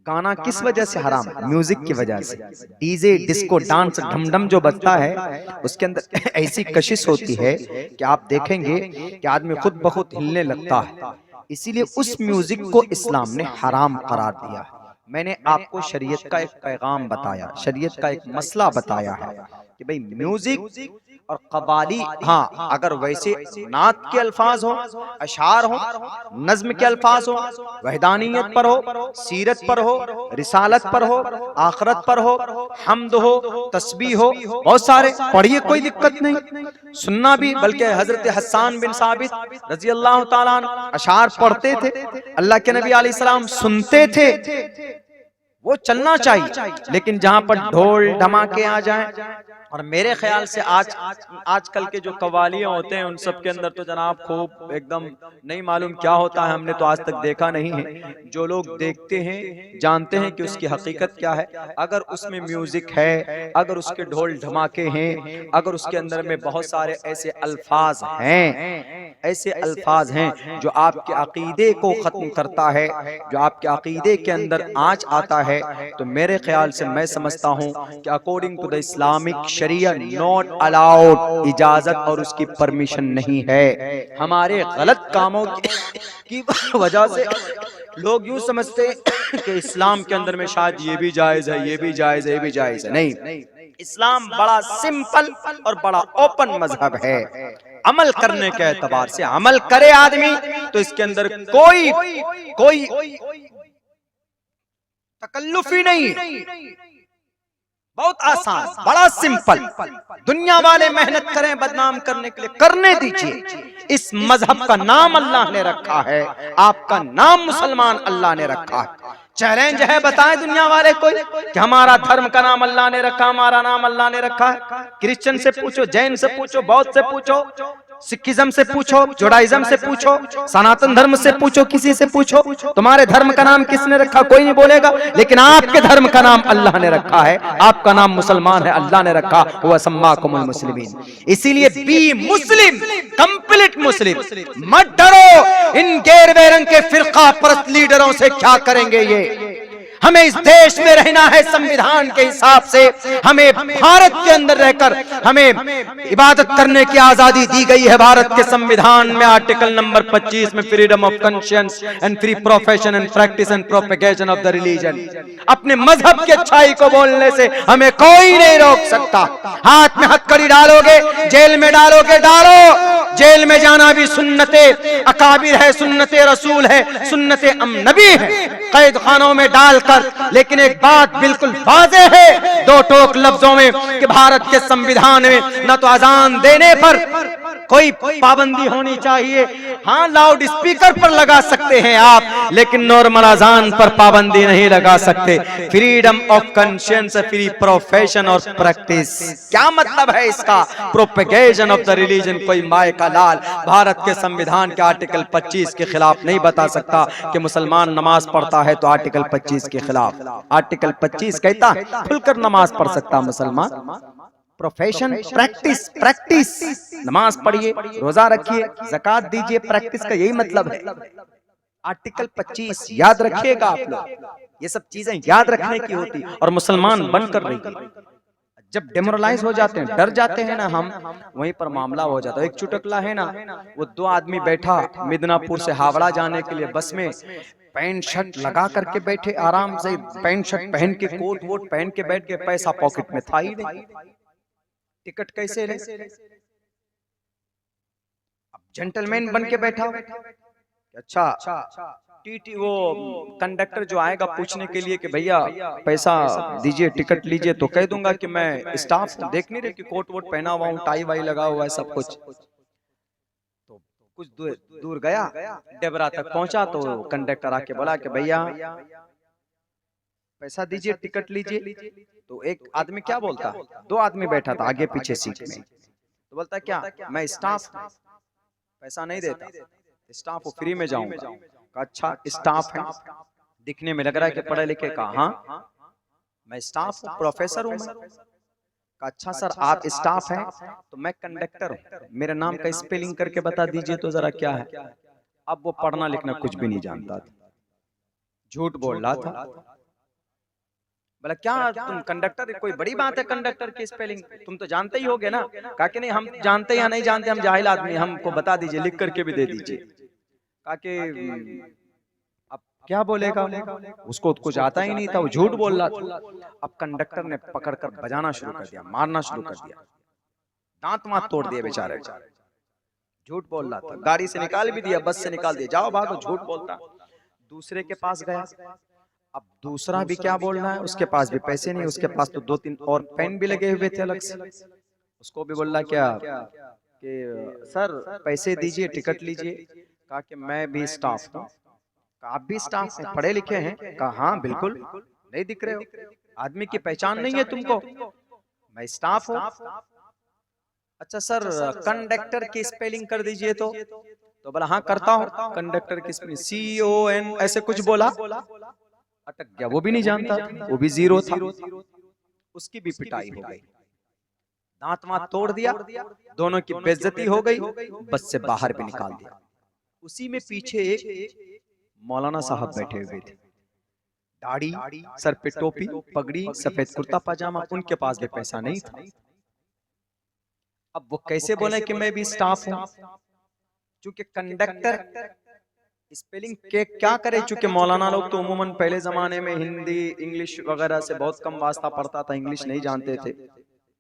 गाना किस वजह से हराम है? म्यूजिक की वजह से। डीजे, डिस्को, डांस, ढमढम जो बजता है उसके अंदर ऐसी कशिश होती है कि आप देखेंगे कि आदमी खुद ब खुद हिलने लगता है। इसीलिए उस म्यूजिक को इस्लाम ने हराम करार दिया है। मैंने आपको शरीयत का एक पैगाम बताया, शरीयत का एक मसला बताया है कि भाई म्यूजिक और कव्वाली, हाँ अगर वैसे नात के अल्फाज हो, अशार हो, नज्म के अल्फाज हो, वहदानियत पर हो, सीरत पर हो, रिसालत पर हो, आखरत पर हो, हम्द हो, तस्बीह हो, बहुत सारे पढ़िए, कोई दिक्कत नहीं, सुनना भी। बल्कि हजरत हसन बिन साबित रजी अल्लाह ताला अन्हु अशार पढ़ते थे, अल्लाह के नबी अलैहि सलाम सुनते थे, वो चलना चाहिए। लेकिन जहां पर ढोल धमाके आ जाएं, और मेरे ख्याल से आजकल के जो कव्वालियां होते हैं उन सब के अंदर तो जनाब खूब एकदम नहीं मालूम क्या होता है, हमने तो आज तक देखा नहीं है। जो लोग देखते हैं जानते हैं कि उसकी हकीकत क्या है। अगर उसमें म्यूजिक है, अगर उसके ढोल धमाके हैं, अगर उसके अंदर में बहुत सारे ऐसे अल्फाज हैं, ऐसे अल्फाज हैं जो आपके अकीदे को खत्म करता है, जो आपके अकीदे के अंदर आँच आता है, तो मेरे ख्याल से मैं समझता हूँ कि according to the Islamic sharia not allowed, इजाजत और उसकी परमिशन नहीं है। हमारे गलत कामों की वजह से लोग यूं समझते हैं कि इस्लाम के अंदर में शायद ये भी जायज है, ये भी जायज है, ये भी जायज है। नहीं, इस्लाम बड़ा सिंपल और बड़ा ओपन मजहब है। अमल करने के एतबार से अमल करे आदमी तो इसके अंदर कोई तकल्लुफ ही नहीं। बहुत आसान, बड़ा सिंपल। दुनिया वाले मेहनत करें बदनाम करने के लिए, करने दीजिए। इस मजहब का नाम अल्लाह ने रखा है, आपका नाम मुसलमान अल्लाह ने रखा है। चैलेंज है, बताएं दुनिया वाले कोई कि हमारा धर्म का नाम अल्लाह ने रखा, हमारा नाम अल्लाह ने रखा है। क्रिश्चियन से पूछो, जैन से पूछो, बौद्ध से पूछो, सिखिज्म से पूछो, जुडाइज्म से पूछो, सनातन धर्म से पूछो, किसी से पूछो, तुम्हारे धर्म का नाम किसने रखा, कोई नहीं बोलेगा। लेकिन आपके धर्म का नाम अल्लाह ने रखा है, आपका नाम मुसलमान है, अल्लाह ने रखा, हुआ सम्माकुमुल मुस्लिमीन। इसीलिए बी मुस्लिम, कंप्लीट मुस्लिम। मत डरो इन गैर रंग के फिरका परस्त लीडरों से, क्या करेंगे ये। हमें इस देश में रहना है संविधान के हिसाब से। हमें भारत के अंदर रहकर हमें इबादत करने की आजादी दी गई है। भारत के संविधान में आर्टिकल नंबर 25 में freedom of conscience and free profession and practice and propagation of the religion. अपने मजहब की अच्छाई को बोलने से हमें कोई नहीं रोक सकता। हाथ में हथकड़ी डालोगे, जेल में डालोगे, डालो। जेल में जाना भी सुन्नते अकाबिर है, सुन्नते रसूल है, सुन्नते नबी है, कैद खानों में डालकर। लेकिन एक बात बिल्कुल वाज़ेह है दो टोक लफ्जों में कि भारत के संविधान में न तो अजान देने पर कोई पाबंदी होनी चाहिए, हाँ लाउड स्पीकर पर लगा सकते हैं आप, लेकिन नॉर्मल अजान पर पाबंदी नहीं लगा सकते। Freedom of conscience, free profession और प्रैक्टिस, क्या मतलब है इसका। प्रोपेगेशन ऑफ द रिलीजन, कोई माए का लाल भारत के संविधान के आर्टिकल 25 के खिलाफ नहीं बता सकता कि मुसलमान नमाज पढ़ता है तो आर्टिकल 25 के खिलाफ। आर्टिकल 25 कहता है खुलकर नमाज पढ़ सकता मुसलमान। प्रोफेशन, प्रैक्टिस, प्रैक्टिस, नमाज पढ़िए, रोजा रखिए, ज़कात दीजिए, प्रैक्टिस का यही मतलब है। आर्टिकल 25 याद रखिएगा आप लोग, ये सब चीजें याद रखने की होती और मुसलमान बनकर रहिए। जब डेमोरलाइज हो जाते हैं, डर जाते हैं ना हम, वहीं पर मामला हो जाता है। एक चुटकला है ना, वो दो आदमी बैठा मिदनापुर से हावड़ा जाने के लिए बस में, पैंट शर्ट लगा करके बैठे, आराम से पैंट शर्ट पहन के, कोट वोट पहन के बैठ के, पैसा पॉकेट में था ही नहीं, टिकट कैसे ले। अब जेंटलमैन बन के बैठा, अच्छा टीटी वो कंडक्टर जो आएगा पूछने के लिए कि भैया पैसा दीजिए, टिकट लीजिए, तो कह दूंगा कि मैं स्टाफ देख नहीं रहे कि कोट वोट पहना हुआ हूँ, टाई वाई लगा हुआ है, सब कुछ। तो कुछ दूर गया, डेबरा तक पहुंचा तो कंडक्टर आके बोला कि भैया पैसा दीजिए, टिकट लीजिए। तो एक आदमी क्या बोलता, दो आदमी बैठा था आगे पीछे सीट में, तो बोलता क्या मैं स्टाफ पैसा नहीं देता, स्टाफ फ्री में जाऊंगा। अच्छा स्टाफ है, दिखने में लग रहा है कि पढ़े लिखे का, हाँ मैं स्टाफ हूँ, प्रोफेसर हूँ मैं। अच्छा सर आप स्टाफ हैं, तो मैं कंडक्टर हूँ, मेरे नाम का स्पेलिंग करके बता दीजिए तो जरा क्या है। अब वो पढ़ना लिखना कुछ भी नहीं जानता था, झूठ बोल रहा था। बोला क्या तुम कंडक्टर, कोई बड़ी बात है कंडक्टर की स्पेलिंग, तुम तो जानते ही होगे ना। कहा कि नहीं हम जानते या नहीं जानते, हम जाहिल आदमी, हमको बता दीजिए, लिख करके भी दे दीजिए। कहा कि अब क्या बोलेगा, उसको कुछ आता ही नहीं था, वो झूठ बोल रहा था। अब कंडक्टर ने पकड़कर बजाना शुरू कर दिया, मारना शुरू कर दिया, दांत मात तोड़ दिए बेचारे, झूठ बोल रहा था। गाड़ी से निकाल भी दिया, बस से निकाल दिया, जाओ भागो, झूठ बोलता। दूसरे के पास गया, अब दूसरा भी क्या बोलना है, उसके पास भी पैसे नहीं, उसके पास तो 2-3 और पेन भी लगे हुए थे अलग से। उसको भी बोल रहा क्या कि सर पैसे दीजिए, टिकट लीजिए। कहा कि मैं भी स्टाफ हूँ। आप भी स्टाफ हैं, पढ़े लिखे हैं? कहा हाँ बिल्कुल, नहीं दिख रहे हो, आदमी की पहचान नहीं है तुमको? मैं स्टाफ हूँ। अच्छा सर कंडक्टर की स्पेलिंग कर दीजिए तो बोला हाँ करता हूँ। कंडक्टर की स्पेलिंग CON ऐसे कुछ बोला, अटक गया, वो भी नहीं जानता, वो भी जीरो था। उसकी भी पिटाई हो गई, दांत मात तोड़ दिया, दोनों की बेइज्जती हो गई, बस से बाहर भी निकाल दिया। उसी में पीछे एक मौलाना साहब बैठे हुए थे, दाढ़ी, सर पे टोपी, पगड़ी, सफेद कुर्ता पाजामा, उनके पास भी पैसा नहीं था। अब वो कैसे बोले कि मैं भी स्टाफ हूं, क्योंकि कंडक्टर स्पेलिंग के क्या करे, चूंकि मौलाना लोग तो उम्मूमन पहले जमाने में हिंदी इंग्लिश वगैरह से बहुत कम वास्ता पड़ता था, इंग्लिश नहीं जानते थे।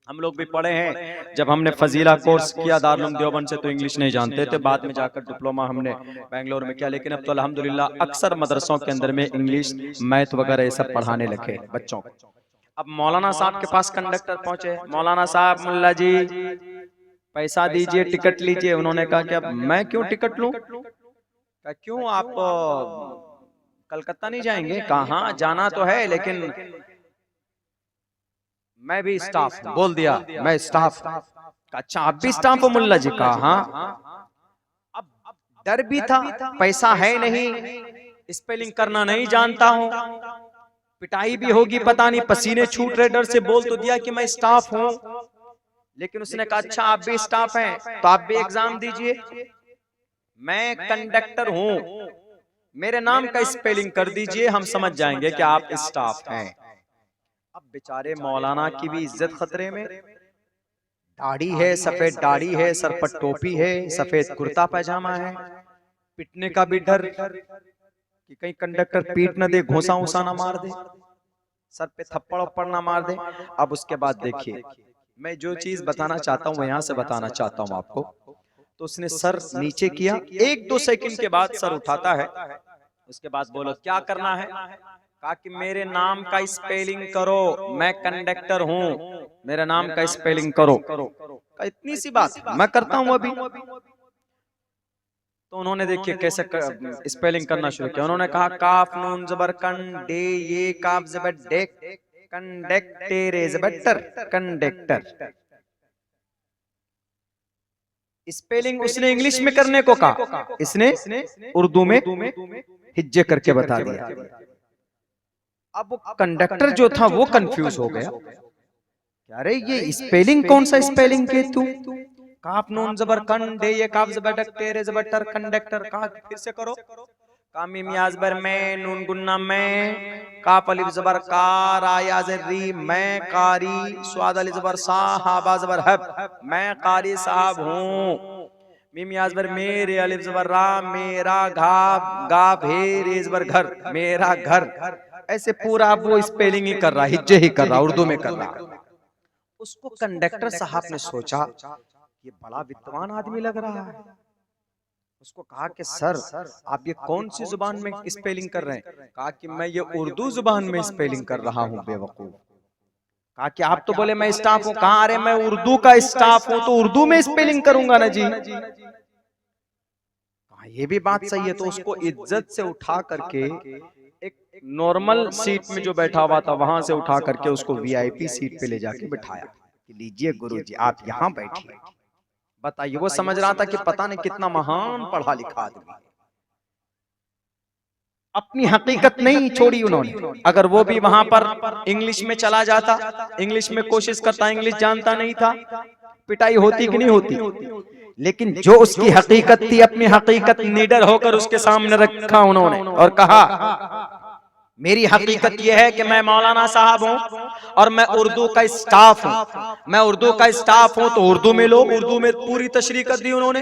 हम लोग भी पढ़े हैं, जब हमने फजीला कोर्स किया दारुल देवबंद से तो इंग्लिश नहीं जानते थे, बाद में जाकर डिप्लोमा हमने बेंगलोर में किया। लेकिन अब तो अल्हम्दुलिल्लाह अक्सर मदरसों के अंदर में इंग्लिश मैथ वगैरह ये सब पढ़ाने लगे बच्चों को। अब मौलाना साहब के पास कंडक्टर पहुंचे, मौलाना साहब मुल्ला जी पैसा दीजिए, टिकट लीजिए। उन्होंने कहा कि अब मैं क्यों टिकट लूं? कहा क्यों, आप कलकत्ता नहीं जाएंगे? कहा हाँ जाना तो है, लेकिन मैं भी स्टाफ हूं। बोल दिया मैं स्टाफ। अच्छा आप भी स्टाफ हो मुल्ला जी? कहा हाँ। अब डर भी था, पैसा है नहीं, स्पेलिंग करना नहीं जानता हूं, पिटाई भी होगी पता नहीं, पसीने छूट रहे डर से। बोल तो दिया कि मैं स्टाफ हूं, लेकिन उसने कहा अच्छा आप भी स्टाफ हैं तो आप भी एग्जाम दीजिए। मैं कंडक्टर हूं, मेरे नाम का स्पेलिंग कर दीजिए, हम समझ जाएंगे कि आप स्टाफ हैं। अब बेचारे मौलाना की भी इज्जत खतरे में। दाढ़ी है, सफेद दाढ़ी है, सर पर टोपी है, सफेद कुर्ता पैजामा है, पिटने का भी डर कि कहीं कंडक्टर पीट न दे, घोंसा उसा ना मार दे, सर पे थप्पड़ उप्पड़ ना मार दे। अब उसके बाद देखिए, मैं जो चीज बताना चाहता हूँ यहाँ से बताना चाहता हूँ आपको। तो उसने सर नीचे किया, 1-2 सेकंड के बाद सर उठाता है। उसके बाद बोलो क्या करना है? कहा कि मेरे नाम का स्पेलिंग करो, मैं कंडक्टर हूँ, मेरे नाम का स्पेलिंग करो। इतनी सी बात, मैं करता हूँ अभी। तो उन्होंने देखिए कैसे स्पेलिंग करना शुरू किया। उन्होंने कहा काफ नून जबर कन डे, ये काफ जबर डेक, कंडक्टर जबर कंडक्टर। स्पेलिंग उसने इंग्लिश में करने को कहा, इसने उर्दू में हिज्जे करके बता दिया। अब वो कंडक्टर जो था वो कंफ्यूज हो गया, अरे ये स्पेलिंग कौन सा स्पेलिंग के तू? काफ नून जबर कन डे, ये काफ जबर डक्टर जबर टर कंडक्टर। कहा फिर से करो। कामी मियाज बर में, नून गुन्ना में, काफ अलिफ जबर का, रा या री मैं कारी, स्वाद अलिफ जबर सा, हा बा जबर हब मैं कारी साहब हूँ। मीम याज बर मेरे, अलिफ जबर रा मेरा, घा गा भे रे जबर घर मेरा घर। ऐसे पूरा वो स्पेलिंग ही कर रहा, हिज्जे ही कर रहा, उर्दू में कर रहा। उसको कंडक्टर साहब ने सोचा ये बड़ा विद्वान आदमी लग रहा है। उसको कहा कि सर आप ये कौन सी जुबान में स्पेलिंग कर रहे हैं? कहा कि मैं ये उर्दू जुबान में स्पेलिंग कर रहा हूँ बेवकूफ। कहा कि आप तो बोले मैं स्टाफ हूँ। कहा अरे मैं उर्दू का स्टाफ हूँ तो उर्दू में स्पेलिंग करूंगा ना जी। कहा ये भी बात सही है। तो उसको इज्जत से उठा करके एक नॉर्मल सीट में जो बैठा हुआ था वहां से उठा करके उसको वीआईपी सीट पे ले जाके बिठाया कि लीजिए गुरुजी आप यहाँ बैठिए। बताइए, वो समझ रहा था कि पता नहीं कितना महान पढ़ा लिखा आदमी। अपनी हकीकत नहीं छोड़ी उन्होंने। अगर वो भी वहां पर इंग्लिश में चला जाता, इंग्लिश में कोशिश करता, इंग्लिश जानता नहीं था, पिटाई होती कि नहीं होती? लेकिन जो उसकी हकीकत थी, अपनी हकीकत निडर होकर उसके सामने रखा उन्होंने और कहा मेरी हकीकत यह है कि मैं मौलाना साहब हूं और मैं उर्दू का स्टाफ हूं। मैं उर्दू का स्टाफ हूं तो उर्दू में लो। उर्दू में पूरी तशरीह कर दी उन्होंने,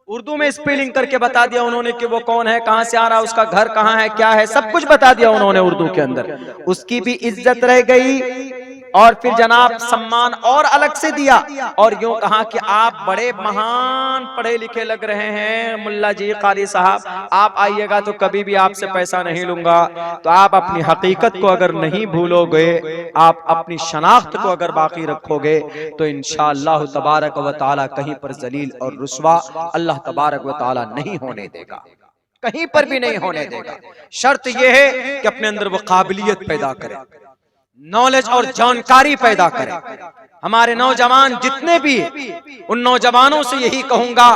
उर्दू में स्पेलिंग करके बता दिया उन्होंने कि वो कौन है, कहां से आ रहा है, उसका घर कहां है, क्या है, सब कुछ बता दिया उन्होंने उर्दू के अंदर। उसकी भी इज्जत रह गई और फिर जनाब सम्मान और अलग से दिया और यूं कहा कि आप बड़े महान पढ़े लिखे लग रहे हैं मुल्ला जी, कारी साहब, आप आइएगा तो कभी भी आपसे पैसा नहीं लूंगा। तो आप अपनी हकीकत को अगर नहीं भूलोगे, आप अपनी शनाख्त को अगर बाकी रखोगे तो इंशाअल्लाह तबारक व तआला कहीं पर जलील और रुस्वा अल्लाह तबारक व तआला नहीं होने देगा, कहीं पर भी नहीं होने देगा। शर्त यह है कि अपने अंदर वो काबिलियत पैदा करें, नॉलेज और जानकारी पैदा करें। हमारे नौजवान जितने भी, उन नौजवानों से यही कहूंगा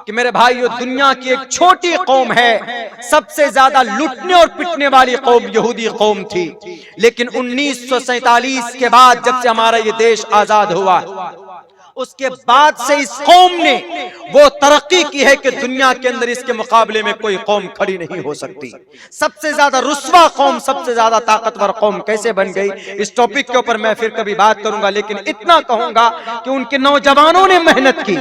कि मेरे भाइयों, दुनिया की एक छोटी कौम है, सबसे ज्यादा लूटने और पिटने वाली कौम यहूदी कौम थी, लेकिन 1947 के बाद जब से हमारा ये देश आजाद हुआ, उसके बाद से इस कौम ने वो तरक्की की है कि दुनिया के अंदर इसके मुकाबले में कोई कौम खड़ी नहीं हो सकती। सबसे ज्यादा रुस्वा कौम, सबसे ज्यादा ताकतवर कौम कैसे बन गई, इस टॉपिक के ऊपर मैं फिर कभी बात करूंगा। लेकिन इतना कहूंगा कि उनके नौजवानों ने मेहनत की,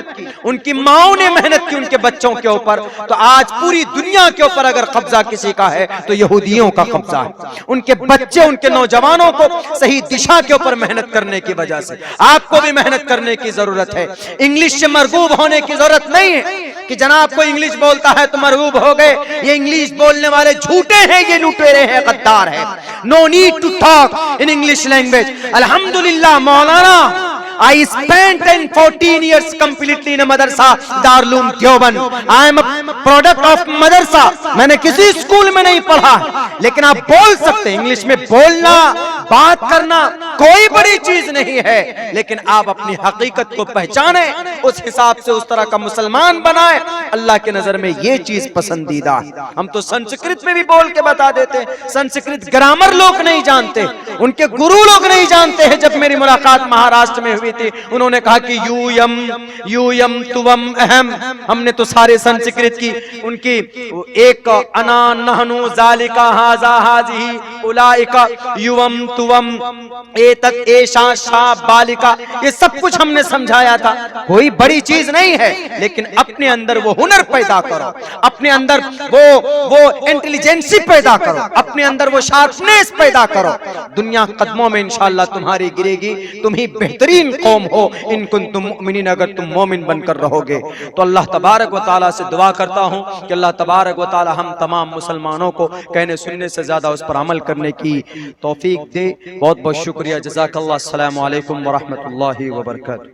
उनकी माओ ने मेहनत की उनके बच्चों के ऊपर। तो आज पूरी दुनिया के ऊपर अगर कब्जा किसी का है तो यहूदियों का कब्जा है। उनके बच्चे, उनके नौजवानों को सही दिशा के ऊपर मेहनत करने की वजह से, आपको भी मेहनत करने की जरूरत जरूरत है। इंग्लिश से मरगूब होने की जरूरत नहीं है कि जनाब को इंग्लिश बोलता है तो मरगूब हो गए। ये इंग्लिश बोलने वाले झूठे हैं, ये लुटेरे हैं, गद्दार हैं। No need to talk in English language. अल्हम्दुलिल्लाह मौलाना, I spent 14 years completely in a madrasa, Darul Deoband. I am a product of madrasa. मैंने किसी स्कूल में नहीं पढ़ा, लेकिन आप बोल सकते हैं। इंग्लिश में बोलना, बात करना कोई बड़ी चीज नहीं है, लेकिन आप अपनी हकीकत को पहचाने, उस हिसाब से उस तरह का मुसलमान बनाए। अल्लाह के नजर में ये चीज पसंदीदा है। हम तो संस्कृत में भी बोल के बता देते हैं। संस्कृत ग्रामर लोग नहीं जानते, उनके गुरु लोग नहीं जानते हैं। जब मेरी मुलाकात महाराष्ट्र में हुई थी, उन्होंने कहा कि यूयम तुवम अहम। हमने तो सारे संस्कृत की उनकी एक अना नहनु जालिका हाजा हाजिही उलाइका युवम तुवम एतत एशा शा बालिका, ये सब कुछ हमने समझाया था। कोई बड़ी चीज नहीं है, लेकिन अपने अंदर वो हुनर पैदा करो, अपने अंदर वो इंटेलिजेंसी पैदा करो, अपने अंदर वो शार्पनेस पैदा करो। दुनिया कदमों में इंशाअल्लाह तुम्हारी गिरेगी। तुम ही बेहतरीन कौम हो इन कुंतुम मुमिनीन, अगर तुम मोमिन बनकर रहोगे तो। अल्लाह तबारक व तआला से दुआ करता हूं कि अल्लाह तबारक व तआला हम तमाम मुसलमानों को कहने सुनने से ज्यादा उस पर अमल करने की तौफीक दे। बहुत बहुत शुक्रिया। जज़ाकल्लाह। अस्सलामु अलैकुम व रहमतुल्लाहि व बरकातहू।